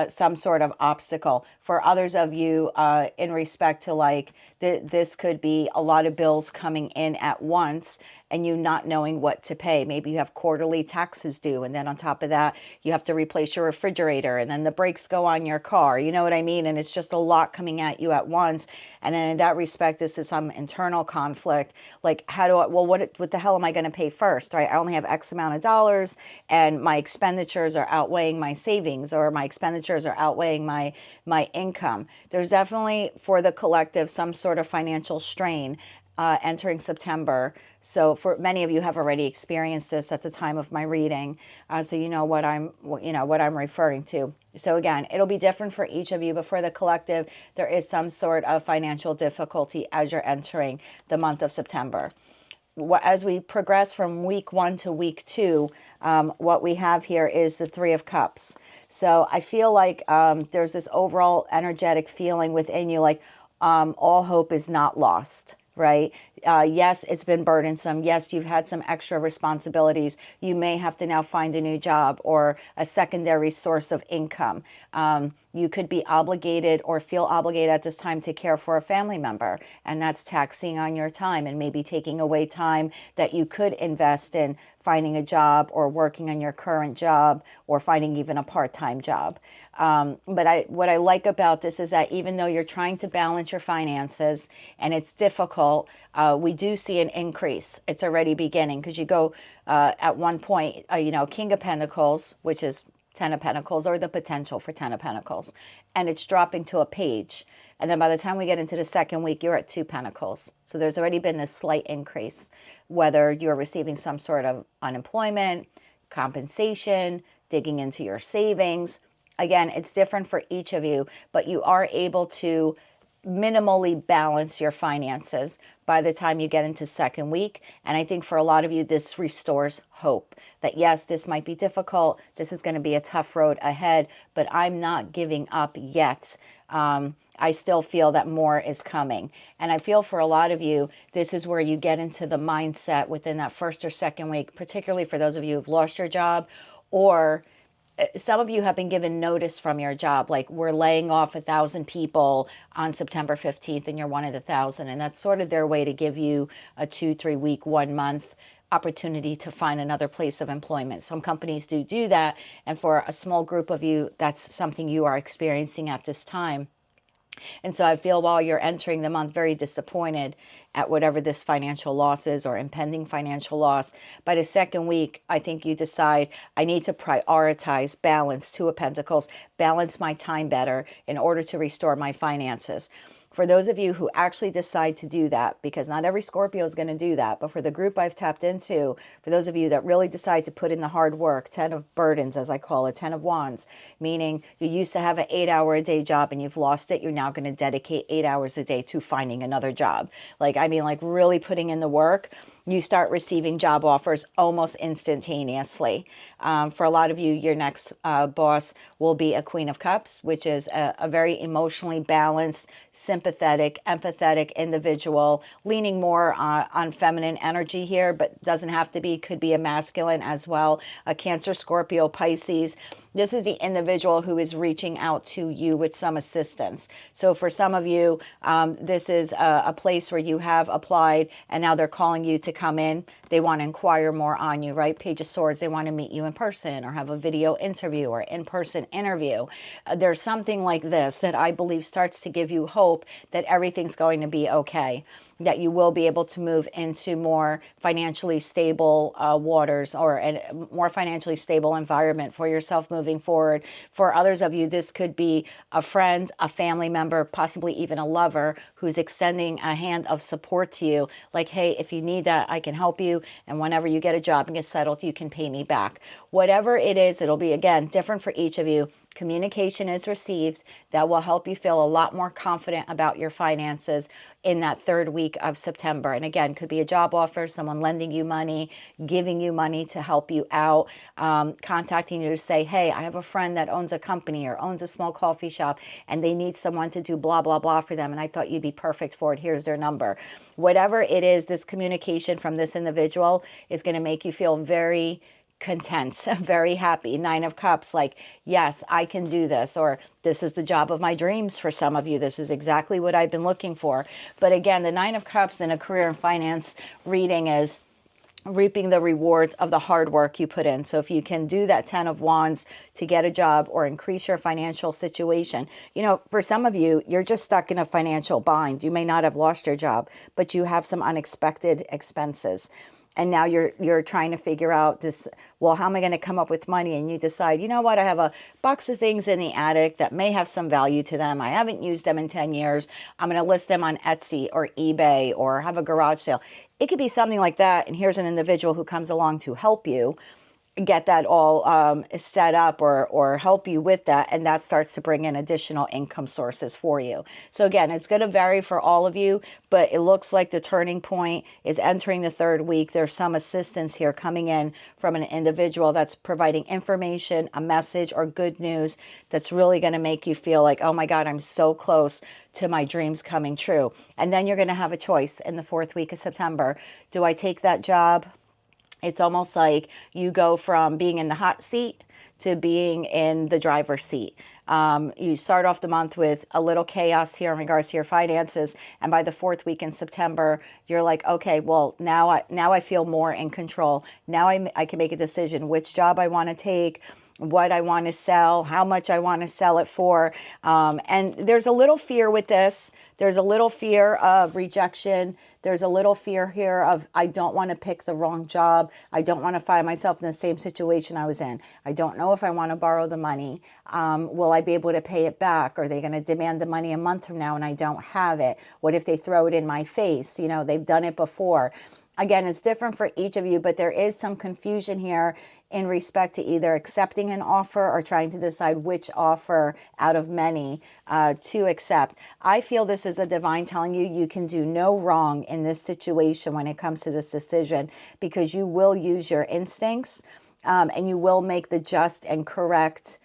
some sort of obstacle. For others of you, in respect to like, this could be a lot of bills coming in at once and you not knowing what to pay. Maybe you have quarterly taxes due, and then on top of that, you have to replace your refrigerator, and then the brakes go on your car. You know what I mean? And it's just a lot coming at you at once. And then in that respect, this is some internal conflict. Like, what the hell am I going to pay first, right? I only have X amount of dollars, and my expenditures are outweighing my savings, or my expenditures are outweighing my income. There's definitely, for the collective, some sort of financial strain entering September. So for many of you have already experienced this at the time of my reading. So you know what I'm referring to. So again, it'll be different for each of you, but for the collective, there is some sort of financial difficulty as you're entering the month of September. As we progress from week 1 to week 2, what we have here is the Three of Cups. So I feel like there's this overall energetic feeling within you, like all hope is not lost, right? Yes, it's been burdensome. Yes, you've had some extra responsibilities. You may have to now find a new job or a secondary source of income. You could be obligated or feel obligated at this time to care for a family member, and that's taxing on your time and maybe taking away time that you could invest in finding a job or working on your current job or finding even a part-time job. But what I like about this is that even though you're trying to balance your finances and it's difficult, we do see an increase. It's already beginning because you go at one point, King of Pentacles, which is 10 of Pentacles, or the potential for 10 of Pentacles, and it's dropping to a page. And then by the time we get into the second week, you're at 2 Pentacles. So there's already been this slight increase, whether you're receiving some sort of unemployment, compensation, digging into your savings. Again, it's different for each of you, but you are able to minimally balance your finances by the time you get into second week. And I think for a lot of you, this restores hope that yes, this might be difficult. This is going to be a tough road ahead, but I'm not giving up yet. I still feel that more is coming. And I feel for a lot of you, this is where you get into the mindset within that first or second week, particularly for those of you who've lost your job, or some of you have been given notice from your job, like we're laying off 1,000 people on September 15th and you're one of the 1,000. And that's sort of their way to give you a 2-3 week, 1 month opportunity to find another place of employment. Some companies do that. And for a small group of you, that's something you are experiencing at this time. And so I feel while you're entering the month very disappointed at whatever this financial loss is or impending financial loss, by the second week, I think you decide I need to prioritize balance, 2 of Pentacles, balance my time better in order to restore my finances. For those of you who actually decide to do that, because not every Scorpio is going to do that, but for the group I've tapped into, for those of you that really decide to put in the hard work, 10 of burdens, as I call it, 10 of wands, meaning you used to have an 8-hour-a-day job and you've lost it, you're now going to dedicate 8 hours a day to finding another job. Like really putting in the work. You start receiving job offers almost instantaneously. For a lot of you, your next boss will be a Queen of Cups, which is a very emotionally balanced, sympathetic, empathetic individual, leaning more on feminine energy here, but doesn't have to be, could be a masculine as well. A Cancer, Scorpio, Pisces. This is the individual who is reaching out to you with some assistance. So for some of you, this is a place where you have applied and now they're calling you to come in. They want to inquire more on you, right? Page of Swords, they want to meet you in person or have a video interview or in-person interview. There's something like this that I believe starts to give you hope that everything's going to be okay, that you will be able to move into more financially stable waters or a more financially stable environment for yourself moving forward. For others of you, this could be a friend, a family member, possibly even a lover who's extending a hand of support to you. Like, hey, if you need that, I can help you. And whenever you get a job and get settled, you can pay me back. Whatever it is, it'll be, again, different for each of you. Communication is received that will help you feel a lot more confident about your finances in that third week of September. And again, could be a job offer, someone lending you money, giving you money to help you out, contacting you to say, hey, I have a friend that owns a company or owns a small coffee shop and they need someone to do blah, blah, blah for them. And I thought you'd be perfect for it. Here's their number. Whatever it is, this communication from this individual is going to make you feel very content, very happy. 9 of Cups, like, yes, I can do this, or this is the job of my dreams for some of you. This is exactly what I've been looking for. But again, the 9 of Cups in a career and finance reading is reaping the rewards of the hard work you put in. So if you can do that 10 of Wands to get a job or increase your financial situation, for some of you, you're just stuck in a financial bind. You may not have lost your job, but you have some unexpected expenses. And now you're trying to figure out this, well, how am I going to come up with money? And you decide, you know what, I have a box of things in the attic that may have some value to them. I haven't used them in 10 years. I'm going to list them on Etsy or eBay or have a garage sale. It could be something like that. And here's an individual who comes along to help you get that all set up or help you with that. And that starts to bring in additional income sources for you. So again, it's going to vary for all of you, but it looks like the turning point is entering the third week. There's some assistance here coming in from an individual that's providing information, a message, or good news that's really going to make you feel like, oh my God, I'm so close to my dreams coming true. And then you're going to have a choice in the fourth week of September. Do I take that job? It's almost like you go from being in the hot seat to being in the driver's seat. You start off the month with a little chaos here in regards to your finances, and by the 4th week in September, you're like, okay, well, now I feel more in control. Now I can make a decision which job I want to take, what I want to sell, how much I want to sell it for. And there's a little fear with this. There's a little fear of rejection. There's a little fear here of, I don't want to pick the wrong job. I don't want to find myself in the same situation I was in. I don't know if I want to borrow the money. Will I be able to pay it back? Are they going to demand the money a month from now and I don't have it? What if they throw it in my face? You know, they've done it before. Again, it's different for each of you, but there is some confusion here in respect to either accepting an offer or trying to decide which offer out of many to accept. I feel this is a divine telling you you can do no wrong in this situation when it comes to this decision, because you will use your instincts and you will make the just and correct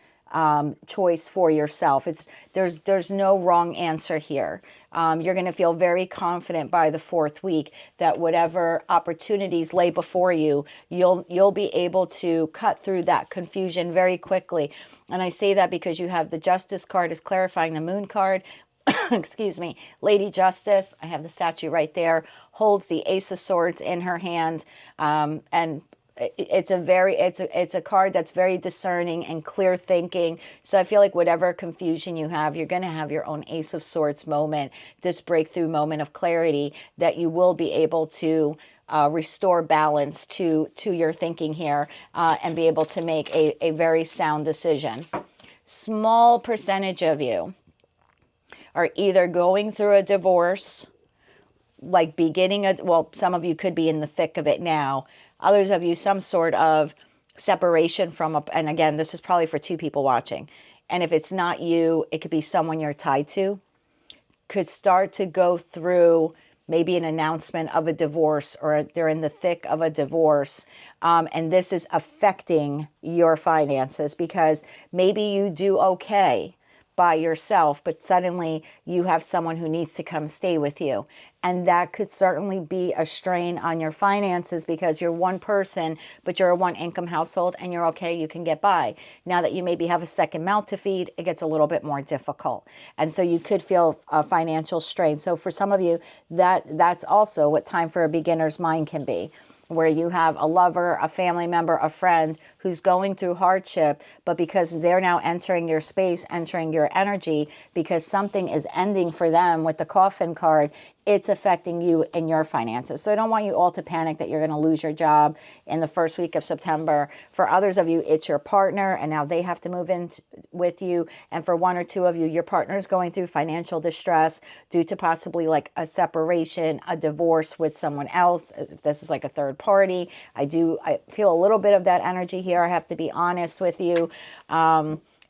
choice for yourself. There's no wrong answer here. You're going to feel very confident by the 4th week that whatever opportunities lay before you, you'll be able to cut through that confusion very quickly. And I say that because you have the Justice card is clarifying the Moon card. Excuse me, Lady Justice, I have the statue right there, holds the Ace of Swords in her hand, and it's a card that's very discerning and clear thinking. So I feel like whatever confusion you have, you're going to have your own Ace of Swords moment, this breakthrough moment of clarity that you will be able to restore balance to your thinking here and be able to make a very sound decision. Small percentage of you are either going through a divorce, like some of you could be in the thick of it now. Others of you, some sort of separation from and again, this is probably for 2 people watching. And if it's not you, it could be someone you're tied to, could start to go through maybe an announcement of a divorce, or they're in the thick of a divorce. And this is affecting your finances because maybe you do okay by yourself, but suddenly you have someone who needs to come stay with you. And that could certainly be a strain on your finances because you're one person, but you're a 1-income household and you're okay, you can get by. Now that you maybe have a second mouth to feed, it gets a little bit more difficult. And so you could feel a financial strain. So for some of you, that's also what time for a beginner's mind can be, where you have a lover, a family member, a friend who's going through hardship, but because they're now entering your space, entering your energy, because something is ending for them with the coffin card, it's affecting you and your finances. So I don't want you all to panic that you're going to lose your job in the 1st week of September. For others of you, it's your partner, and now they have to move in with you. And for 1 or 2 of you, your partner is going through financial distress due to possibly like a separation, a divorce with someone else. If this is like a third party, I feel a little bit of that energy here. I have to be honest with you.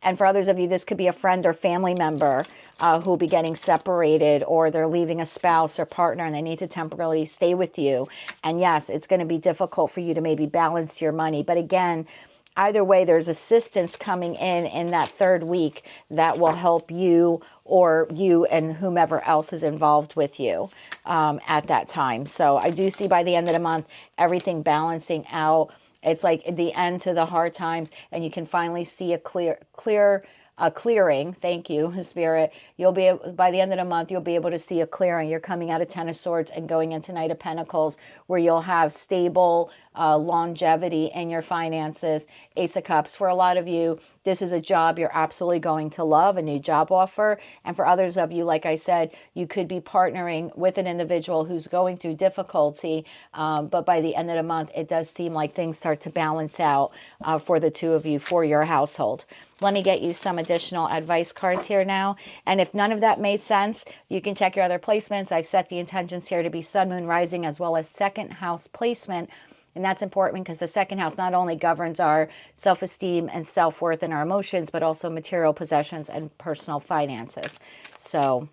And for others of you, this could be a friend or family member who will be getting separated, or they're leaving a spouse or partner and they need to temporarily stay with you. And yes, it's going to be difficult for you to maybe balance your money. But again, either way, there's assistance coming in that 3rd week that will help you, or you and whomever else is involved with you at that time. So I do see by the end of the month, everything balancing out. It's like the end to the hard times, and you can finally see a clearing. Thank you, Spirit. You'll be able, by the end of the month, you'll be able to see a clearing. You're coming out of 10 of Swords and going into Knight of Pentacles, where you'll have stable longevity in your finances. Ace of Cups. For a lot of you, this is a job you're absolutely going to love, a new job offer. And for others of you, like I said, you could be partnering with an individual who's going through difficulty. But by the end of the month, it does seem like things start to balance out for the 2 of you, for your household. Let me get you some additional advice cards here now. And if none of that made sense, you can check your other placements. I've set the intentions here to be Sun, Moon, Rising, as well as 2nd house placement. And that's important because the 2nd house not only governs our self-esteem and self-worth and our emotions, but also material possessions and personal finances. So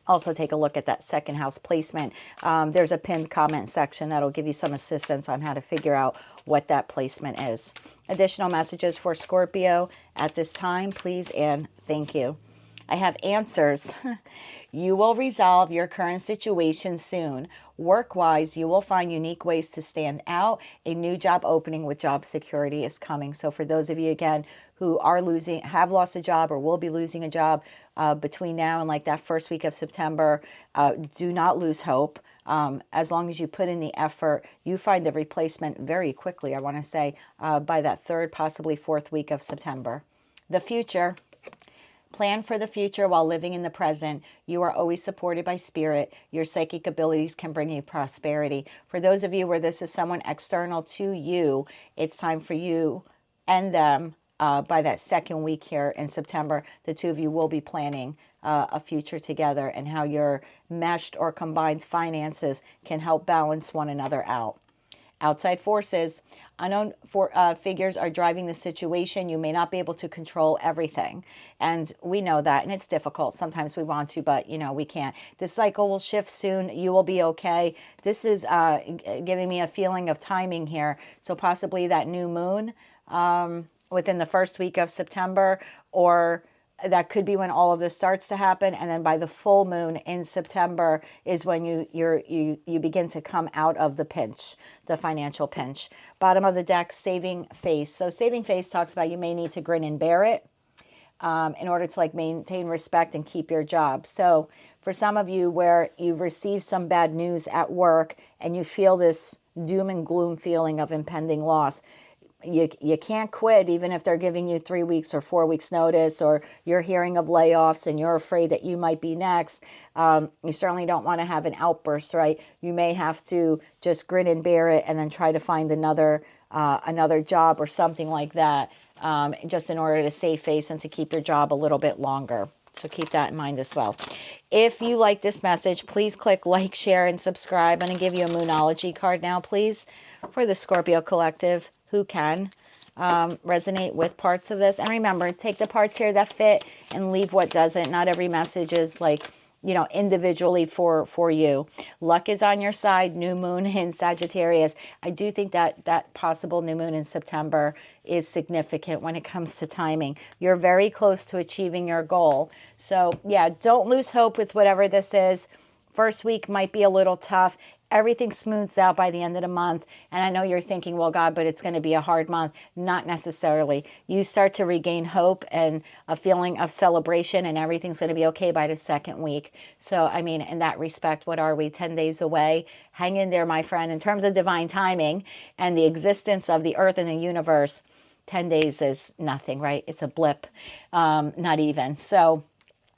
also take a look at that 2nd house placement. There's a pinned comment section that'll give you some assistance on how to figure out what that placement is. Additional messages for Scorpio at this time, please and thank you. I have answers. You will resolve your current situation soon. Work-wise, you will find unique ways to stand out. A new job opening with job security is coming. So for those of you, again, who have lost a job or will be losing a job between now and like that first week of September, do not lose hope. As long as you put in the effort, you find the replacement very quickly, I want to say, by that third, possibly fourth week of September. The future. Plan for the future while living in the present. You are always supported by spirit. Your psychic abilities can bring you prosperity. For those of you where this is someone external to you, it's time for you and them. By that second week here in September, the two of you will be planning a future together, and how your meshed or combined finances can help balance one another out. Outside forces, unknown figures are driving the situation. You may not be able to control everything. And we know that, and it's difficult. Sometimes we want to, but, we can't. This cycle will shift soon. You will be okay. This is giving me a feeling of timing here. So possibly that new moon within the first week of September, or that could be when all of this starts to happen. And then by the full moon in September is when you begin to come out of the pinch, the financial pinch. Bottom of the deck, saving face. So saving face talks about you may need to grin and bear it in order to maintain respect and keep your job. So for some of you where you've received some bad news at work and you feel this doom and gloom feeling of impending loss, you can't quit even if they're giving you 3 weeks or 4 weeks notice, or you're hearing of layoffs and you're afraid that you might be next. You certainly don't want to have an outburst, right? You may have to just grin and bear it and then try to find another job or something like that, just in order to save face and to keep your job a little bit longer. So keep that in mind as well. If you like this message, please click like, share, and subscribe. I'm going to give you a Moonology card now, please, for the Scorpio Collective, who can resonate with parts of this. And remember, take the parts here that fit and leave what doesn't. Not every message is individually for you. Luck is on your side. New moon in Sagittarius. I do think that possible new moon in September is significant when it comes to timing. You're very close to achieving your goal. So yeah, don't lose hope with whatever this is. First week might be a little tough. Everything smooths out by the end of the month. And I know you're thinking, well, God, but it's going to be a hard month. Not necessarily. You start to regain hope and a feeling of celebration, and everything's going to be okay by the second week. So, in that respect, what are we, 10 days away? Hang in there, my friend. In terms of divine timing and the existence of the earth and the universe, 10 days is nothing, right? It's a blip, not even. So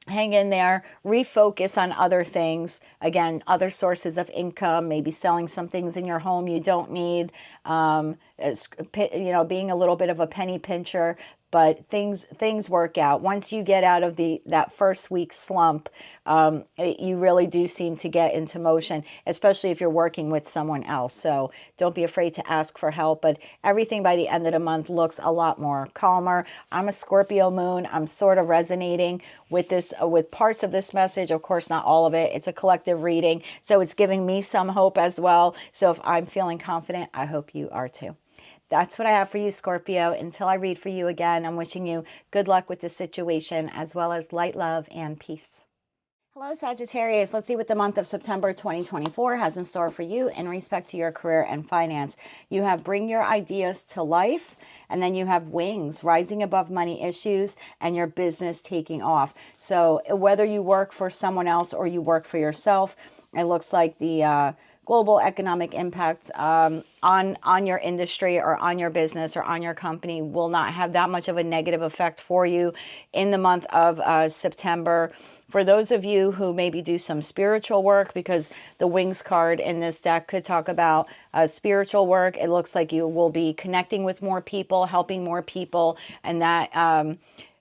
hang in there, refocus on other things. Again, other sources of income, maybe selling some things in your home you don't need, being a little bit of a penny pincher, but things work out. Once you get out of that first week slump, you really do seem to get into motion, especially if you're working with someone else. So don't be afraid to ask for help, but everything by the end of the month looks a lot more calmer. I'm a Scorpio moon. I'm sort of resonating with this, with parts of this message. Of course, not all of it. It's a collective reading, so it's giving me some hope as well. So if I'm feeling confident, I hope you are too. That's what I have for you, Scorpio. Until I read for you again, I'm wishing you good luck with this situation, as well as light, love, and peace. Hello, Sagittarius. Let's see what the month of September 2024 has in store for you in respect to your career and finance. You have bring your ideas to life, and then you have wings, rising above money issues, and your business taking off. So whether you work for someone else or you work for yourself, it looks like the global economic impact on your industry or on your business or on your company will not have that much of a negative effect for you in the month of September. For those of you who maybe do some spiritual work, because the Wings card in this deck could talk about spiritual work, it looks like you will be connecting with more people, helping more people, and that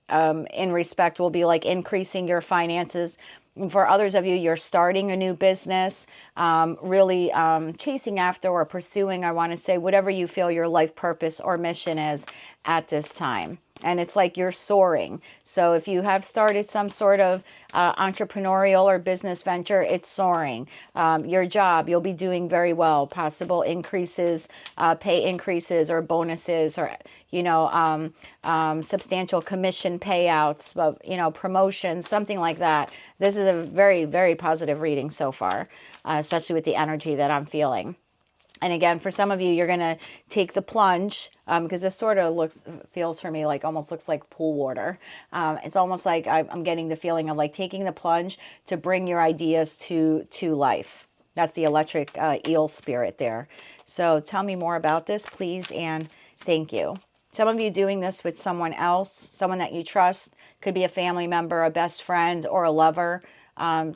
in respect will be like increasing your finances. And for others of you, you're starting a new business, really chasing after or pursuing, I want to say, whatever you feel your life purpose or mission is at this time. and it's like you're soaring. So if you have started some sort of entrepreneurial or business venture, it's soaring. Your job, you'll be doing very well. Possible increases, pay increases or bonuses, or substantial commission payouts, promotions, something like that. This is a very, very positive reading so far, especially with the energy that I'm feeling. And again, for some of you, you're going to take the plunge, because this sort of feels for me like almost looks like pool water. It's almost like I'm getting the feeling of like taking the plunge to bring your ideas to life. That's the electric eel spirit there. So tell me more about this, please, and thank you. Some of you doing this with someone else, someone that you trust, could be a family member, a best friend, or a lover.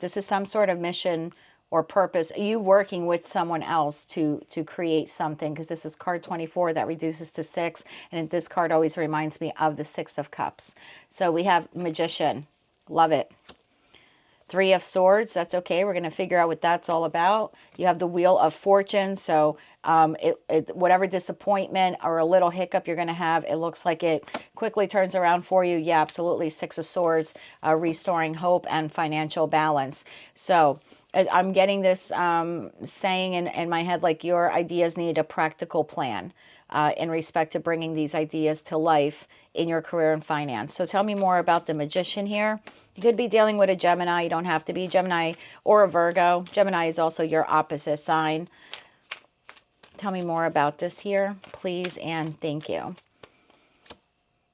This is some sort of mission or purpose. Are you working with someone else to create something? Because this is card 24 that reduces to 6. And this card always reminds me of the 6 of Cups. So we have Magician. Love it. 3 of Swords. That's okay. We're going to figure out what that's all about. You have the Wheel of Fortune. So whatever disappointment or a little hiccup you're going to have, it looks like it quickly turns around for you. Yeah, absolutely. 6 of Swords, restoring hope and financial balance. So I'm getting this saying in my head, like your ideas need a practical plan in respect to bringing these ideas to life in your career and finance. So tell me more about the Magician here. You could be dealing with a Gemini. You don't have to be Gemini or a Virgo. Gemini is also your opposite sign. Tell me more about this here, please, and thank you.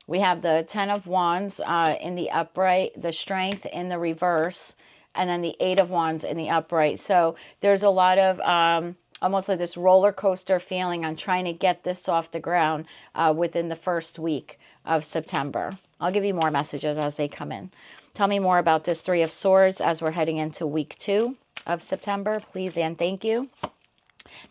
We have the 10 of Wands in the upright, the Strength in the reverse, and then the 8 of Wands in the upright. So there's a lot of almost like this roller coaster feeling on trying to get this off the ground within the first week of September. I'll give you more messages as they come in. Tell me more about this 3 of Swords as we're heading into week 2 of September, please, and thank you.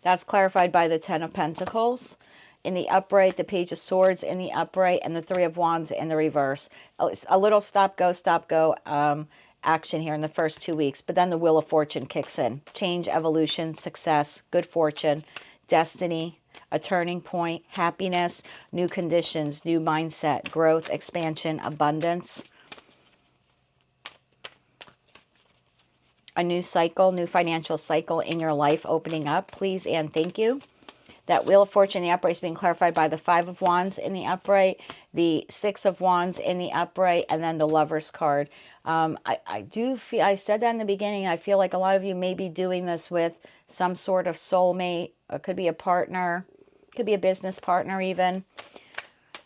That's clarified by the 10 of Pentacles in the upright, the Page of Swords in the upright, and the 3 of Wands in the reverse. A little stop, go action here in the first 2 weeks, but then the Wheel of Fortune kicks in. Change, evolution, success, good fortune, destiny, a turning point, happiness, new conditions, new mindset, growth, expansion, abundance, a new cycle, new financial cycle in your life opening up, please, and thank you. That Wheel of Fortune in the upright is being clarified by the 5 of Wands in the upright, the 6 of Wands in the upright, and then the Lover's card. I do feel, I said that in the beginning, I feel like a lot of you may be doing this with some sort of soulmate. It could be a partner, could be a business partner even.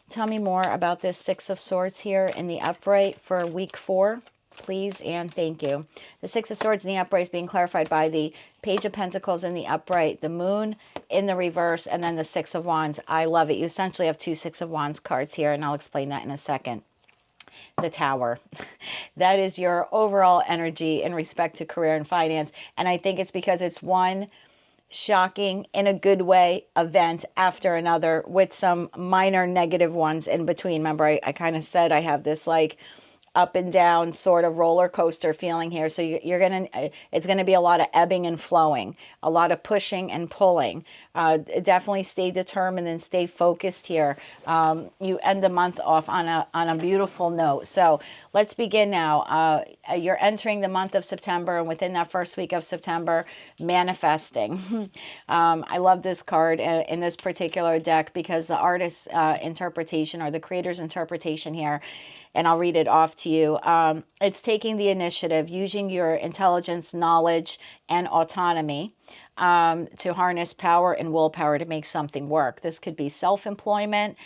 Tell me more about this 6 of Swords here in the upright for week 4. Please and thank you. The 6 of Swords in the upright is being clarified by the Page of Pentacles in the upright, the Moon in the reverse, and then the 6 of Wands. I love it. You essentially have 2 6 of Wands cards here, and I'll explain that in a second. The Tower. That is your overall energy in respect to career and finance. And I think it's because it's one shocking, in a good way, event after another with some minor negative ones in between. Remember, I kind of said I have this like up and down sort of roller coaster feeling here. So it's going to be a lot of ebbing and flowing, a lot of pushing and pulling. Definitely stay determined and stay focused here. You end the month off on a beautiful note. So let's begin now. You're entering the month of September, and within that first week of September, manifesting. I love this card in this particular deck because the artist's interpretation, or the creator's interpretation here, and I'll read it off to you. It's taking the initiative, using your intelligence, knowledge, and autonomy to harness power and willpower to make something work. This could be self-employment,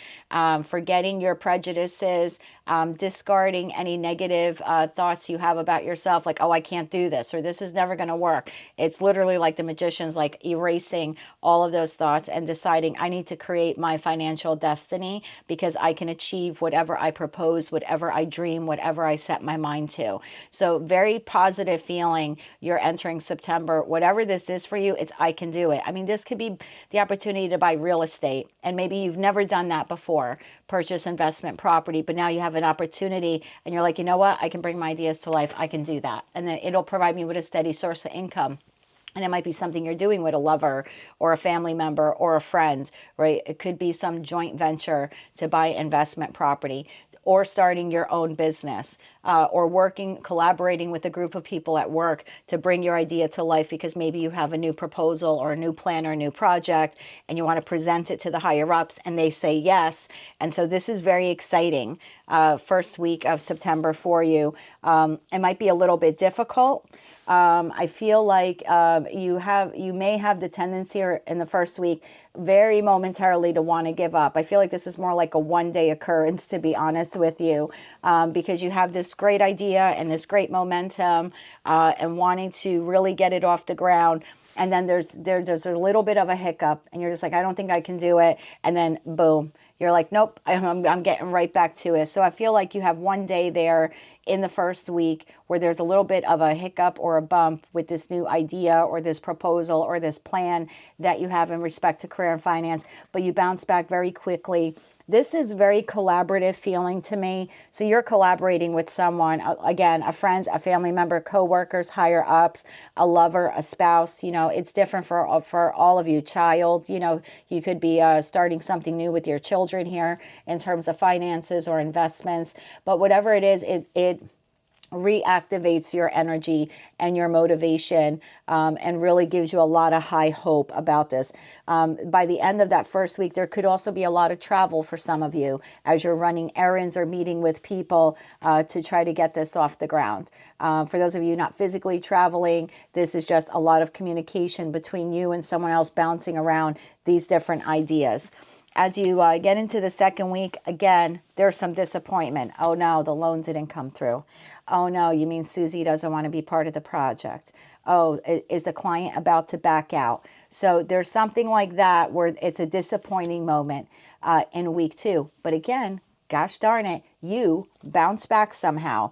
forgetting your prejudices, discarding any negative thoughts you have about yourself, like, oh, I can't do this, or this is never going to work. It's literally like the Magician's, like erasing all of those thoughts and deciding I need to create my financial destiny because I can achieve whatever I propose, whatever I dream, whatever I set my mind to. So very positive feeling. You're entering September. Whatever this is for you, it's I can do it. I mean, this could be the opportunity to buy real estate, and maybe you've never done that before, purchase investment property, but now you have an opportunity and you're like, you know what, I can bring my ideas to life. I can do that. And then it'll provide me with a steady source of income. And it might be something you're doing with a lover or a family member or a friend, right? It could be some joint venture to buy investment property, or starting your own business, or collaborating with a group of people at work to bring your idea to life, because maybe you have a new proposal or a new plan or a new project and you want to present it to the higher ups and they say yes. And so this is very exciting. First week of September for you. It might be a little bit difficult. I feel like you may have the tendency in the first week very momentarily to want to give up. I feel like this is more like a one-day occurrence, to be honest with you, because you have this great idea and this great momentum and wanting to really get it off the ground. And then there's a little bit of a hiccup and you're just like, I don't think I can do it. And then boom, you're like, nope, I'm getting right back to it. So I feel like you have one day there in the first week where there's a little bit of a hiccup or a bump with this new idea or this proposal or this plan that you have in respect to career and finance, but you bounce back very quickly. This is very collaborative feeling to me. So you're collaborating with someone, again, a friend, a family member, coworkers, higher ups, a lover, a spouse. It's different for all of you. Child, you could be starting something new with your children here in terms of finances or investments. But whatever it is, it reactivates your energy and your motivation, and really gives you a lot of high hope about this. By the end of that first week, there could also be a lot of travel for some of you as you're running errands or meeting with people to try to get this off the ground. For those of you not physically traveling, this is just a lot of communication between you and someone else bouncing around these different ideas. As you get into the second week, again, there's some disappointment. Oh no, the loan didn't come through. Oh no, you mean Susie doesn't want to be part of the project. Oh, is the client about to back out? So there's something like that where it's a disappointing moment in week 2. But again, gosh darn it, you bounce back somehow.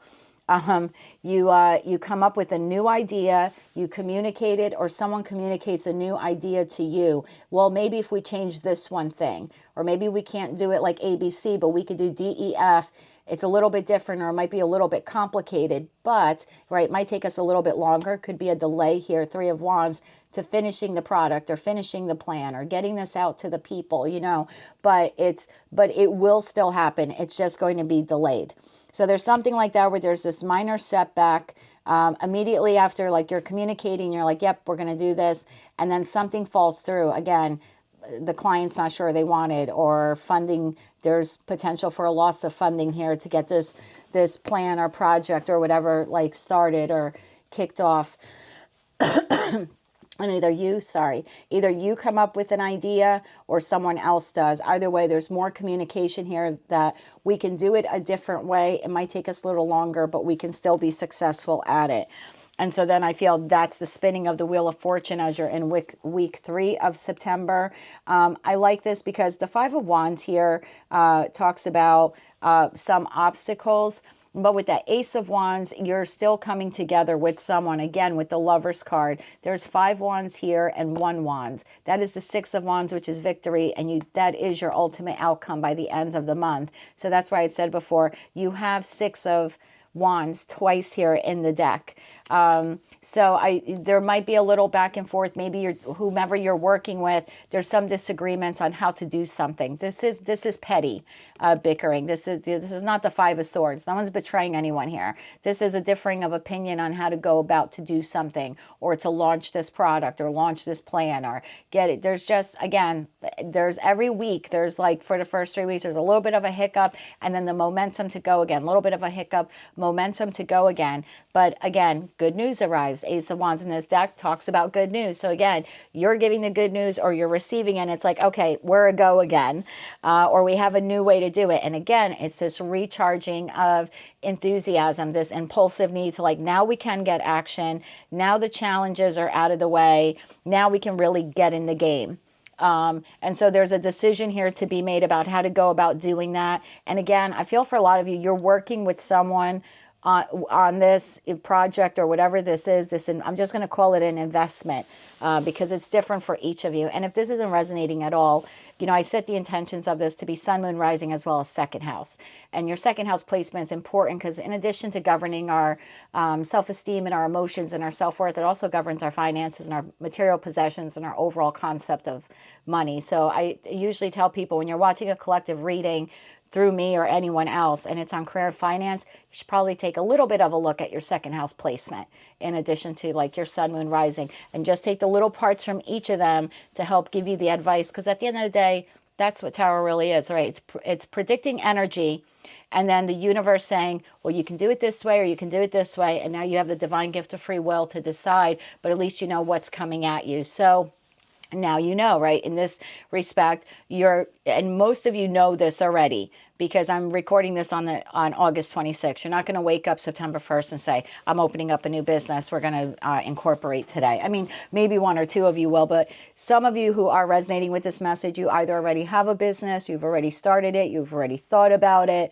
You come up with a new idea, you communicate it, or someone communicates a new idea to you. Well, maybe if we change this one thing, or maybe we can't do it like ABC, but we could do DEF. It's a little bit different, or it might be a little bit complicated, but right, it might take us a little bit longer. Could be a delay here, 3 of Wands, to finishing the product or finishing the plan or getting this out to the people, but it will still happen. It's just going to be delayed. So there's something like that where there's this minor setback immediately after, like, you're communicating, you're like, yep, we're going to do this. And then something falls through. Again, the client's not sure they want it, or funding, there's potential for a loss of funding here to get this plan or project or whatever, like, started or kicked off. And either you come up with an idea or someone else does. Either way, there's more communication here that we can do it a different way. It might take us a little longer, but we can still be successful at it. And so then I feel that's the spinning of the Wheel of Fortune as you're in week 3 of September. I like this because the 5 of Wands here talks about some obstacles. But with that Ace of Wands, you're still coming together with someone. Again, with the Lover's card, there's 5 Wands here and 1 Wand. That is the 6 of Wands, which is victory, and that is your ultimate outcome by the end of the month. So that's why I said before, you have 6 of Wands twice here in the deck. So there might be a little back and forth. Maybe whomever you're working with, there's some disagreements on how to do something. This is petty bickering. This is not the 5 of Swords. No one's betraying anyone here. This is a differing of opinion on how to go about to do something, or to launch this product, or launch this plan, or get it. There's just, again, there's every week, there's like, for the first 3 weeks, there's a little bit of a hiccup, and then the momentum to go again. A little bit of a hiccup, momentum to go again. But again, good news arrives. Ace of Wands in this deck talks about good news. So again, you're giving the good news or you're receiving it. And it's like, okay, we're a go again. Or we have a new way to do it. And again, it's this recharging of enthusiasm, this impulsive need to, like, now we can get action. Now the challenges are out of the way. Now we can really get in the game. And so there's a decision here to be made about how to go about doing that. And again, I feel for a lot of you, you're working with someone on this project or whatever this is. I'm just going to call it an investment because it's different for each of you. And if this isn't resonating at all, I set the intentions of this to be sun, moon, rising, as well as second house. And your second house placement is important because in addition to governing our self-esteem and our emotions and our self-worth, it also governs our finances and our material possessions and our overall concept of money. So I usually tell people when you're watching a collective reading through me or anyone else, and it's on career and finance, you should probably take a little bit of a look at your second house placement in addition to like your sun, moon, rising, and just take the little parts from each of them to help give you the advice. Because at the end of the day, that's what tarot really is, right? It's predicting energy, and then the universe saying, well, you can do it this way or you can do it this way, and now you have the divine gift of free will to decide, but at least you know what's coming at you. So now you know, right? In this respect, and most of you know this already because I'm recording this on August 26th. You're not going to wake up September 1st and say, I'm opening up a new business we're going to incorporate today. I mean, maybe one or two of you will, but some of you who are resonating with this message, you either already have a business, you've already started it, you've already thought about it.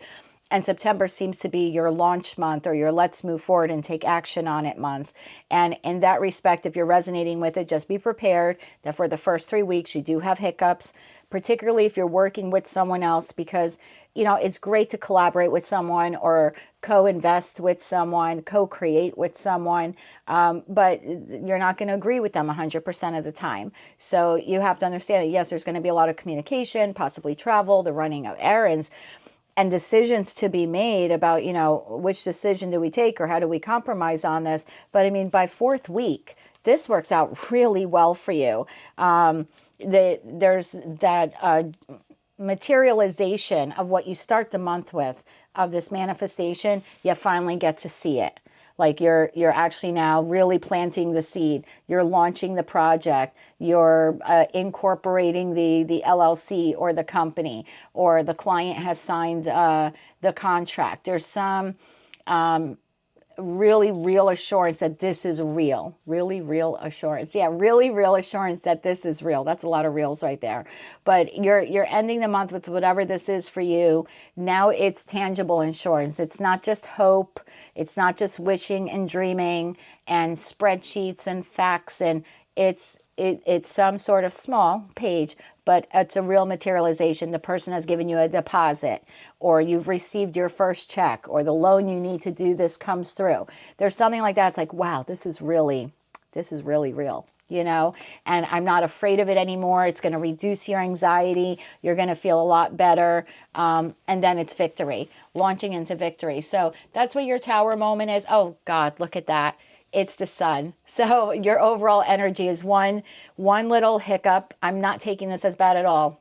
And September seems to be your launch month or your let's move forward and take action on it month. And in that respect, if you're resonating with it, just be prepared that for the first 3 weeks, you do have hiccups, particularly if you're working with someone else, because, it's great to collaborate with someone or co-invest with someone, co-create with someone, but you're not going to agree with them 100% of the time. So you have to understand that, yes, there's going to be a lot of communication, possibly travel, the running of errands, and decisions to be made about, which decision do we take or how do we compromise on this. But I mean, by fourth week, this works out really well for you. There's that materialization of what you start the month with, of this manifestation. You finally get to see it. Like you're actually now really planting the seed. You're launching the project. You're incorporating the LLC or the company, or the client has signed the contract. There's some really real assurance that this is real. Really real assurance. Yeah, really real assurance that this is real. That's a lot of reals right there. But you're ending the month with whatever this is for you. Now it's tangible assurance. It's not just hope. It's not just wishing and dreaming and spreadsheets and facts, and it's some sort of small page, but it's a real materialization. The person has given you a deposit, or you've received your first check, or the loan you need to do this comes through. There's something like that. It's like, wow, this is really real, and I'm not afraid of it anymore. It's going to reduce your anxiety. You're going to feel a lot better. And then it's victory, launching into victory. So that's what your tower moment is. Oh God, look at that. It's the sun. So your overall energy is one little hiccup. I'm not taking this as bad at all.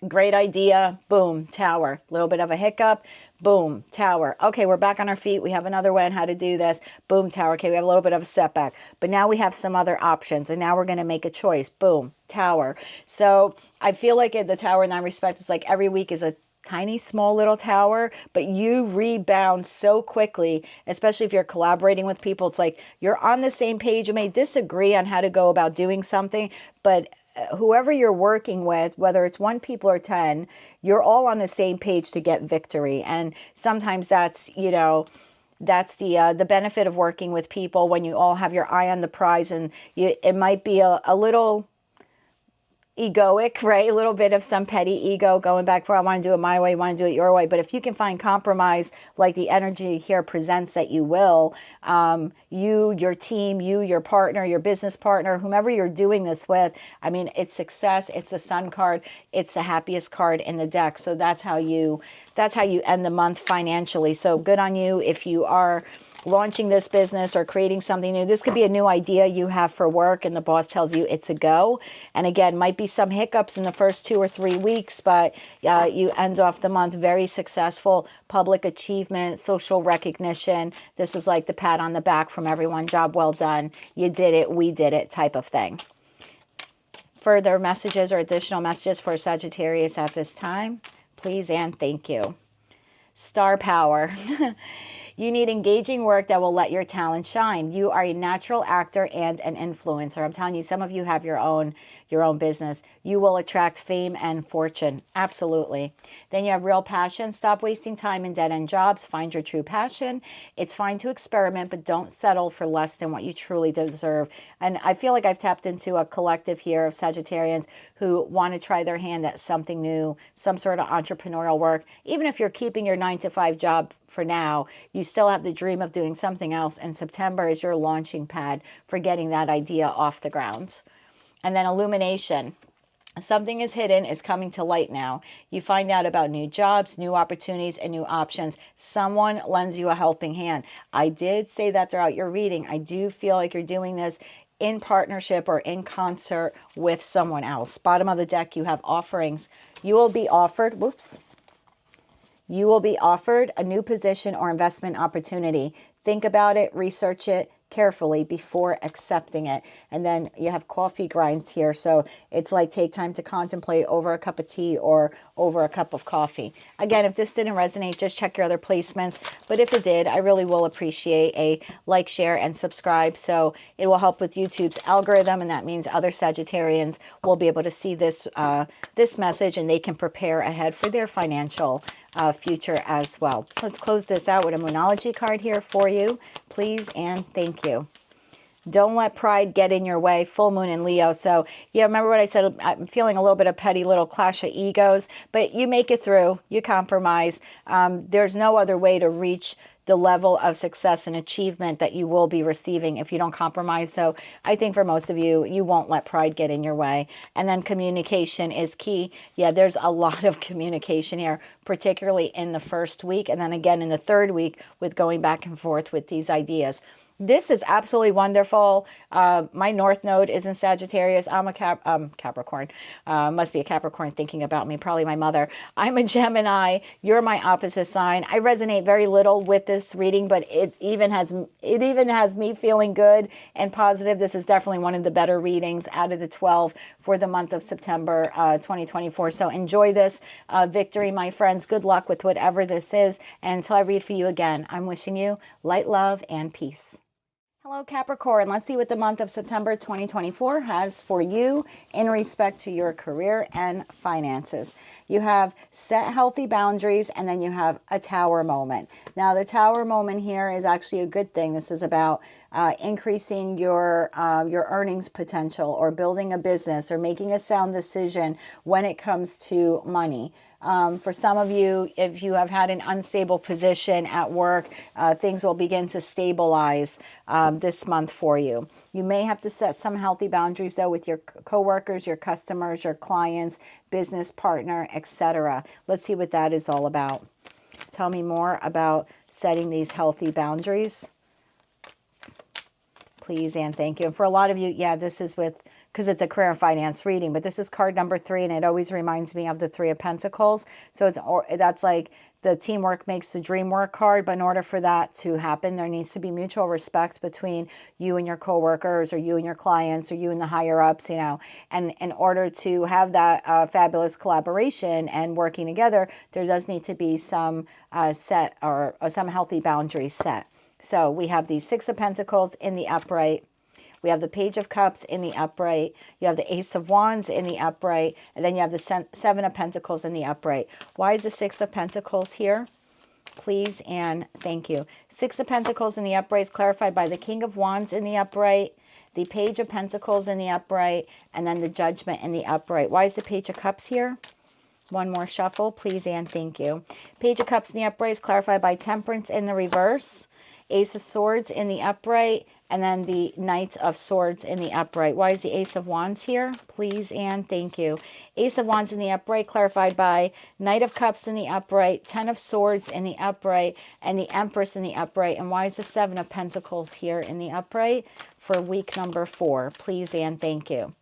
Great idea. Boom, tower. Little bit of a hiccup. Boom, tower. Okay, we're back on our feet. We have another way on how to do this. Boom, tower. Okay, we have a little bit of a setback. But now we have some other options, and now we're going to make a choice. Boom, tower. So I feel like the tower in that respect is like every week is a tiny, small little tower, but you rebound so quickly, especially if you're collaborating with people. It's like you're on the same page. You may disagree on how to go about doing something, but whoever you're working with, whether it's 1 people or 10, you're all on the same page to get victory. And sometimes that's, that's the benefit of working with people when you all have your eye on the prize, and it might be a little egoic, right? A little bit of some petty ego going back for, I want to do it my way, you want to do it your way. But if you can find compromise, like the energy here presents that you will, you, your team, your partner, your business partner, whomever you're doing this with, I mean, it's success. It's the sun card. It's the happiest card in the deck. So that's how you end the month financially. So good on you if you are launching this business or creating something new. This could be a new idea you have for work and the boss tells you it's a go. And again, might be some hiccups in the first 2 or 3 weeks, but you end off the month very successful, public achievement, social recognition. This is like the pat on the back from everyone. Job well done. You did it. We did it type of thing. Further messages or additional messages for Sagittarius at this time, please and thank you. Star power. You need engaging work that will let your talent shine. You are a natural actor and an influencer. I'm telling you, some of you have your own your own business. You will attract fame and fortune. Absolutely. Then you have real passion. Stop wasting time in dead-end jobs. Find your true passion. It's fine to experiment, but don't settle for less than what you truly deserve. And I feel like I've tapped into a collective here of Sagittarians who want to try their hand at something new, some sort of entrepreneurial work. Even if you're keeping your 9-to-5 job for now, you still have the dream of doing something else. And September is your launching pad for getting that idea off the ground. And then illumination. Something is hidden is coming to light now. You find out about new jobs, new opportunities, and new options. Someone lends you a helping hand. I did say that throughout your reading. I do feel like you're doing this in partnership or in concert with someone else. Bottom of the deck, you have offerings. You will be offered, you will be offered a new position or investment opportunity. Think about it, research it carefully before accepting it. And then you have coffee grinds here. So it's like take time to contemplate over a cup of tea or over a cup of coffee. Again, if this didn't resonate, just check your other placements. But if it did, I really will appreciate a like, share, and subscribe. So it will help with YouTube's algorithm. And that means other Sagittarians will be able to see this, this message and they can prepare ahead for their financial future as well. Let's close this out with a Moonology card here for you, please, and thank you. Don't let pride get in your way. Full moon in Leo. So yeah, remember what I said? I'm feeling a little bit of petty little clash of egos, but you make it through. You compromise. There's no other way to reach the level of success and achievement that you will be receiving if you don't compromise. So I think for most of you, you won't let pride get in your way. And then communication is key. Yeah, there's a lot of communication here, particularly in the first week. And then again in the third week with going back and forth with these ideas. This is absolutely wonderful. My North Node is in Sagittarius. I'm a Capricorn. Must be a Capricorn thinking about me, probably my mother. I'm a Gemini. You're my opposite sign. I resonate very little with this reading, but it even has me feeling good and positive. This is definitely one of the better readings out of the 12 for the month of September 2024. So enjoy this victory, my friends. Good luck with whatever this is. And until I read for you again, I'm wishing you light, love, and peace. Hello, Capricorn. Let's see what the month of September 2024 has for you in respect to your career and finances. You have set healthy boundaries, and then you have a tower moment. Now, the tower moment here is actually a good thing. This is about increasing your earnings potential or building a business or making a sound decision when it comes to money. For some of you, if you have had an unstable position at work, things will begin to stabilize this month for you. You may have to set some healthy boundaries, though, with your coworkers, your customers, your clients, business partner, etc. Let's see what that is all about. Tell me more about setting these healthy boundaries, please, and thank you. And for a lot of you, yeah, this is with, because it's a career and finance reading, but this is card number 3, and it always reminds me of the 3 of Pentacles. So that's like the teamwork makes the dream work card, but in order for that to happen, there needs to be mutual respect between you and your coworkers, or you and your clients, or you and the higher ups, you know. And in order to have that fabulous collaboration and working together, there does need to be some set or some healthy boundaries set. So we have the 6 of Pentacles in the upright. We have the Page of Cups in the upright. You have the Ace of Wands in the upright. And then you have the 7 of Pentacles in the upright. Why is the 6 of Pentacles here? Please and thank you. 6 of Pentacles in the upright is clarified by the King of Wands in the upright, the Page of Pentacles in the upright, and then the Judgment in the upright. Why is the Page of Cups here? One more shuffle, please and thank you. Page of Cups in the upright is clarified by Temperance in the reverse, Ace of Swords in the upright, and then the Knight of Swords in the upright. Why is the Ace of Wands here? Please and thank you. Ace of Wands in the upright, clarified by Knight of Cups in the upright, 10 of Swords in the upright, and the Empress in the upright. And why is the 7 of Pentacles here in the upright for week number 4? Please and thank you.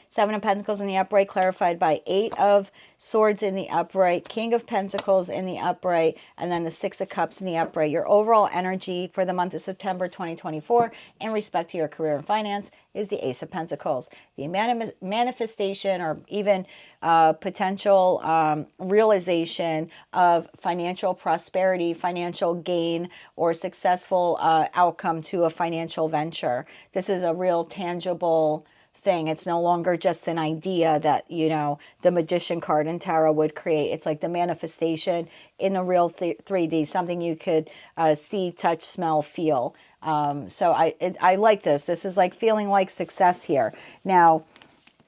7 of Pentacles in the upright, clarified by 8 of Swords in the upright, King of Pentacles in the upright, and then the 6 of Cups in the upright. Your overall energy for the month of September 2024 in respect to your career and finance is the Ace of Pentacles. The manifestation or even potential realization of financial prosperity, financial gain, or successful outcome to a financial venture. This is a real tangible thing. It's no longer just an idea that, you know, the magician card in tarot would create. It's like the manifestation in a real 3D, something you could see, touch, smell, feel. So I like this. This is like feeling like success here. Now,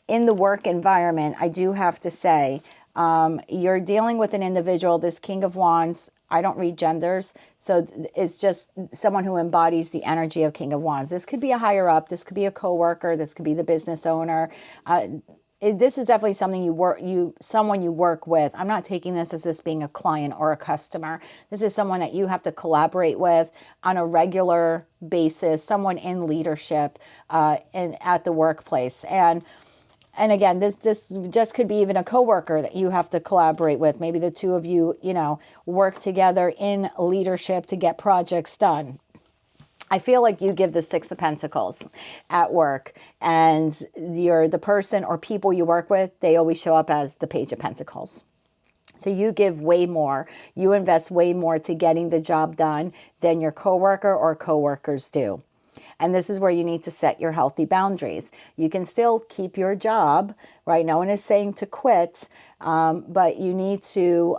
in the work environment, I do have to say, you're dealing with an individual, this King of Wands. I don't read genders, so it's just someone who embodies the energy of King of Wands. This could be a higher up, this could be a coworker, this could be the business owner. This is definitely something someone you work with. I'm not taking this as this being a client or a customer. This is someone that you have to collaborate with on a regular basis, someone in leadership at the workplace. And again, this just could be even a coworker that you have to collaborate with. Maybe the two of you, you know, work together in leadership to get projects done. I feel like you give the Six of Pentacles at work, and the person or people you work with, they always show up as the Page of Pentacles. So you give way more, you invest way more to getting the job done than your coworker or coworkers do. And this is where you need to set your healthy boundaries. You can still keep your job, right? No one is saying to quit, but you need to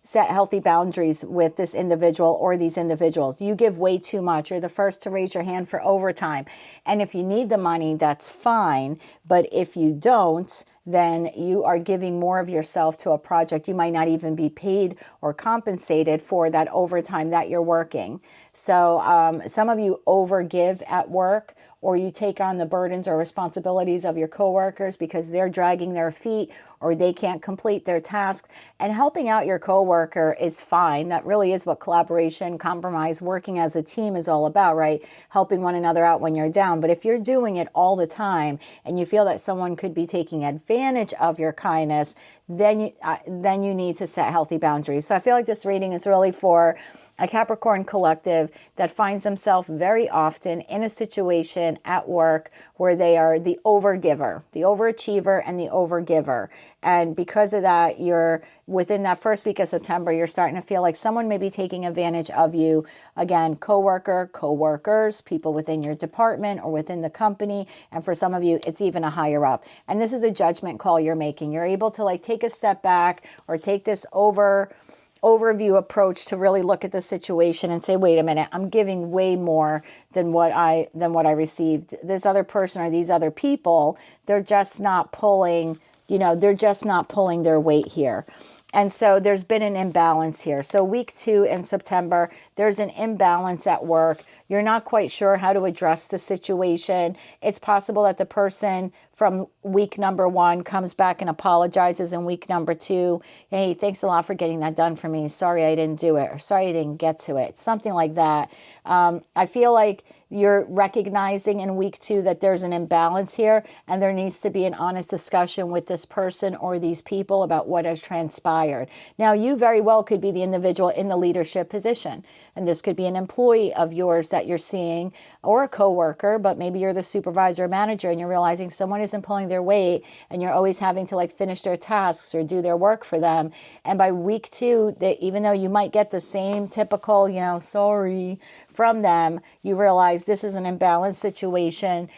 set healthy boundaries with this individual or these individuals. You give way too much. You're the first to raise your hand for overtime. And if you need the money, that's fine. But if you don't, then you are giving more of yourself to a project. You might not even be paid or compensated for that overtime that you're working. So some of you overgive at work, or you take on the burdens or responsibilities of your coworkers because they're dragging their feet or they can't complete their tasks. And helping out your coworker is fine. That really is what collaboration, compromise, working as a team is all about, right? Helping one another out when you're down. But if you're doing it all the time and you feel that someone could be taking advantage of your kindness, then you need to set healthy boundaries. So I feel like this reading is really for a Capricorn collective that finds themselves very often in a situation at work where they are the overgiver, the overachiever, and the overgiver. And because of that, you're within that first week of September, you're starting to feel like someone may be taking advantage of you. Again, coworker, coworkers, people within your department or within the company. And for some of you, it's even a higher up. And this is a judgment call you're making. You're able to like take a step back or take this overview approach to really look at the situation and say, wait a minute, I'm giving way more than what I received. This other person or these other people, they're just not pulling, they're just not pulling their weight here. And so there's been an imbalance here. So week 2 in September, there's an imbalance at work. You're not quite sure how to address the situation. It's possible that the person from week number 1 comes back and apologizes in week number 2. Hey, thanks a lot for getting that done for me. Sorry I didn't do it, or sorry I didn't get to it. Something like that. I feel like you're recognizing in week 2 that there's an imbalance here, and there needs to be an honest discussion with this person or these people about what has transpired. Now, you very well could be the individual in the leadership position, and this could be an employee of yours that you're seeing, or a coworker, but maybe you're the supervisor or manager and you're realizing someone isn't pulling their weight and you're always having to like finish their tasks or do their work for them. And by week 2, even though you might get the same typical, sorry from them, you realize this is an imbalanced situation.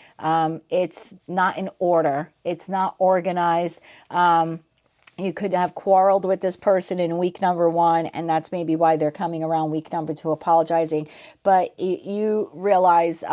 It's not in order. It's not organized. You could have quarreled with this person in week number 1, and that's maybe why they're coming around week number 2 apologizing. But you realize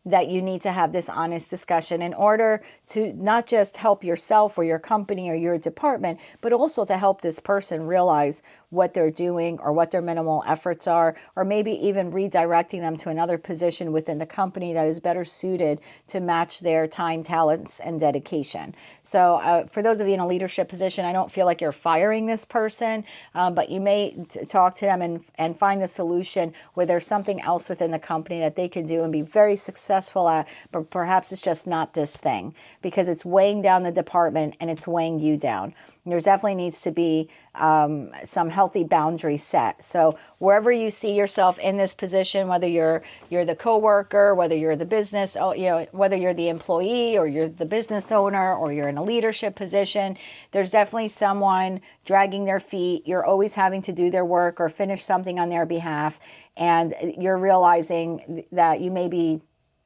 that you need to have this honest discussion in order to not just help yourself or your company or your department, but also to help this person realize what they're doing or what their minimal efforts are, or maybe even redirecting them to another position within the company that is better suited to match their time, talents, and dedication. So for those of you in a leadership position, I don't feel like you're firing this person, but you may talk to them and find the solution where there's something else within the company that they can do and be very successful at, but perhaps it's just not this thing because it's weighing down the department and it's weighing you down. There's definitely needs to be some healthy boundary set. So wherever you see yourself in this position, whether you're the coworker, whether you're the business, whether you're the employee or you're the business owner or you're in a leadership position, there's definitely someone dragging their feet. You're always having to do their work or finish something on their behalf. And you're realizing that you may be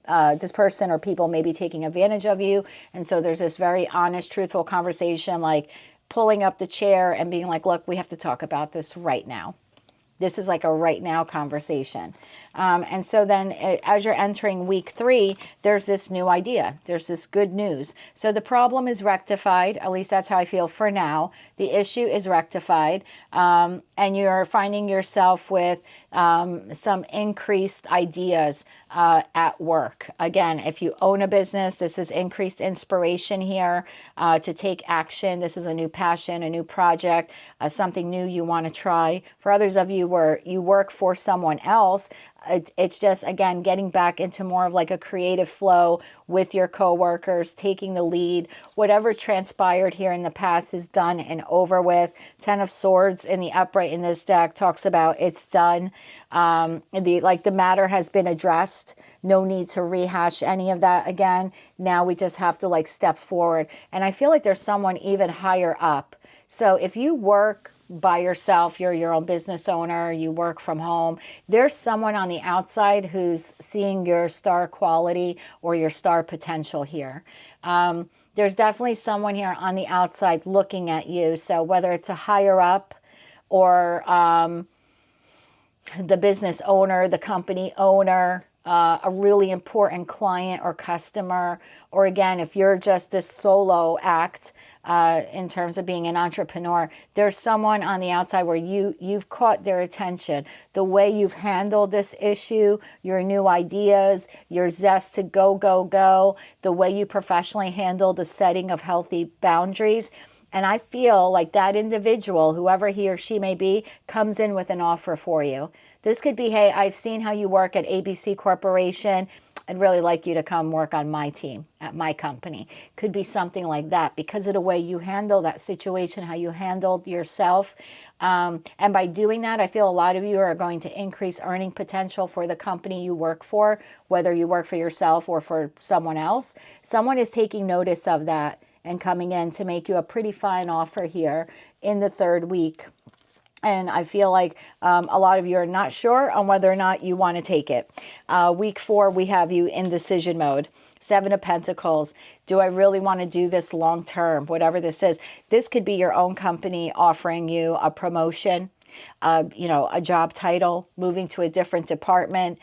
this person or people may be taking advantage of you. And so there's this very honest, truthful conversation, like pulling up the chair and being like, look, we have to talk about this right now. This is like a right now conversation. And so then as you're entering week 3, there's this new idea. There's this good news. So the problem is rectified. At least that's how I feel for now. The issue is rectified. And you're finding yourself with some increased ideas at work. Again, if you own a business, this is increased inspiration here to take action. This is a new passion, a new project, something new you want to try. For others of you where you work for someone else, it's just, again, getting back into more of like a creative flow with your coworkers, taking the lead. Whatever transpired here in the past is done and over with. 10 of Swords in the upright in this deck talks about it's done. The matter has been addressed. No need to rehash any of that again. Now we just have to like step forward. And I feel like there's someone even higher up. So if you work by yourself, you're your own business owner, you work from home, there's someone on the outside who's seeing your star quality or your star potential here. There's definitely someone here on the outside looking at you. So whether it's a higher up or the business owner, the company owner, a really important client or customer, or again, if you're just this solo act, in terms of being an entrepreneur, there's someone on the outside where you've caught their attention. The way you've handled this issue, your new ideas, your zest to go, the way you professionally handle the setting of healthy boundaries. And I feel like that individual, whoever he or she may be, comes in with an offer for you. This could be, hey, I've seen how you work at ABC Corporation. I'd really like you to come work on my team at my company. Could be something like that because of the way you handle that situation, how you handled yourself. And by doing that, I feel a lot of you are going to increase earning potential for the company you work for, whether you work for yourself or for someone else. Someone is taking notice of that and coming in to make you a pretty fine offer here in the 3rd week. And I feel like a lot of you are not sure on whether or not you want to take it. Week 4, we have you in decision mode. 7 of Pentacles. Do I really want to do this long term? Whatever this is. This could be your own company offering you a promotion, a job title, moving to a different department.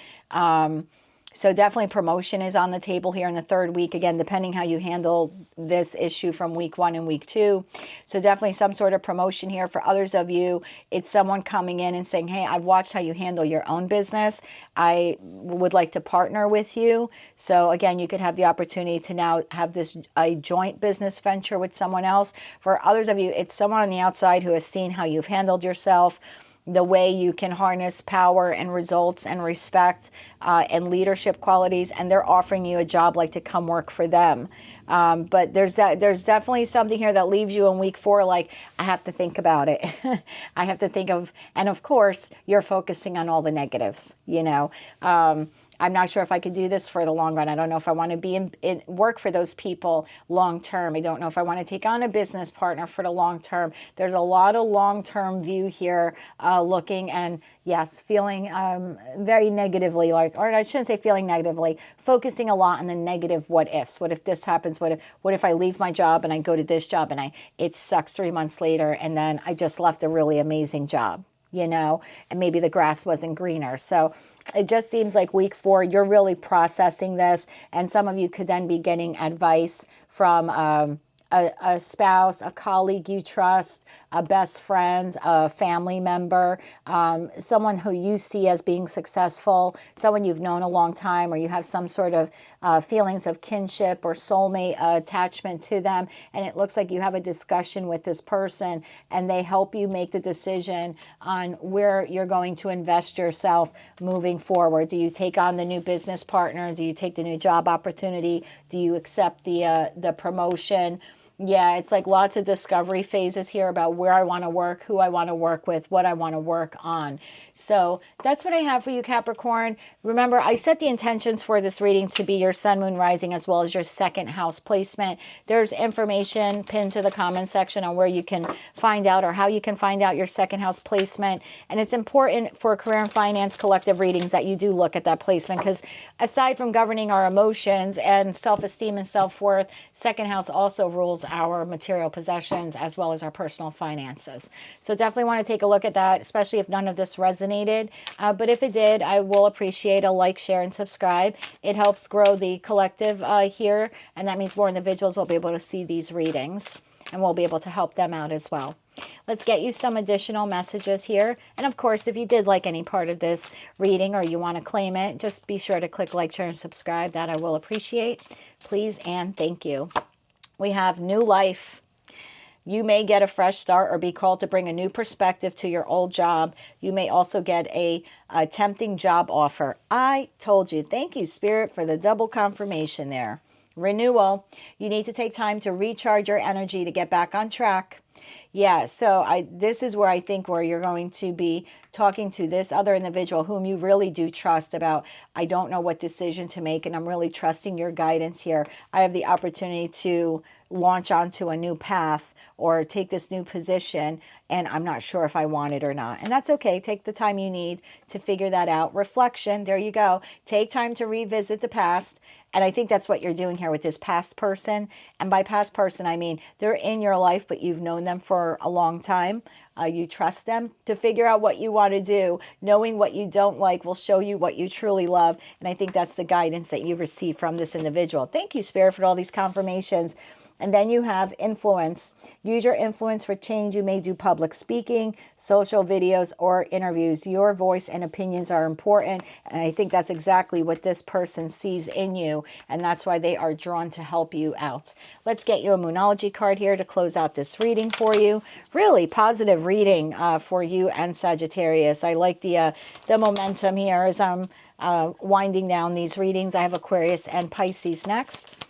So definitely promotion is on the table here in the 3rd week. Again, depending how you handle this issue from week 1 and week 2. So definitely some sort of promotion here. For others of you, it's someone coming in and saying, hey, I've watched how you handle your own business. I would like to partner with you. So again, you could have the opportunity to now have a joint business venture with someone else. For others of you, it's someone on the outside who has seen how you've handled yourself, the way you can harness power and results and respect and leadership qualities, and they're offering you a job like to come work for them. But there's definitely something here that leaves you in week 4 like, I have to think about it. I have to think of, and of course, you're focusing on all the negatives, I'm not sure if I could do this for the long run. I don't know if I want to be in work for those people long term. I don't know if I want to take on a business partner for the long term. There's a lot of long-term view here looking and, yes, feeling very negatively, or I shouldn't say feeling negatively, focusing a lot on the negative what ifs. What if this happens? What if I leave my job and I go to this job and it sucks 3 months later and then I just left a really amazing job? And maybe the grass wasn't greener. So it just seems like week 4, you're really processing this. And some of you could then be getting advice from a spouse, a colleague you trust, a best friend, a family member, someone who you see as being successful, someone you've known a long time, or you have some sort of feelings of kinship or soulmate attachment to them. And it looks like you have a discussion with this person and they help you make the decision on where you're going to invest yourself moving forward. Do you take on the new business partner? Do you take the new job opportunity? Do you accept the promotion? Yeah, it's like lots of discovery phases here about where I want to work, who I want to work with, what I want to work on. So that's what I have for you, Capricorn. Remember, I set the intentions for this reading to be your sun, moon, rising, as well as your second house placement. There's information pinned to the comment section on where you can find out, or how you can find out your second house placement. And it's important for career and finance collective readings that you do look at that placement, because aside from governing our emotions and self-esteem and self-worth, second house also rules our material possessions as well as our personal finances. So definitely want to take a look at that, especially if none of this resonated. But if it did, I will appreciate a like, share, and subscribe. It helps grow the collective here, and that means more individuals will be able to see these readings, and we'll be able to help them out as well. Let's get you some additional messages here. And of course, if you did like any part of this reading or you want to claim it, just be sure to click like, share, and subscribe. That I will appreciate. Please and thank you. We have new life. You may get a fresh start or be called to bring a new perspective to your old job. You may also get a tempting job offer. I told you. Thank you, Spirit, for the double confirmation there. Renewal. You need to take time to recharge your energy to get back on track. Yeah, so this is where I think where you're going to be talking to this other individual whom you really do trust about, I don't know what decision to make, and I'm really trusting your guidance here. I have the opportunity to launch onto a new path or take this new position, and I'm not sure if I want it or not. And that's okay. Take the time you need to figure that out. Reflection, there you go. Take time to revisit the past. And I think that's what you're doing here with this past person. And by past person, I mean they're in your life, but you've known them for a long time. You trust them to figure out what you want to do. Knowing what you don't like will show you what you truly love. And I think that's the guidance that you receive from this individual. Thank you, Spirit, for all these confirmations. And then you have influence. Use your influence for change. You may do public speaking, social videos, or interviews. Your voice and opinions are important. And I think that's exactly what this person sees in you. And that's why they are drawn to help you out. Let's get you a Moonology card here to close out this reading for you. Really positive reading for you and Sagittarius. I like the momentum here as I'm winding down these readings. I have Aquarius and Pisces next.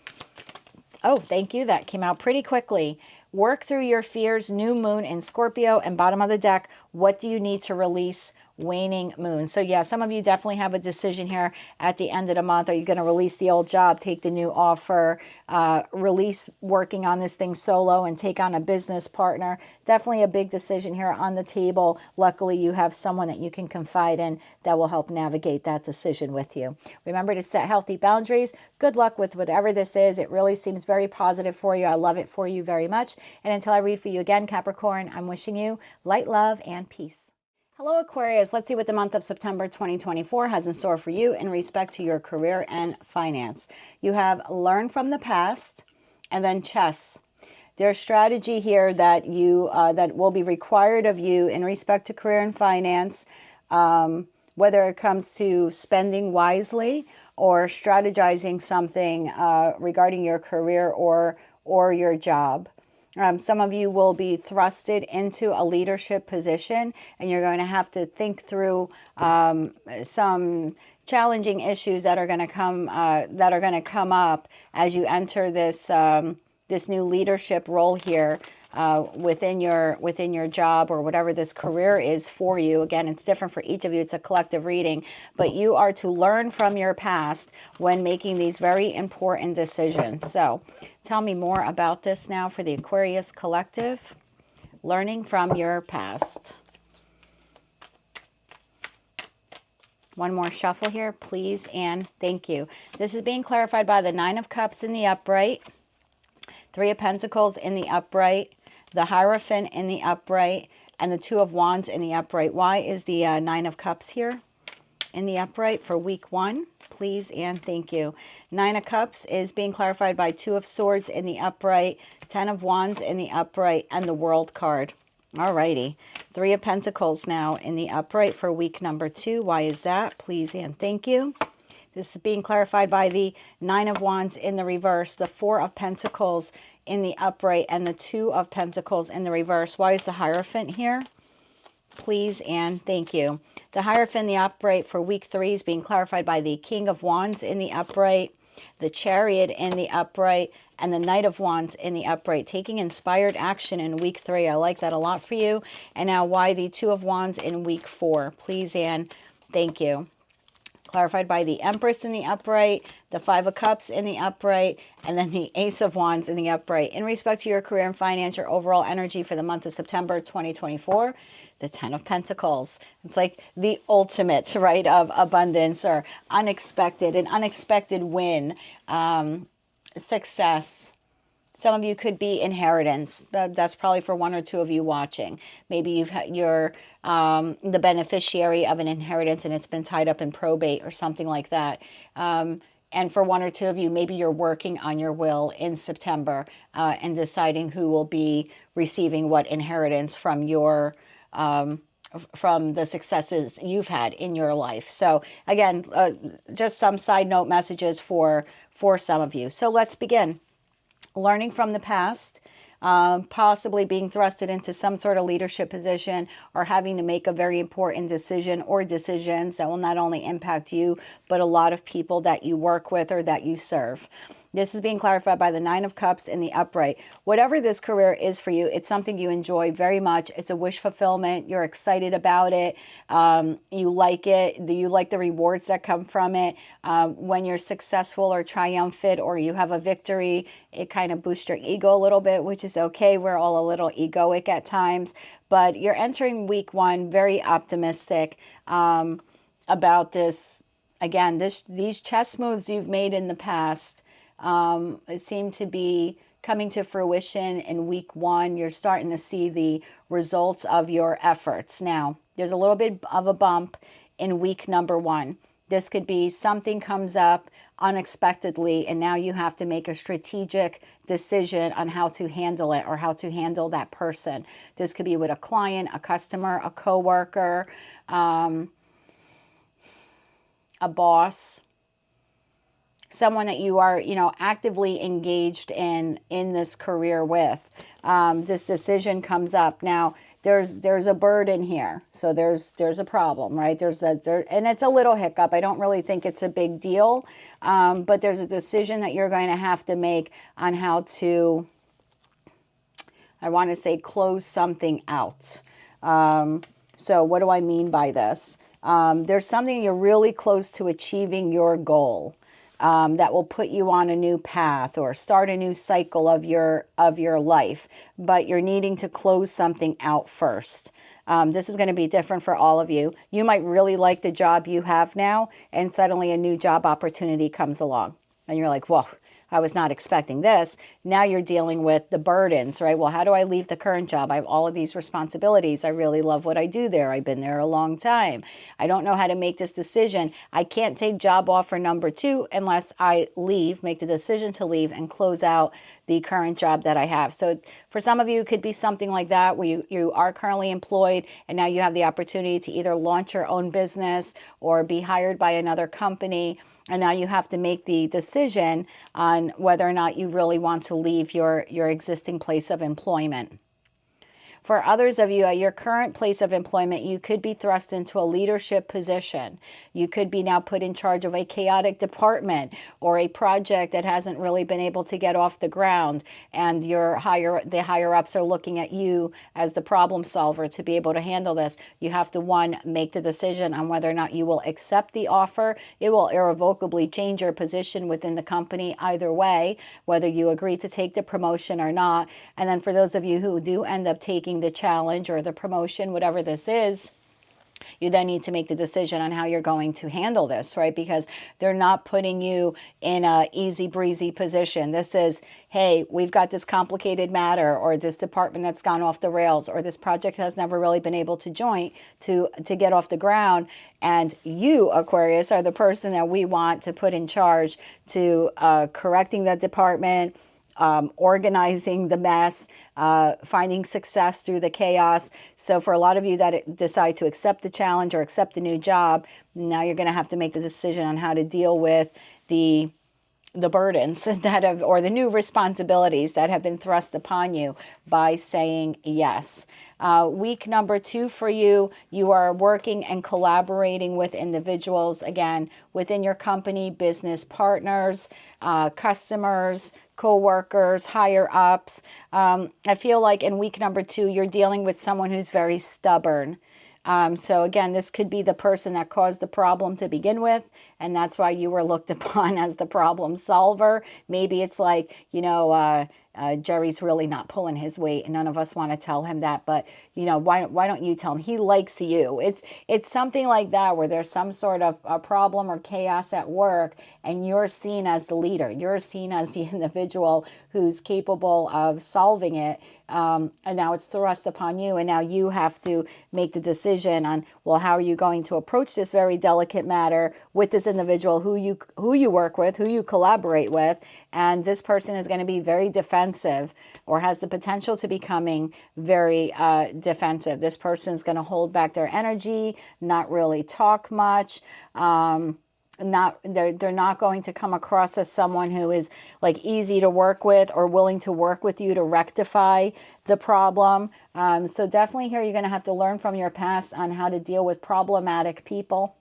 Oh, thank you. That came out pretty quickly. Work through your fears. New moon in Scorpio. And bottom of the deck, what do you need to release? Waning moon. So yeah, some of you definitely have a decision here at the end of the month. Are you going to release the old job, take the new offer, release working on this thing solo and take on a business partner? Definitely a big decision here on the table. Luckily, you have someone that you can confide in that will help navigate that decision with you. Remember to set healthy boundaries. Good luck with whatever this is. It really seems very positive for you. I love it for you very much. And until I read for you again, Capricorn, I'm wishing you light, love, and peace. Hello, Aquarius. Let's see what the month of September 2024 has in store for you in respect to your career and finance. You have learn from the past, and then chess. There's strategy here that that will be required of you in respect to career and finance, whether it comes to spending wisely or strategizing something regarding your career or your job. Some of you will be thrusted into a leadership position, and you're going to have to think through some challenging issues that are going to come up as you enter this this new leadership role here within your job or whatever this career is for you. Again, it's different for each of you. It's a collective reading, but you are to learn from your past when making these very important decisions. So tell me more about this now for the Aquarius collective. Learning from your past. One more shuffle here, please, and thank you. This is being clarified by the Nine of Cups in the upright, Three of Pentacles in the upright, the Hierophant in the upright, and the Two of Wands in the upright. Why is the Nine of Cups here in the upright for week 1? Please and thank you. Nine of Cups is being clarified by Two of Swords in the upright, Ten of Wands in the upright, and the World card. Alrighty. Three of Pentacles now in the upright for week number 2. Why is that? Please and thank you. This is being clarified by the Nine of Wands in the reverse, the Four of Pentacles in the upright, and the Two of Pentacles in the reverse. Why is the Hierophant here? please and thank you. The Hierophant in the upright for week 3 is being clarified by the King of Wands in the upright, the Chariot in the upright, and the Knight of Wands in the upright. Taking inspired action in week 3. I like that a lot for you. And now why the Two of Wands in week 4? Please and thank you. Clarified by the Empress in the upright, the Five of Cups in the upright, and then the Ace of Wands in the upright. In respect to your career and finance, your overall energy for the month of September 2024, the Ten of Pentacles. It's like the ultimate, right, of abundance or unexpected, an unexpected win, success. Some of you could be inheritance. That's probably for 1 or 2 of you watching. Maybe you're the beneficiary of an inheritance and it's been tied up in probate or something like that. And for 1 or 2 of you, maybe you're working on your will in September and deciding who will be receiving what inheritance from your from the successes you've had in your life. So again, just some side note messages for some of you. So let's begin. Learning from the past, possibly being thrusted into some sort of leadership position or having to make a very important decision or decisions that will not only impact you, but a lot of people that you work with or that you serve. This is being clarified by the Nine of Cups in the upright. Whatever this career is for you, it's something you enjoy very much. It's a wish fulfillment. You're excited about it. You like it. You like the rewards that come from it. When you're successful or triumphant or you have a victory, it kind of boosts your ego a little bit, which is okay. We're all a little egoic at times. But you're entering week 1 very optimistic about this. Again, these chess moves you've made in the past seem to be coming to fruition in week 1. You're starting to see the results of your efforts. Now, there's a little bit of a bump in week number 1. This could be something comes up unexpectedly, and now you have to make a strategic decision on how to handle it or how to handle that person. This could be with a client, a customer, a coworker, a boss, someone that you are, actively engaged in this career with. This decision comes up. Now, there's a bird in here, so there's a problem, right? And it's a little hiccup. I don't really think it's a big deal, but there's a decision that you're going to have to make on how to, I want to say, close something out. So what do I mean by this? There's something you're really close to achieving your goal. That will put you on a new path or start a new cycle of your life, but you're needing to close something out first. This is going to be different for all of you. You might really like the job you have now, and suddenly a new job opportunity comes along, and you're like, whoa, I was not expecting this. Now you're dealing with the burdens, right? Well, how do I leave the current job? I have all of these responsibilities. I really love what I do there. I've been there a long time. I don't know how to make this decision. I can't take job offer number 2 unless I leave, make the decision to leave and close out the current job that I have. So for some of you, it could be something like that where you are currently employed and now you have the opportunity to either launch your own business or be hired by another company. And now you have to make the decision on whether or not you really want to leave your existing place of employment. For others of you at your current place of employment, you could be thrust into a leadership position. You could be now put in charge of a chaotic department or a project that hasn't really been able to get off the ground. And the higher ups are looking at you as the problem solver to be able to handle this. You have to, 1, make the decision on whether or not you will accept the offer. It will irrevocably change your position within the company either way, whether you agree to take the promotion or not. And then for those of you who do end up taking the challenge or the promotion, whatever this is, you then need to make the decision on how you're going to handle this, right? Because they're not putting you in a easy breezy position. This is, hey, we've got this complicated matter or this department that's gone off the rails or this project has never really been able to get off the ground. And you, Aquarius, are the person that we want to put in charge to correcting that department, organizing the mess, finding success through the chaos. So for a lot of you that decide to accept the challenge or accept a new job, now you're going to have to make the decision on how to deal with the burdens that have, or the new responsibilities that have been thrust upon you by saying yes. Week number 2 for you, you are working and collaborating with individuals, again, within your company, business partners, customers, co-workers, higher ups. I feel like in week number 2, you're dealing with someone who's very stubborn. So again, this could be the person that caused the problem to begin with, and that's why you were looked upon as the problem solver. Maybe it's like, Jerry's really not pulling his weight, and none of us want to tell him that, but why don't you tell him? He likes you. It's something like that, where there's some sort of a problem or chaos at work, and you're seen as the leader. You're seen as the individual who's capable of solving it. And now it's thrust upon you, and now you have to make the decision on, well, how are you going to approach this very delicate matter with this individual who you work with, who you collaborate with. And this person is going to be very defensive, or has the potential to becoming very defensive. This person is going to hold back their energy, not really talk much. They're not going to come across as someone who is like easy to work with or willing to work with you to rectify the problem. So definitely here you're going to have to learn from your past on how to deal with problematic people.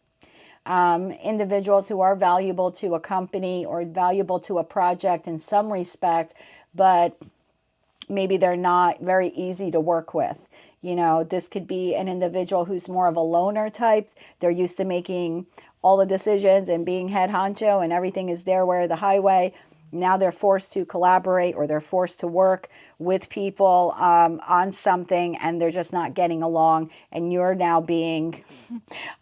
Individuals who are valuable to a company or valuable to a project in some respect, but maybe they're not very easy to work with. This could be an individual who's more of a loner type. They're used to making all the decisions and being head honcho, and everything is their way or the highway. Now they're forced to collaborate, or they're forced to work with people on something, and they're just not getting along, and you're now being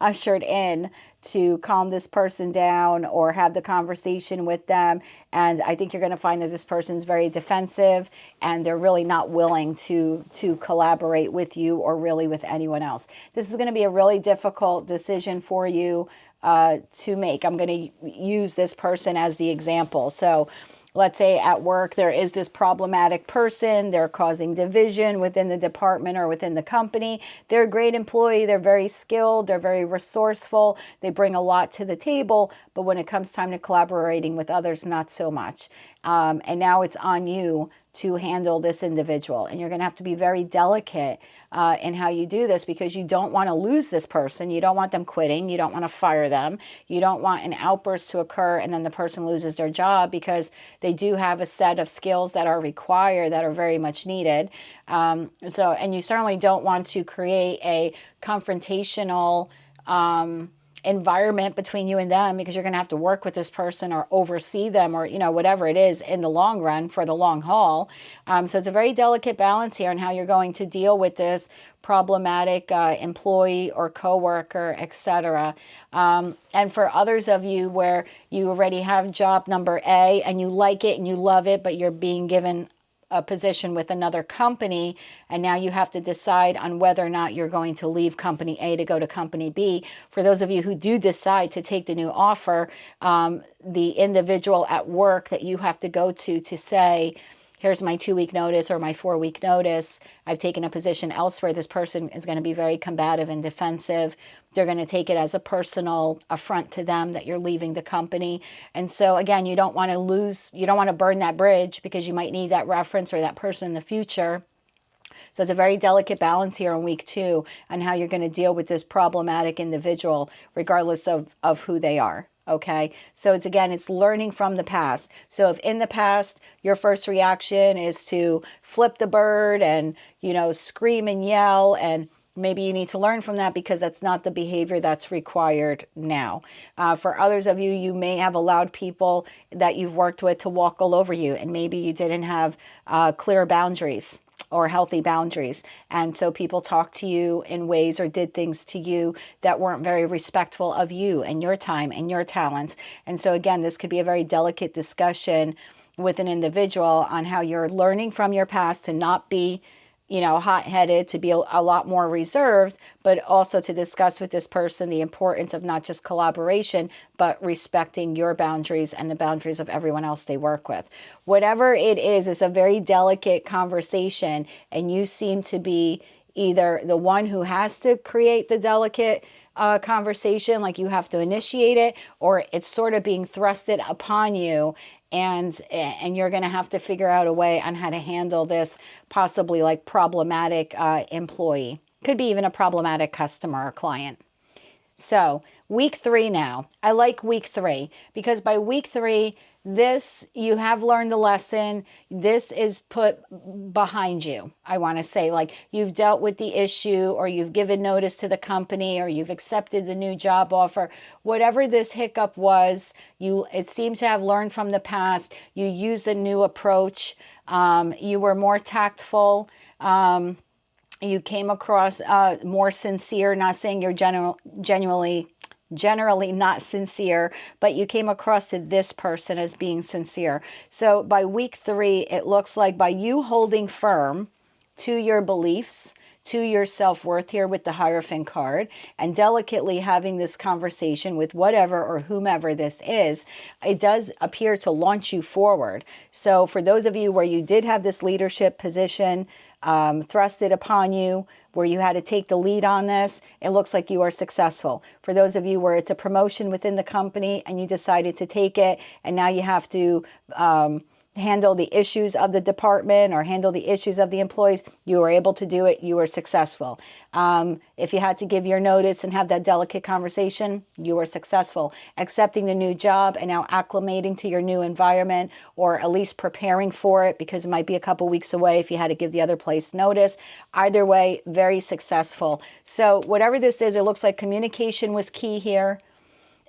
ushered in to calm this person down or have the conversation with them. And I think you're going to find that this person's very defensive, and they're really not willing to collaborate with you or really with anyone else. This is going to be a really difficult decision for you to make. I'm going to use this person as the example. So let's say at work there is this problematic person. They're causing division within the department or within the company. They're a great employee. They're very skilled. They're very resourceful. They bring a lot to the table. But when it comes time to collaborating with others, not so much. And now it's on you to handle this individual. And you're going to have to be very delicate in how you do this, because you don't want to lose this person. You don't want them quitting. You don't want to fire them. You don't want an outburst to occur and then the person loses their job, because they do have a set of skills that are required, that are very much needed. And you certainly don't want to create a confrontational environment between you and them, because you're going to have to work with this person or oversee them, or whatever it is in the long run, for the long haul. So it's a very delicate balance here on how you're going to deal with this problematic employee or coworker, etc. And for others of you where you already have job number A and you like it and you love it, but you're being given a position with another company, and now you have to decide on whether or not you're going to leave company A to go to company B. For those of you who do decide to take the new offer, the individual at work that you have to go to say, here's my 2-week notice or my 4-week notice. I've taken a position elsewhere. This person is going to be very combative and defensive. They're going to take it as a personal affront to them that you're leaving the company. And so again, you don't want to burn that bridge, because you might need that reference or that person in the future. So it's a very delicate balance here in week 2 on how you're going to deal with this problematic individual, regardless of who they are. Okay, so it's learning from the past. So if in the past your first reaction is to flip the bird and scream and yell, and maybe you need to learn from that, because that's not the behavior that's required now. For others of you, you may have allowed people that you've worked with to walk all over you, and maybe you didn't have clear boundaries or healthy boundaries. And so people talked to you in ways or did things to you that weren't very respectful of you and your time and your talents. And so again, this could be a very delicate discussion with an individual on how you're learning from your past to not be hot-headed, to be a lot more reserved, but also to discuss with this person the importance of not just collaboration, but respecting your boundaries and the boundaries of everyone else they work with. Whatever it is, it's a very delicate conversation, and you seem to be either the one who has to create the delicate conversation, like you have to initiate it, or it's sort of being thrusted upon you, and you're going to have to figure out a way on how to handle this possibly like problematic employee. Could be even a problematic customer or client. So week 3 now. I like week 3 because by week 3, this, you have learned a lesson. This is put behind you. I want to say, like, you've dealt with the issue, or you've given notice to the company, or you've accepted the new job offer. Whatever this hiccup was, it seemed to have learned from the past. You used a new approach. You were more tactful. You came across more sincere, not saying you're generally not sincere, but you came across to this person as being sincere. So by week 3, it looks like by you holding firm to your beliefs, to your self-worth here with the Hierophant card, and delicately having this conversation with whatever or whomever this is, it does appear to launch you forward. So for those of you where you did have this leadership position thrusted upon you, where you had to take the lead on this, it looks like you are successful. For those of you where it's a promotion within the company and you decided to take it, and now you have to handle the issues of the department or handle the issues of the employees, you were able to do it. You were successful. If you had to give your notice and have that delicate conversation, you were successful. Accepting the new job and now acclimating to your new environment, or at least preparing for it, because it might be a couple weeks away if you had to give the other place notice. Either way, very successful. So whatever this is, it looks like communication was key here.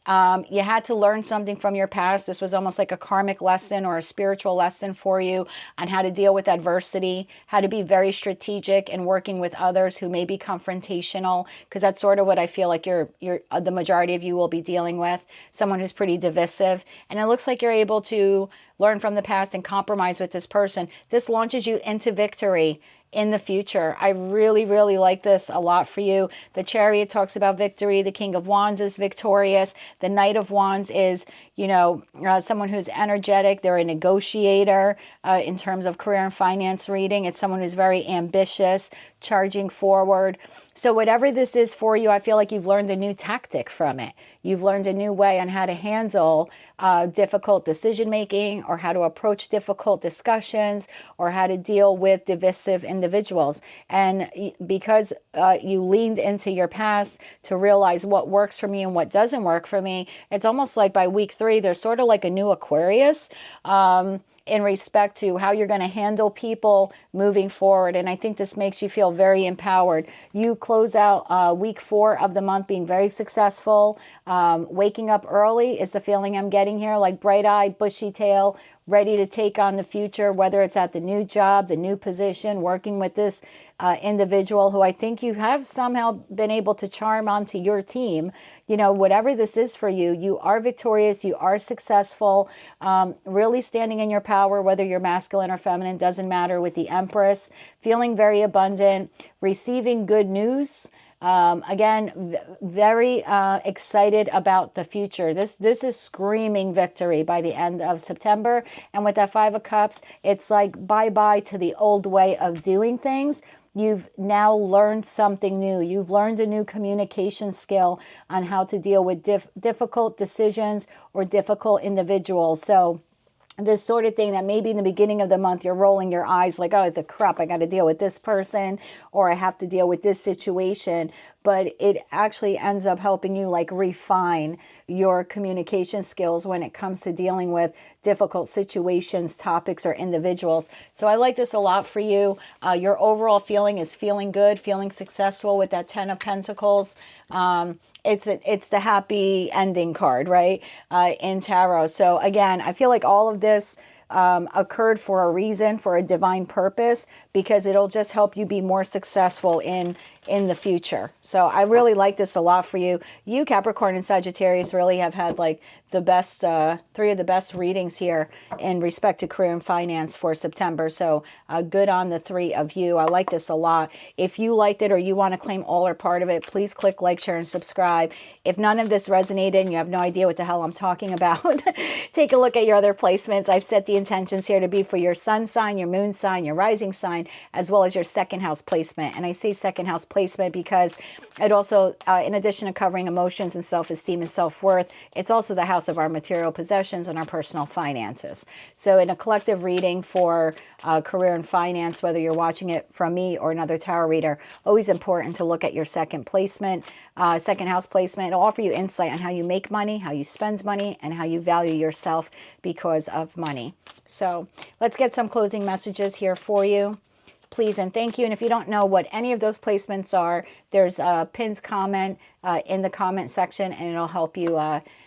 You had to learn something from your past. This was almost like a karmic lesson or a spiritual lesson for you on how to deal with adversity, how to be very strategic in working with others who may be confrontational, because that's sort of what I feel like the majority of you will be dealing with, someone who's pretty divisive. And it looks like you're able to learn from the past and compromise with this person. This launches you into victory in the future. I really, really like this a lot for you. The Chariot talks about victory. The King of Wands is victorious. The Knight of Wands is, someone who's energetic. They're a negotiator in terms of career and finance reading. It's someone who's very ambitious, charging forward. So whatever this is for you, I feel like you've learned a new tactic from it. You've learned a new way on how to handle difficult decision making, or how to approach difficult discussions, or how to deal with divisive individuals. And because you leaned into your past to realize what works for me and what doesn't work for me, it's almost like by week 3, there's sort of like a new Aquarius in respect to how you're going to handle people moving forward. And I think this makes you feel very empowered. You close out week 4 of the month being very successful. Waking up early is the feeling I'm getting here, like bright-eyed, bushy-tail, ready to take on the future, whether it's at the new job, the new position, working with this individual who I think you have somehow been able to charm onto your team. Whatever this is for you, you are victorious, you are successful, really standing in your power, whether you're masculine or feminine, doesn't matter, with the Empress, feeling very abundant, receiving good news. Again, very excited about the future. This is screaming victory by the end of September. And with that 5 of Cups, it's like bye-bye to the old way of doing things. You've now learned something new. You've learned a new communication skill on how to deal with difficult decisions or difficult individuals. So this sort of thing that maybe in the beginning of the month you're rolling your eyes like, oh, the crap, I got to deal with this person, or I have to deal with this situation. But it actually ends up helping you like refine your communication skills when it comes to dealing with difficult situations, topics, or individuals. So I like this a lot for you. Your overall feeling is feeling good, feeling successful with that 10 of Pentacles. It's the happy ending card, right, in tarot. So again, I feel like all of this occurred for a reason, for a divine purpose, because it'll just help you be more successful in the future. So I really like this a lot for you. You, Capricorn and Sagittarius, really have had like the best, 3 of the best readings here in respect to career and finance for September. So good on the 3 of you. I like this a lot. If you liked it or you want to claim all or part of it, please click like, share, and subscribe. If none of this resonated and you have no idea what the hell I'm talking about, take a look at your other placements. I've set the intentions here to be for your sun sign, your moon sign, your rising sign, as well as your second house placement. And I say second house placement because it also, in addition to covering emotions and self-esteem and self-worth, it's also the house of our material possessions and our personal finances. So in a collective reading for career and finance, whether you're watching it from me or another tarot reader, always important to look at your second placement, second house placement. It'll offer you insight on how you make money, how you spend money, and how you value yourself because of money. So let's get some closing messages here for you. Please and thank you. And if you don't know what any of those placements are, there's a pinned comment in the comment section, and it'll help you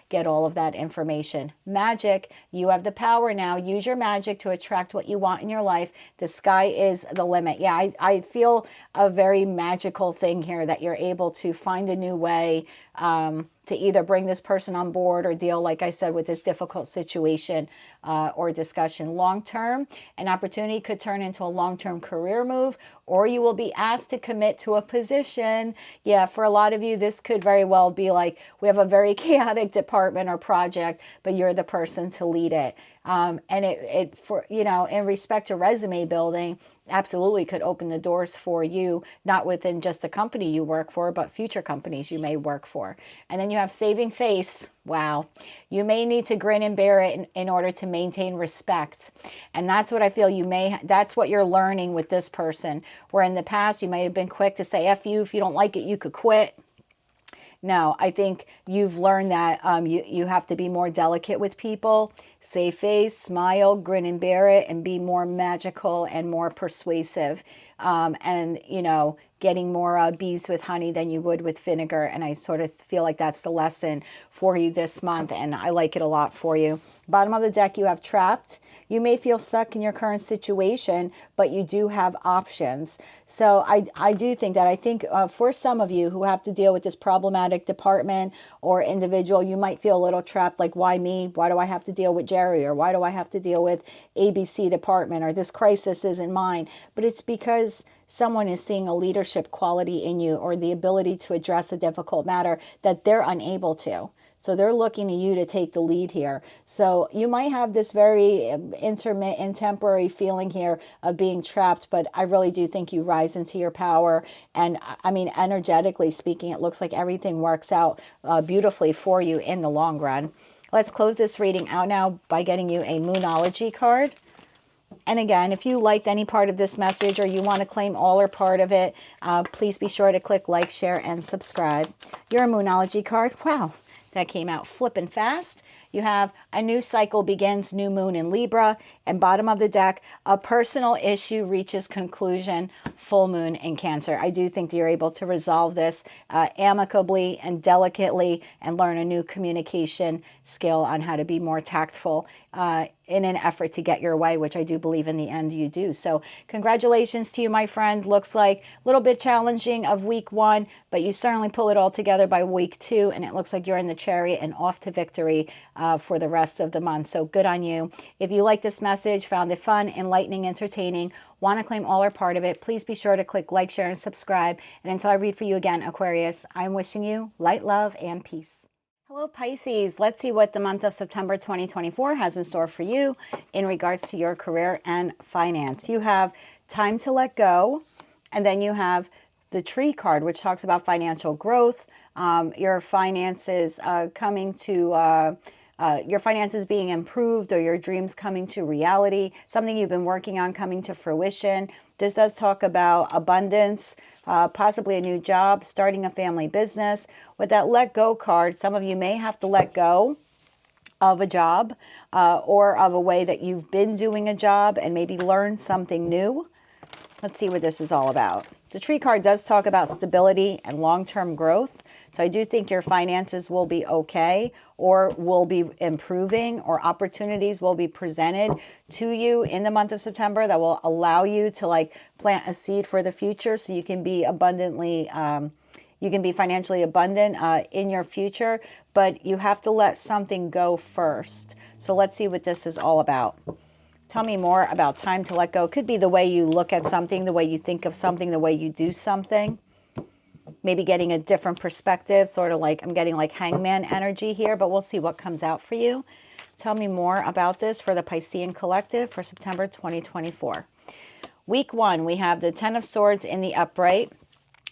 get all of that information. Magic, you have the power now. Use your magic to attract what you want in your life. The sky is the limit. Yeah, I feel a very magical thing here that you're able to find a new way to either bring this person on board or deal, like I said, with this difficult situation or discussion. Long term, an opportunity could turn into a long-term career move, or you will be asked to commit to a position. Yeah, for a lot of you, this could very well be like, we have a very chaotic department or project, but you're the person to lead it. And it for, you know, in respect to resume building, absolutely could open the doors for you, not within just the company you work for, but future companies you may work for. And then you have saving face. Wow. You may need to grin and bear it in order to maintain respect. And that's what I feel that's what you're learning with this person. Where in the past, you might have been quick to say, F you, if you don't like it, you could quit. No, I think you've learned that you have to be more delicate with people. Save face, smile, grin and bear it, and be more magical and more persuasive. And, you know, getting more bees with honey than you would with vinegar. And I sort of feel like that's the lesson for you this month. And I like it a lot for you. Bottom of the deck, you have trapped. You may feel stuck in your current situation, but you do have options. So I do think that, for some of you who have to deal with this problematic department or individual, you might feel a little trapped, like, why me? Why do I have to deal with Jerry? Or why do I have to deal with ABC department? Or this crisis isn't mine. But it's because someone is seeing a leadership quality in you, or the ability to address a difficult matter that they're unable to. So they're looking to you to take the lead here. So you might have this very intermittent, temporary feeling here of being trapped, but I really do think you rise into your power. And I mean, energetically speaking, it looks like everything works out beautifully for you in the long run. Let's close this reading out now by getting you a Moonology card. And again, if you liked any part of this message or you want to claim all or part of it, please be sure to click like, share, and subscribe. Your Moonology card. Wow, that came out flipping fast. You have a new cycle begins, new moon in Libra. And bottom of the deck, a personal issue reaches conclusion, full moon in Cancer. I do think that you're able to resolve this amicably and delicately and learn a new communication skill on how to be more tactful in an effort to get your way, which I do believe in the end you do. So congratulations to you, my friend. Looks like a little bit challenging of week 1, but you certainly pull it all together by week 2, and it looks like you're in the chariot and off to victory for the rest of the month. So good on you. If you like this message, found it fun, enlightening, entertaining, want to claim all or part of it, please be sure to click like, share, and subscribe. And until I read for you again, Aquarius, I'm wishing you light, love, and peace. Hello, Pisces. Let's see what the month of September 2024 has in store for you in regards to your career and finance. You have time to let go, and then you have the Tree card, which talks about financial growth, your finances your finances being improved, or your dreams coming to reality, something you've been working on coming to fruition. This does talk about abundance, possibly a new job, starting a family business. With that let go card, some of you may have to let go of a job or of a way that you've been doing a job and maybe learn something new. Let's see what this is all about. The Tree card does talk about stability and long-term growth. So I do think your finances will be okay, or will be improving, or opportunities will be presented to you in the month of September that will allow you to like plant a seed for the future, so you can be financially abundant in your future, but you have to let something go first. So let's see what this is all about. Tell me more about time to let go. Could be the way you look at something, the way you think of something, the way you do something. Maybe getting a different perspective, sort of like I'm getting like hangman energy here, but we'll see what comes out for you. Tell me more about this for the Piscean Collective for September 2024. Week 1, we have the Ten of Swords in the upright.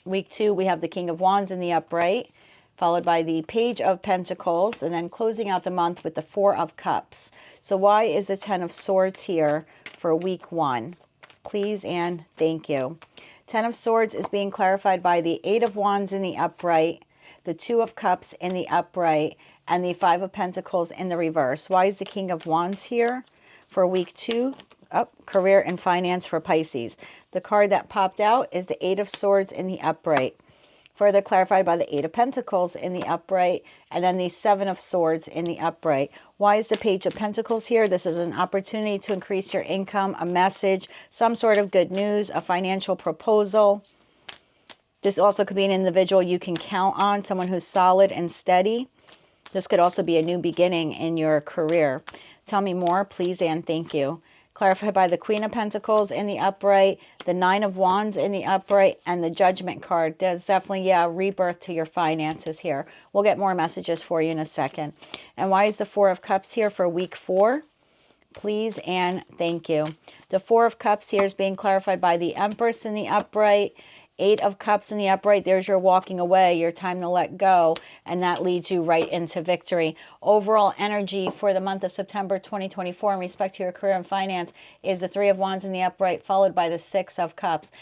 Week 2, we have the King of Wands in the upright, followed by the Page of Pentacles, and then closing out the month with the Four of Cups. So why is the Ten of Swords here for week 1? Please and thank you. Ten of Swords is being clarified by the Eight of Wands in the upright, the Two of Cups in the upright, and the Five of Pentacles in the reverse. Why is the King of Wands here for week 2? Career and finance for Pisces. The card that popped out is the Eight of Swords in the upright. Further clarified by the Eight of Pentacles in the upright, and then the Seven of Swords in the upright. Why is the Page of Pentacles here? This is an opportunity to increase your income, a message, some sort of good news, a financial proposal. This also could be an individual you can count on, someone who's solid and steady. This could also be a new beginning in your career. Tell me more, please and thank you. Clarified by the Queen of Pentacles in the upright, the Nine of Wands in the upright, and the Judgment card. There's definitely a rebirth to your finances here. We'll get more messages for you in a second. And why is the Four of Cups here for week 4? Please and thank you. The Four of Cups here is being clarified by the Empress in the upright, Eight of Cups in the upright. There's your walking away, your time to let go, and that leads you right into victory. Overall energy for the month of September 2024 in respect to your career and finance is the Three of Wands in the upright, followed by the Six of Cups.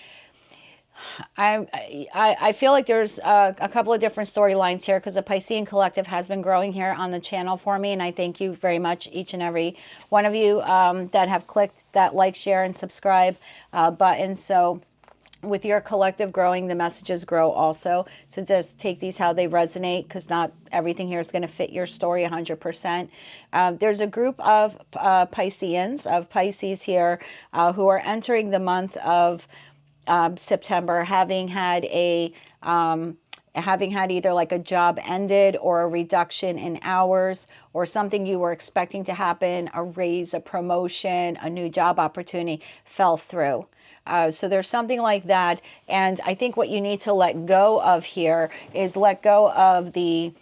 I feel like there's a couple of different storylines here, because the Piscean collective has been growing here on the channel for me, and I thank you very much, each and every one of you that have clicked that like, share, and subscribe button. So with your collective growing, the messages grow also. So just take these how they resonate, because not everything here is going to fit your story 100%. There's a group of Pisces here who are entering the month of September, having had either like a job ended, or a reduction in hours, or something you were expecting to happen, a raise, a promotion, a new job opportunity fell through. So there's something like that. And I think what you need to let go of here is let go of the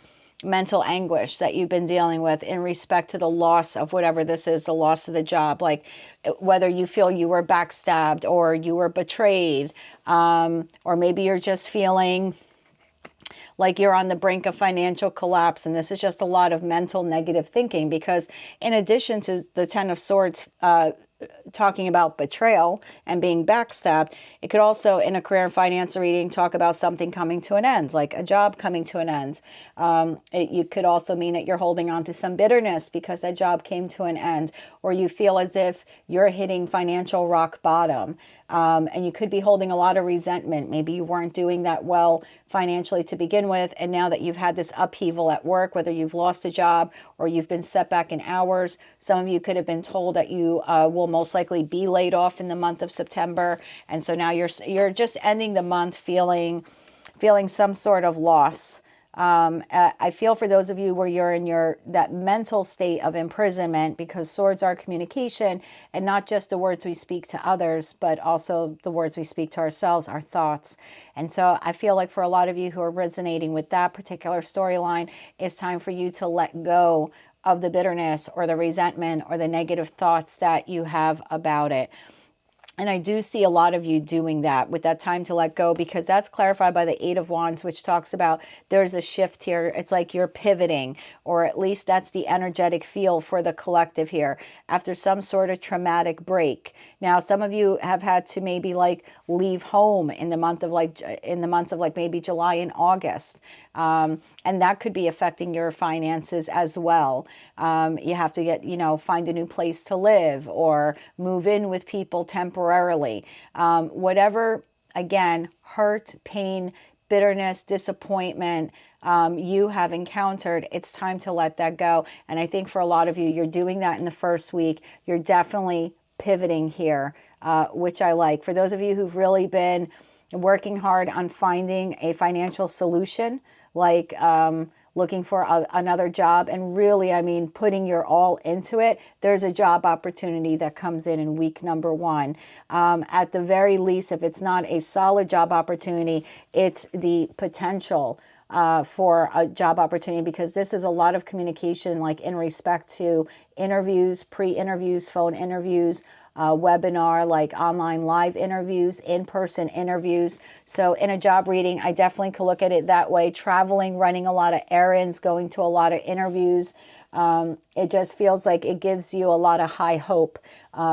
mental anguish that you've been dealing with in respect to the loss of whatever this is, the loss of the job, like whether you feel you were backstabbed or you were betrayed, or maybe you're just feeling like you're on the brink of financial collapse. And this is just a lot of mental negative thinking, because in addition to the Ten of Swords talking about betrayal and being backstabbed, it could also, in a career and finance reading, talk about something coming to an end, like a job coming to an end. You could also mean that you're holding on to some bitterness because that job came to an end, or you feel as if you're hitting financial rock bottom. And you could be holding a lot of resentment. Maybe you weren't doing that well financially to begin with, and now that you've had this upheaval at work, whether you've lost a job or you've been set back in hours, some of you could have been told that you will most likely be laid off in the month of September, and so now you're just ending the month feeling some sort of loss. I feel for those of you where you're in that mental state of imprisonment, because swords are communication, and not just the words we speak to others, but also the words we speak to ourselves, our thoughts. And so I feel like for a lot of you who are resonating with that particular storyline, it's time for you to let go of the bitterness or the resentment or the negative thoughts that you have about it. And I do see a lot of you doing that with that time to let go, because that's clarified by the Eight of Wands, which talks about there's a shift here. It's like you're pivoting, or at least that's the energetic feel for the collective here after some sort of traumatic break. Now, some of you have had to maybe like leave home in the months of like maybe July and August. And that could be affecting your finances as well. You have to find a new place to live or move in with people temporarily. Whatever, again, hurt, pain, bitterness, disappointment you have encountered, it's time to let that go. And I think for a lot of you, you're doing that in the first week. You're definitely pivoting here, which I like. For those of you who've really been working hard on finding a financial solution, like looking for another job, and really, I mean, putting your all into it, there's a job opportunity that comes in week number 1. At the very least, if it's not a solid job opportunity, it's the potential for a job opportunity, because this is a lot of communication, like in respect to interviews, pre-interviews, phone interviews, webinar, like online live interviews, in-person interviews. So in a job reading, I definitely could look at it that way. Traveling, running a lot of errands, going to a lot of interviews. It just feels like it gives you a lot of high hope.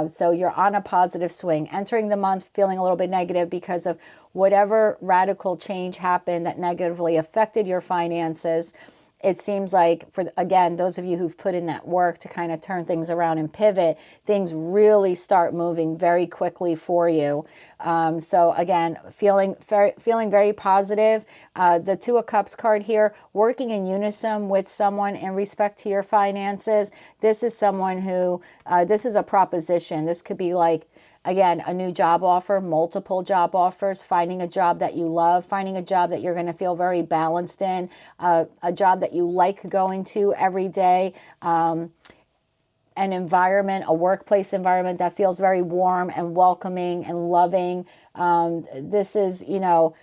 So you're on a positive swing. Entering the month feeling a little bit negative because of whatever radical change happened that negatively affected your finances. It seems like, for again, those of you who've put in that work to kind of turn things around and pivot, things really start moving very quickly for you. So again, feeling very positive. The Two of Cups card here, working in unison with someone in respect to your finances. This is someone who, this is a proposition. This could be like, again, a new job offer, multiple job offers, finding a job that you love, finding a job that you're going to feel very balanced in, a job that you like going to every day, an environment, a workplace environment that feels very warm and welcoming and loving. This is, you know,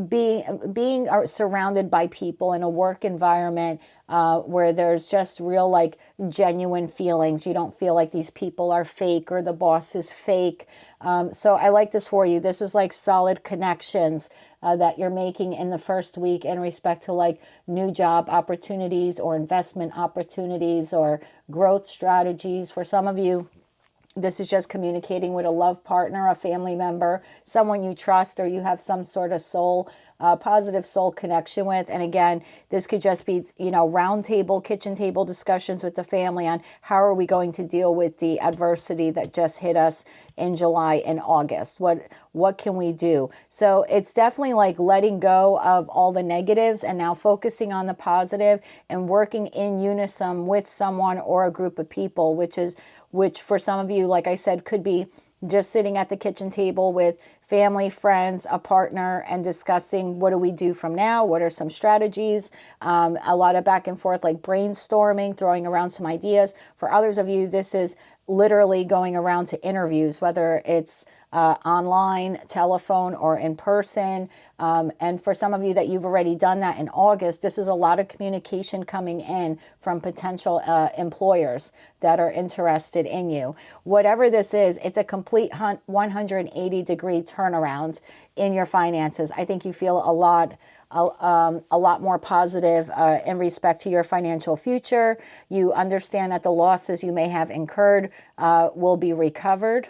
being surrounded by people in a work environment where there's just real, like, genuine feelings. You don't feel like these people are fake or the boss is fake. So I like this for you. This is like solid connections that you're making in the first week in respect to like new job opportunities or investment opportunities or growth strategies. For some of you, this is just communicating with a love partner, a family member, someone you trust or you have some sort of positive soul connection with. And again, this could just be, you know, round table, kitchen table discussions with the family on how are we going to deal with the adversity that just hit us in July and August. What can we do? So it's definitely like letting go of all the negatives and now focusing on the positive and working in unison with someone or a group of people, which for some of you, like I said, could be just sitting at the kitchen table with family, friends, a partner, and discussing what do we do from now? What are some strategies? A lot of back and forth, like brainstorming, throwing around some ideas. For others of you, this is literally going around to interviews, whether it's online, telephone, or in person. And for some of you that you've already done that in August, this is a lot of communication coming in from potential employers that are interested in you. Whatever this is, it's a complete 180-degree turnaround in your finances. I think you feel a lot more positive in respect to your financial future. You understand that the losses you may have incurred will be recovered.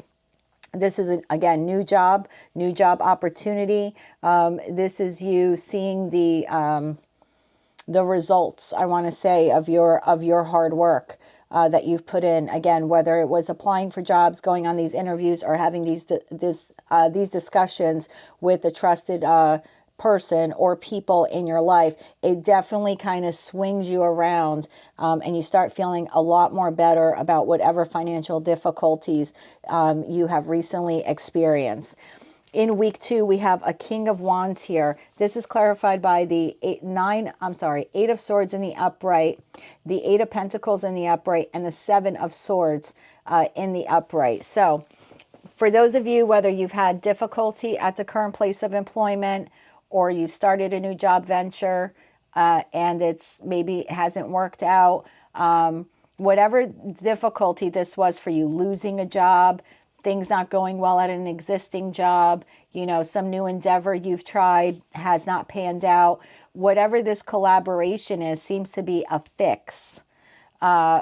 This is, again, new job opportunity. This is you seeing the results, I want to say, of your hard work that you've put in. Again, whether it was applying for jobs, going on these interviews, or having these discussions with a trusted person or people in your life, it definitely kind of swings you around and you start feeling a lot more better about whatever financial difficulties you have recently experienced. In week 2, we have a King of Wands here. This is clarified by the Eight of Swords in the upright, the Eight of Pentacles in the upright, and the Seven of Swords in the upright. So for those of you, whether you've had difficulty at the current place of employment, or you've started a new job venture and maybe it hasn't worked out, whatever difficulty this was for you, losing a job, things not going well at an existing job, you know, some new endeavor you've tried has not panned out, whatever this collaboration is, seems to be a fix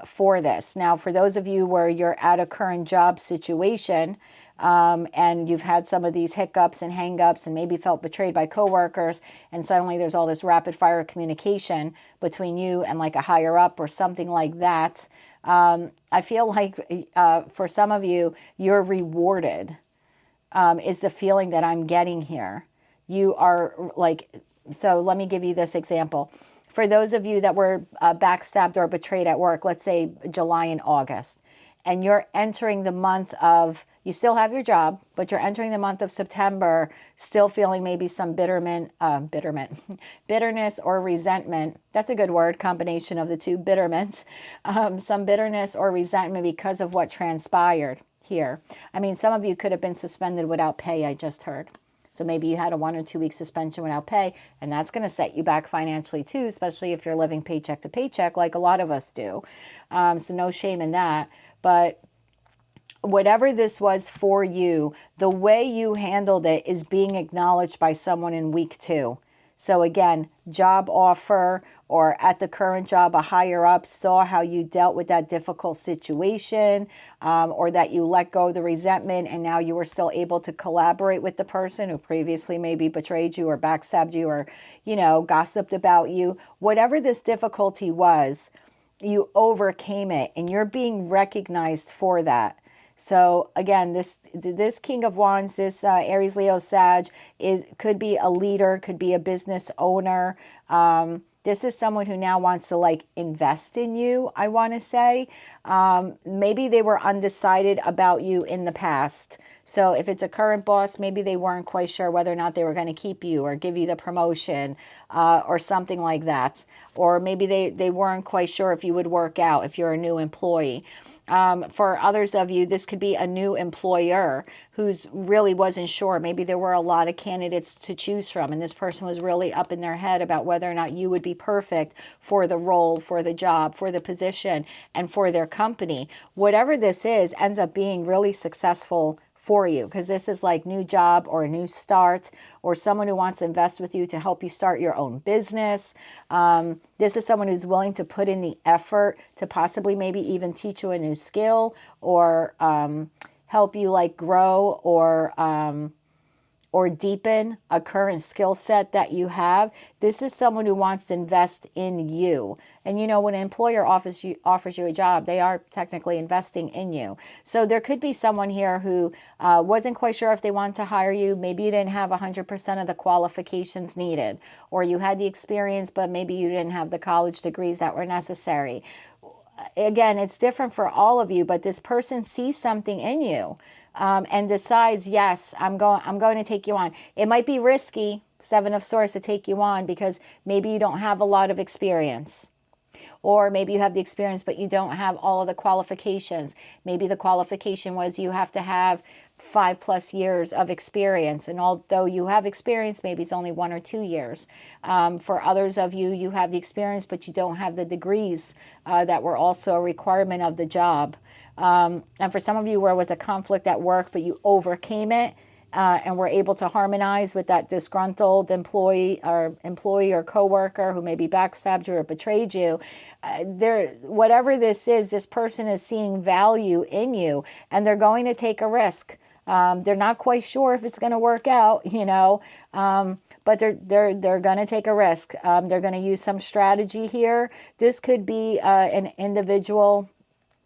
for this. Now, for those of you where you're at a current job situation, and you've had some of these hiccups and hangups and maybe felt betrayed by coworkers, and suddenly there's all this rapid fire communication between you and like a higher up or something like that. I feel like for some of you, you're rewarded, is the feeling that I'm getting here. You are like, so let me give you this example. For those of you that were backstabbed or betrayed at work, let's say July and August, and you're entering the month of, you still have your job, but you're entering the month of September still feeling maybe some bitterness or resentment. That's a good word, combination of the two, bitterment. Some bitterness or resentment because of what transpired here. I mean, some of you could have been suspended without pay, I just heard. So maybe you had a 1 or 2 week suspension without pay, and that's going to set you back financially too, especially if you're living paycheck to paycheck like a lot of us do. So no shame in that. But whatever this was for you, the way you handled it is being acknowledged by someone in week 2. So again, job offer, or at the current job, a higher up saw how you dealt with that difficult situation, or that you let go of the resentment and now you were still able to collaborate with the person who previously maybe betrayed you or backstabbed you or, gossiped about you. Whatever this difficulty was, you overcame it and you're being recognized for that. So again, this King of Wands, this Aries, Leo, Sag, could be a leader, could be a business owner. This is someone who now wants to invest in you, I want to say. Maybe they were undecided about you in the past. So if it's a current boss, maybe they weren't quite sure whether or not they were going to keep you or give you the promotion or something like that. Or maybe they weren't quite sure if you would work out if you're a new employee. For others of you, this could be a new employer who's really wasn't sure. Maybe there were a lot of candidates to choose from, and this person was really up in their head about whether or not you would be perfect for the role, for the job, for the position, and for their company. Whatever this is ends up being really successful for you, because this is like new job or a new start, or someone who wants to invest with you to help you start your own business. This is someone who's willing to put in the effort to possibly maybe even teach you a new skill, or help you grow, or deepen a current skill set that you have. This is someone who wants to invest in you. And when an employer offers you a job, they are technically investing in you. So there could be someone here who wasn't quite sure if they wanted to hire you. Maybe you didn't have 100% of the qualifications needed, or you had the experience, but maybe you didn't have the college degrees that were necessary. Again, it's different for all of you, but this person sees something in you. And decides, yes, I'm going to take you on. It might be risky, 7 of Swords, to take you on because maybe you don't have a lot of experience. Or maybe you have the experience, but you don't have all of the qualifications. Maybe the qualification was you have to have 5+ years of experience. And although you have experience, maybe it's only 1 or 2 years. For others of you, you have the experience, but you don't have the degrees that were also a requirement of the job. And for some of you where it was a conflict at work, but you overcame it and were able to harmonize with that disgruntled employee or coworker who maybe backstabbed you or betrayed you. Whatever this is, this person is seeing value in you, and they're going to take a risk. They're not quite sure if it's going to work out, but they're going to take a risk. They're going to use some strategy here. This could be an individual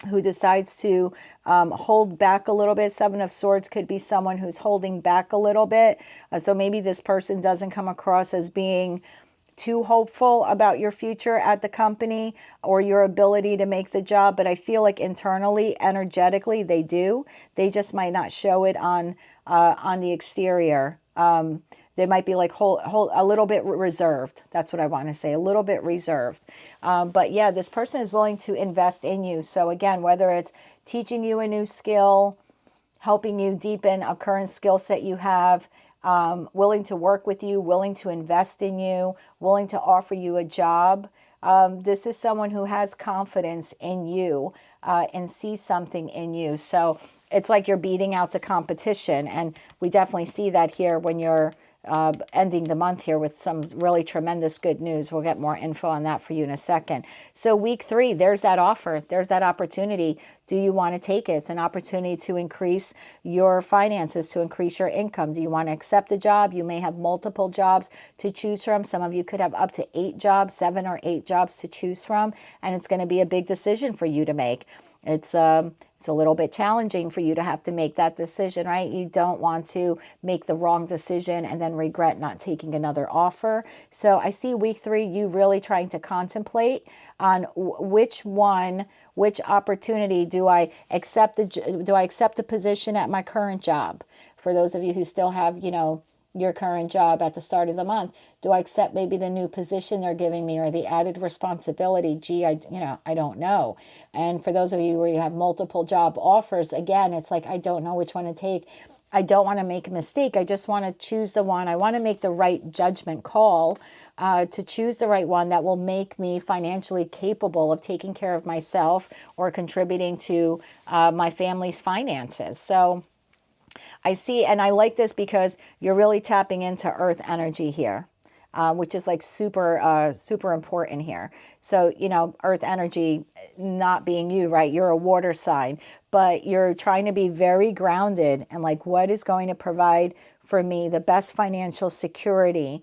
who decides to hold back a little bit. 7 of Swords could be someone who's holding back a little bit. So maybe this person doesn't come across as being too hopeful about your future at the company or your ability to make the job, but I feel like internally, energetically, they do. They just might not show it on the exterior. They might be a little bit reserved. That's what I want to say, a little bit reserved. But yeah, this person is willing to invest in you. So again, whether it's teaching you a new skill, helping you deepen a current skill set you have, willing to work with you, willing to invest in you, willing to offer you a job. This is someone who has confidence in you and sees something in you. So it's like you're beating out the competition. And we definitely see that here when you're ending the month here with some really tremendous good news. We'll get more info on that for you in a second. So week 3, there's that offer. There's that opportunity. Do you want to take it? It's an opportunity to increase your finances, to increase your income. Do you want to accept a job? You may have multiple jobs to choose from. Some of you could have up to 8 jobs, 7 or 8 jobs to choose from. And it's going to be a big decision for you to make. It's a little bit challenging for you to have to make that decision, right? You don't want to make the wrong decision and then regret not taking another offer. So I see week 3, you really trying to contemplate on which opportunity do I accept the position at my current job? For those of you who still have, your current job at the start of the month? Do I accept maybe the new position they're giving me or the added responsibility? Gee, I don't know. And for those of you where you have multiple job offers, again, it's like, I don't know which one to take. I don't want to make a mistake. I just want to choose the one. I want to make the right judgment call to choose the right one that will make me financially capable of taking care of myself or contributing to my family's finances. So I see, and I like this because you're really tapping into earth energy here. Which is like super important here. So, earth energy not being you, right? You're a water sign, but you're trying to be very grounded and like, what is going to provide for me the best financial security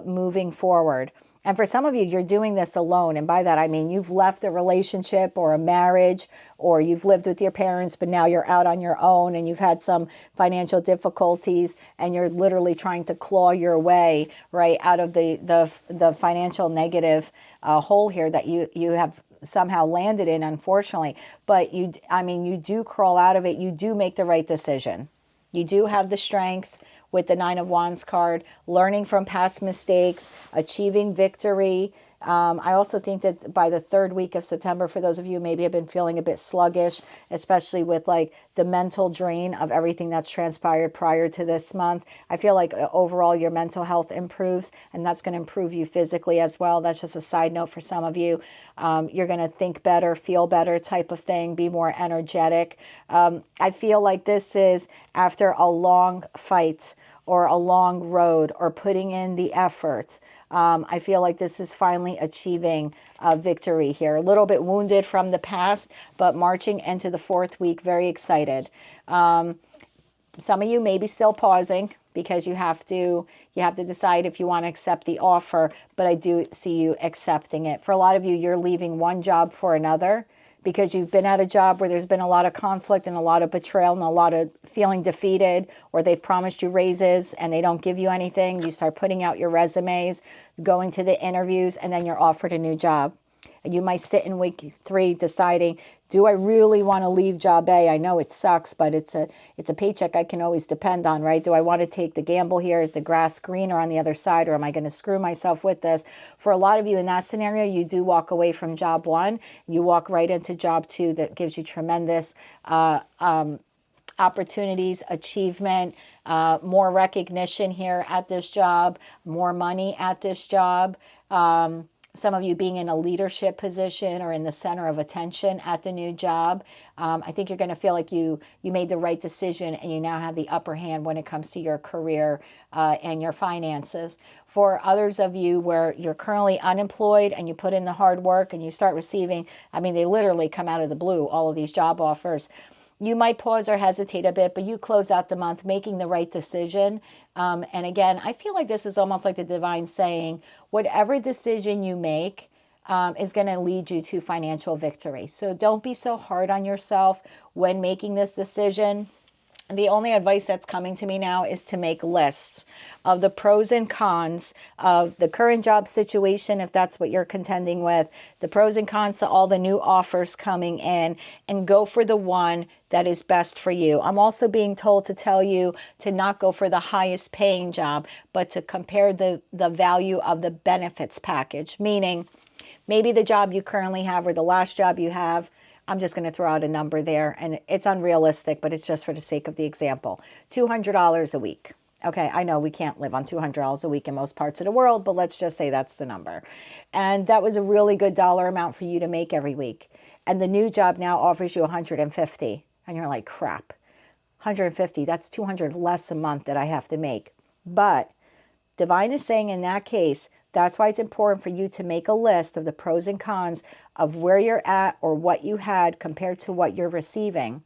moving forward. And for some of you, you're doing this alone. And by that, I mean, you've left a relationship or a marriage, or you've lived with your parents, but now you're out on your own and you've had some financial difficulties and you're literally trying to claw your way right out of the financial negative hole here that you have somehow landed in, unfortunately. But you do crawl out of it. You do make the right decision. You do have the strength with the Nine of Wands card, learning from past mistakes, achieving victory. I also think that by the third week of September, for those of you who maybe have been feeling a bit sluggish, especially with like the mental drain of everything that's transpired prior to this month, I feel like overall your mental health improves, and that's going to improve you physically as well. That's just a side note for some of you. You're going to think better, feel better type of thing, be more energetic. I feel like this is after a long fight or a long road or putting in the effort. I feel like this is finally achieving a victory here. A little bit wounded from the past, but marching into the fourth week, very excited. Some of you may be still pausing because you have to decide if you want to accept the offer, but I do see you accepting it. For a lot of you, you're leaving one job for another because you've been at a job where there's been a lot of conflict and a lot of betrayal and a lot of feeling defeated, or they've promised you raises and they don't give you anything. You start putting out your resumes, going to the interviews, and then you're offered a new job. And you might sit in week 3 deciding, do I really want to leave job A? I know it sucks, but it's a paycheck I can always depend on, right? Do I want to take the gamble here? Is the grass greener on the other side, or am I going to screw myself with this? For a lot of you in that scenario, you do walk away from job 1. You walk right into job 2 that gives you tremendous opportunities, achievement, more recognition here at this job, more money at this job. Some of you being in a leadership position or in the center of attention at the new job. I think you're going to feel like you made the right decision and you now have the upper hand when it comes to your career and your finances. For others of you where you're currently unemployed and you put in the hard work and you start receiving, they literally come out of the blue, all of these job offers. You might pause or hesitate a bit, but you close out the month making the right decision. And again, I feel like this is almost like the divine saying, whatever decision you make is going to lead you to financial victory. So don't be so hard on yourself when making this decision. The only advice that's coming to me now is to make lists of the pros and cons of the current job situation, if that's what you're contending with, the pros and cons to all the new offers coming in, and go for the one that is best for you. I'm also being told to tell you to not go for the highest paying job, but to compare the value of the benefits package, meaning maybe the job you currently have or the last job you have, I'm just going to throw out a number there, and it's unrealistic, but it's just for the sake of the example. $200 a week. Okay, I know we can't live on $200 a week in most parts of the world, but let's just say that's the number. And that was a really good dollar amount for you to make every week. And the new job now offers you $150. And you're like, crap, $150, that's $200 less a month that I have to make. But divine is saying in that case, that's why it's important for you to make a list of the pros and cons of where you're at or what you had compared to what you're receiving.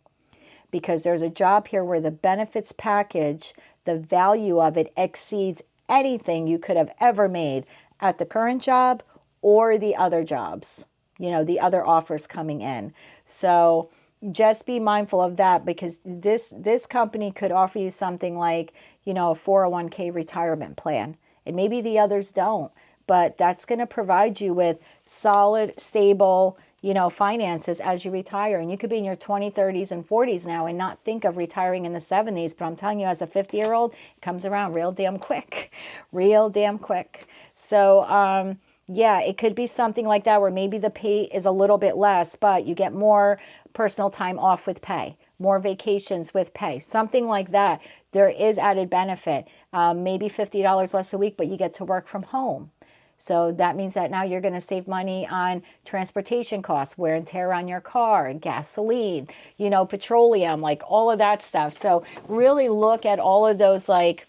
Because there's a job here where the benefits package, the value of it exceeds anything you could have ever made at the current job or the other jobs, the other offers coming in. So just be mindful of that, because this company could offer you something like, a 401k retirement plan. And maybe the others don't, but that's going to provide you with solid, stable, you know, finances as you retire. And you could be in your 20s, 30s, and 40s now and not think of retiring in the 70s. But I'm telling you, as a 50-year-old, it comes around real damn quick, real damn quick. So, yeah, it could be something like that where maybe the pay is a little bit less, but you get more personal time off with pay, more vacations with pay, something like that. There is added benefit, maybe $50 less a week, but you get to work from home. So that means that now you're going to save money on transportation costs, wear and tear on your car, gasoline, you know, petroleum, like all of that stuff. So really look at all of those, like,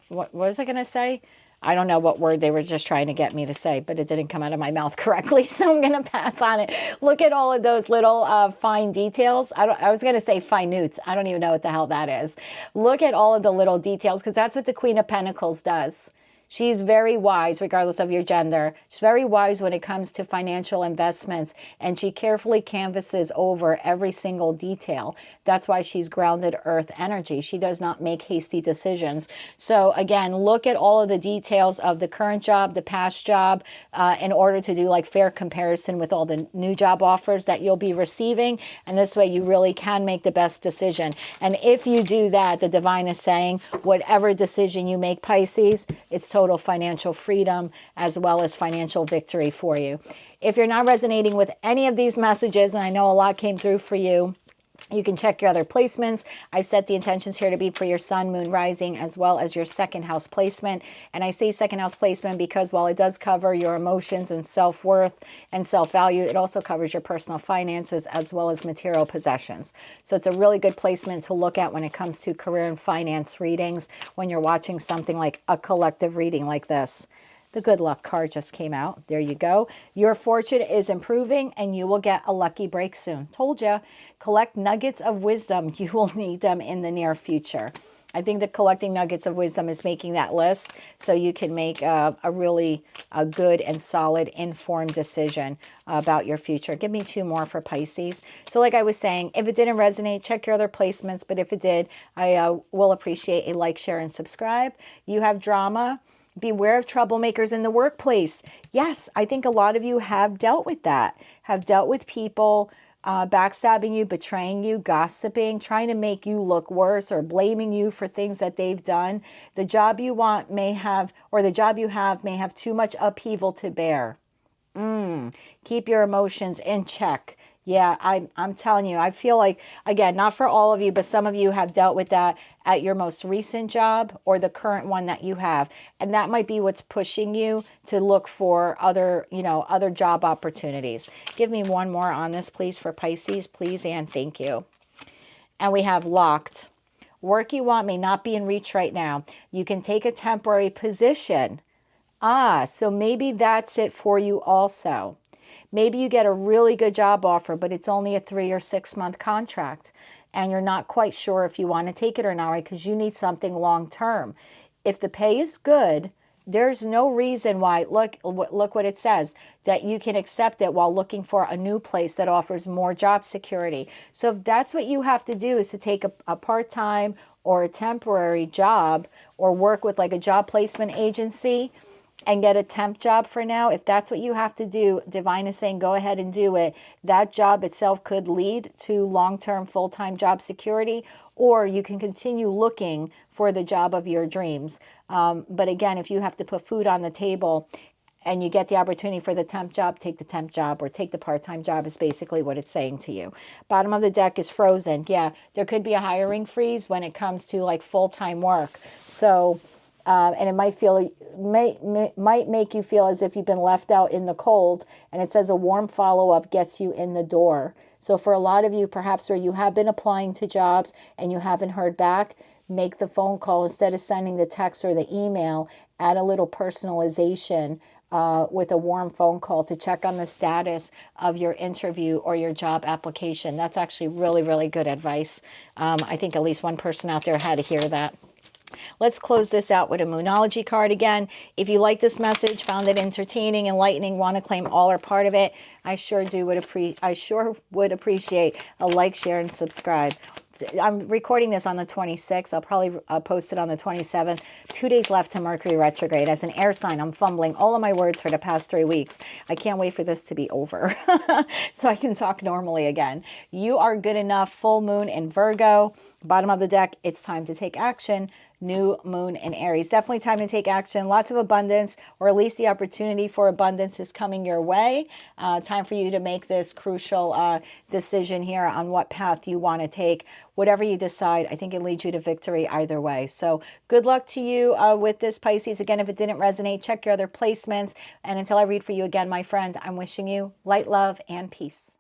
what was I going to say? I don't know what word they were just trying to get me to say, but it didn't come out of my mouth correctly, so I'm going to pass on it. Look at all of those little fine details. I was going to say finutes. I don't even know what the hell that is. Look at all of the little details, because that's what the Queen of Pentacles does. She's very wise, regardless of your gender. She's very wise when it comes to financial investments, and she carefully canvasses over every single detail. That's why she's grounded earth energy. She does not make hasty decisions. So again, look at all of the details of the current job, the past job, in order to do like fair comparison with all the new job offers that you'll be receiving. And this way you really can make the best decision. And if you do that, the divine is saying, whatever decision you make, Pisces, it's total financial freedom as well as financial victory for you. If you're not resonating with any of these messages, and I know a lot came through for you, you can check your other placements. I've set the intentions here to be for your sun, moon, rising, as well as your second house placement. And I say second house placement because while it does cover your emotions and self-worth and self-value, it also covers your personal finances as well as material possessions. So it's a really good placement to look at when it comes to career and finance readings when you're watching something like a collective reading like this. The good luck card just came out. There you go. Your fortune is improving and you will get a lucky break soon. Told you. Collect nuggets of wisdom. You will need them in the near future. I think that collecting nuggets of wisdom is making that list so you can make a really good and solid informed decision about your future. Give me two more for Pisces. So like I was saying, if it didn't resonate, check your other placements. But if it did, I will appreciate a like, share, and subscribe. You have drama. Beware of troublemakers in the workplace. Yes, I think a lot of you have dealt with that, have dealt with people backstabbing you, betraying you, gossiping, trying to make you look worse or blaming you for things that they've done. The job you want may have, or the job you have may have too much upheaval to bear. Keep your emotions in check. Yeah, I'm telling you, I feel like, again, not for all of you, but some of you have dealt with that at your most recent job or the current one that you have. And that might be what's pushing you to look for other, other job opportunities. Give me one more on this, please, for Pisces, please, and thank you. And we have locked. Work you want may not be in reach right now. You can take a temporary position. So maybe that's it for you also. Maybe you get a really good job offer, but it's only a 3 or 6 month contract and you're not quite sure if you want to take it or not, right? Because you need something long term. If the pay is good, there's no reason why, look what it says, that you can accept it while looking for a new place that offers more job security. So if that's what you have to do, is to take a part-time or a temporary job or work with like a job placement agency and get a temp job for now, if that's what you have to do, divine is saying go ahead and do it. That job itself could lead to long-term full-time job security, or you can continue looking for the job of your dreams. But again, if you have to put food on the table and you get the opportunity for the temp job, take the temp job or take the part-time job is basically what it's saying to you. Bottom of the deck is frozen. Yeah, there could be a hiring freeze when it comes to like full-time work. So and it might make you feel as if you've been left out in the cold. And it says a warm follow-up gets you in the door. So for a lot of you, perhaps where you have been applying to jobs and you haven't heard back, make the phone call instead of sending the text or the email. Add a little personalization with a warm phone call to check on the status of your interview or your job application. That's actually really, really good advice. I think at least one person out there had to hear that. Let's close this out with a Moonology card again. If you like this message, found it entertaining, enlightening, want to claim all or part of it, I sure would appreciate a like, share, and subscribe. I'm recording this on the 26th. I'll probably post it on the 27th. 2 days left to Mercury retrograde. As an air sign, I'm fumbling all of my words for the past 3 weeks. I can't wait for this to be over so I can talk normally again. You are good enough. Full moon in Virgo. Bottom of the deck, it's time to take action. New moon in Aries. Definitely time to take action. Lots of abundance, or at least the opportunity for abundance is coming your way. Time for you to make this crucial decision here on what path you want to take. Whatever you decide, I think it leads you to victory either way. So good luck to you with this, Pisces. Again, if it didn't resonate, check your other placements. And until I read for you again, my friend, I'm wishing you light, love, and peace.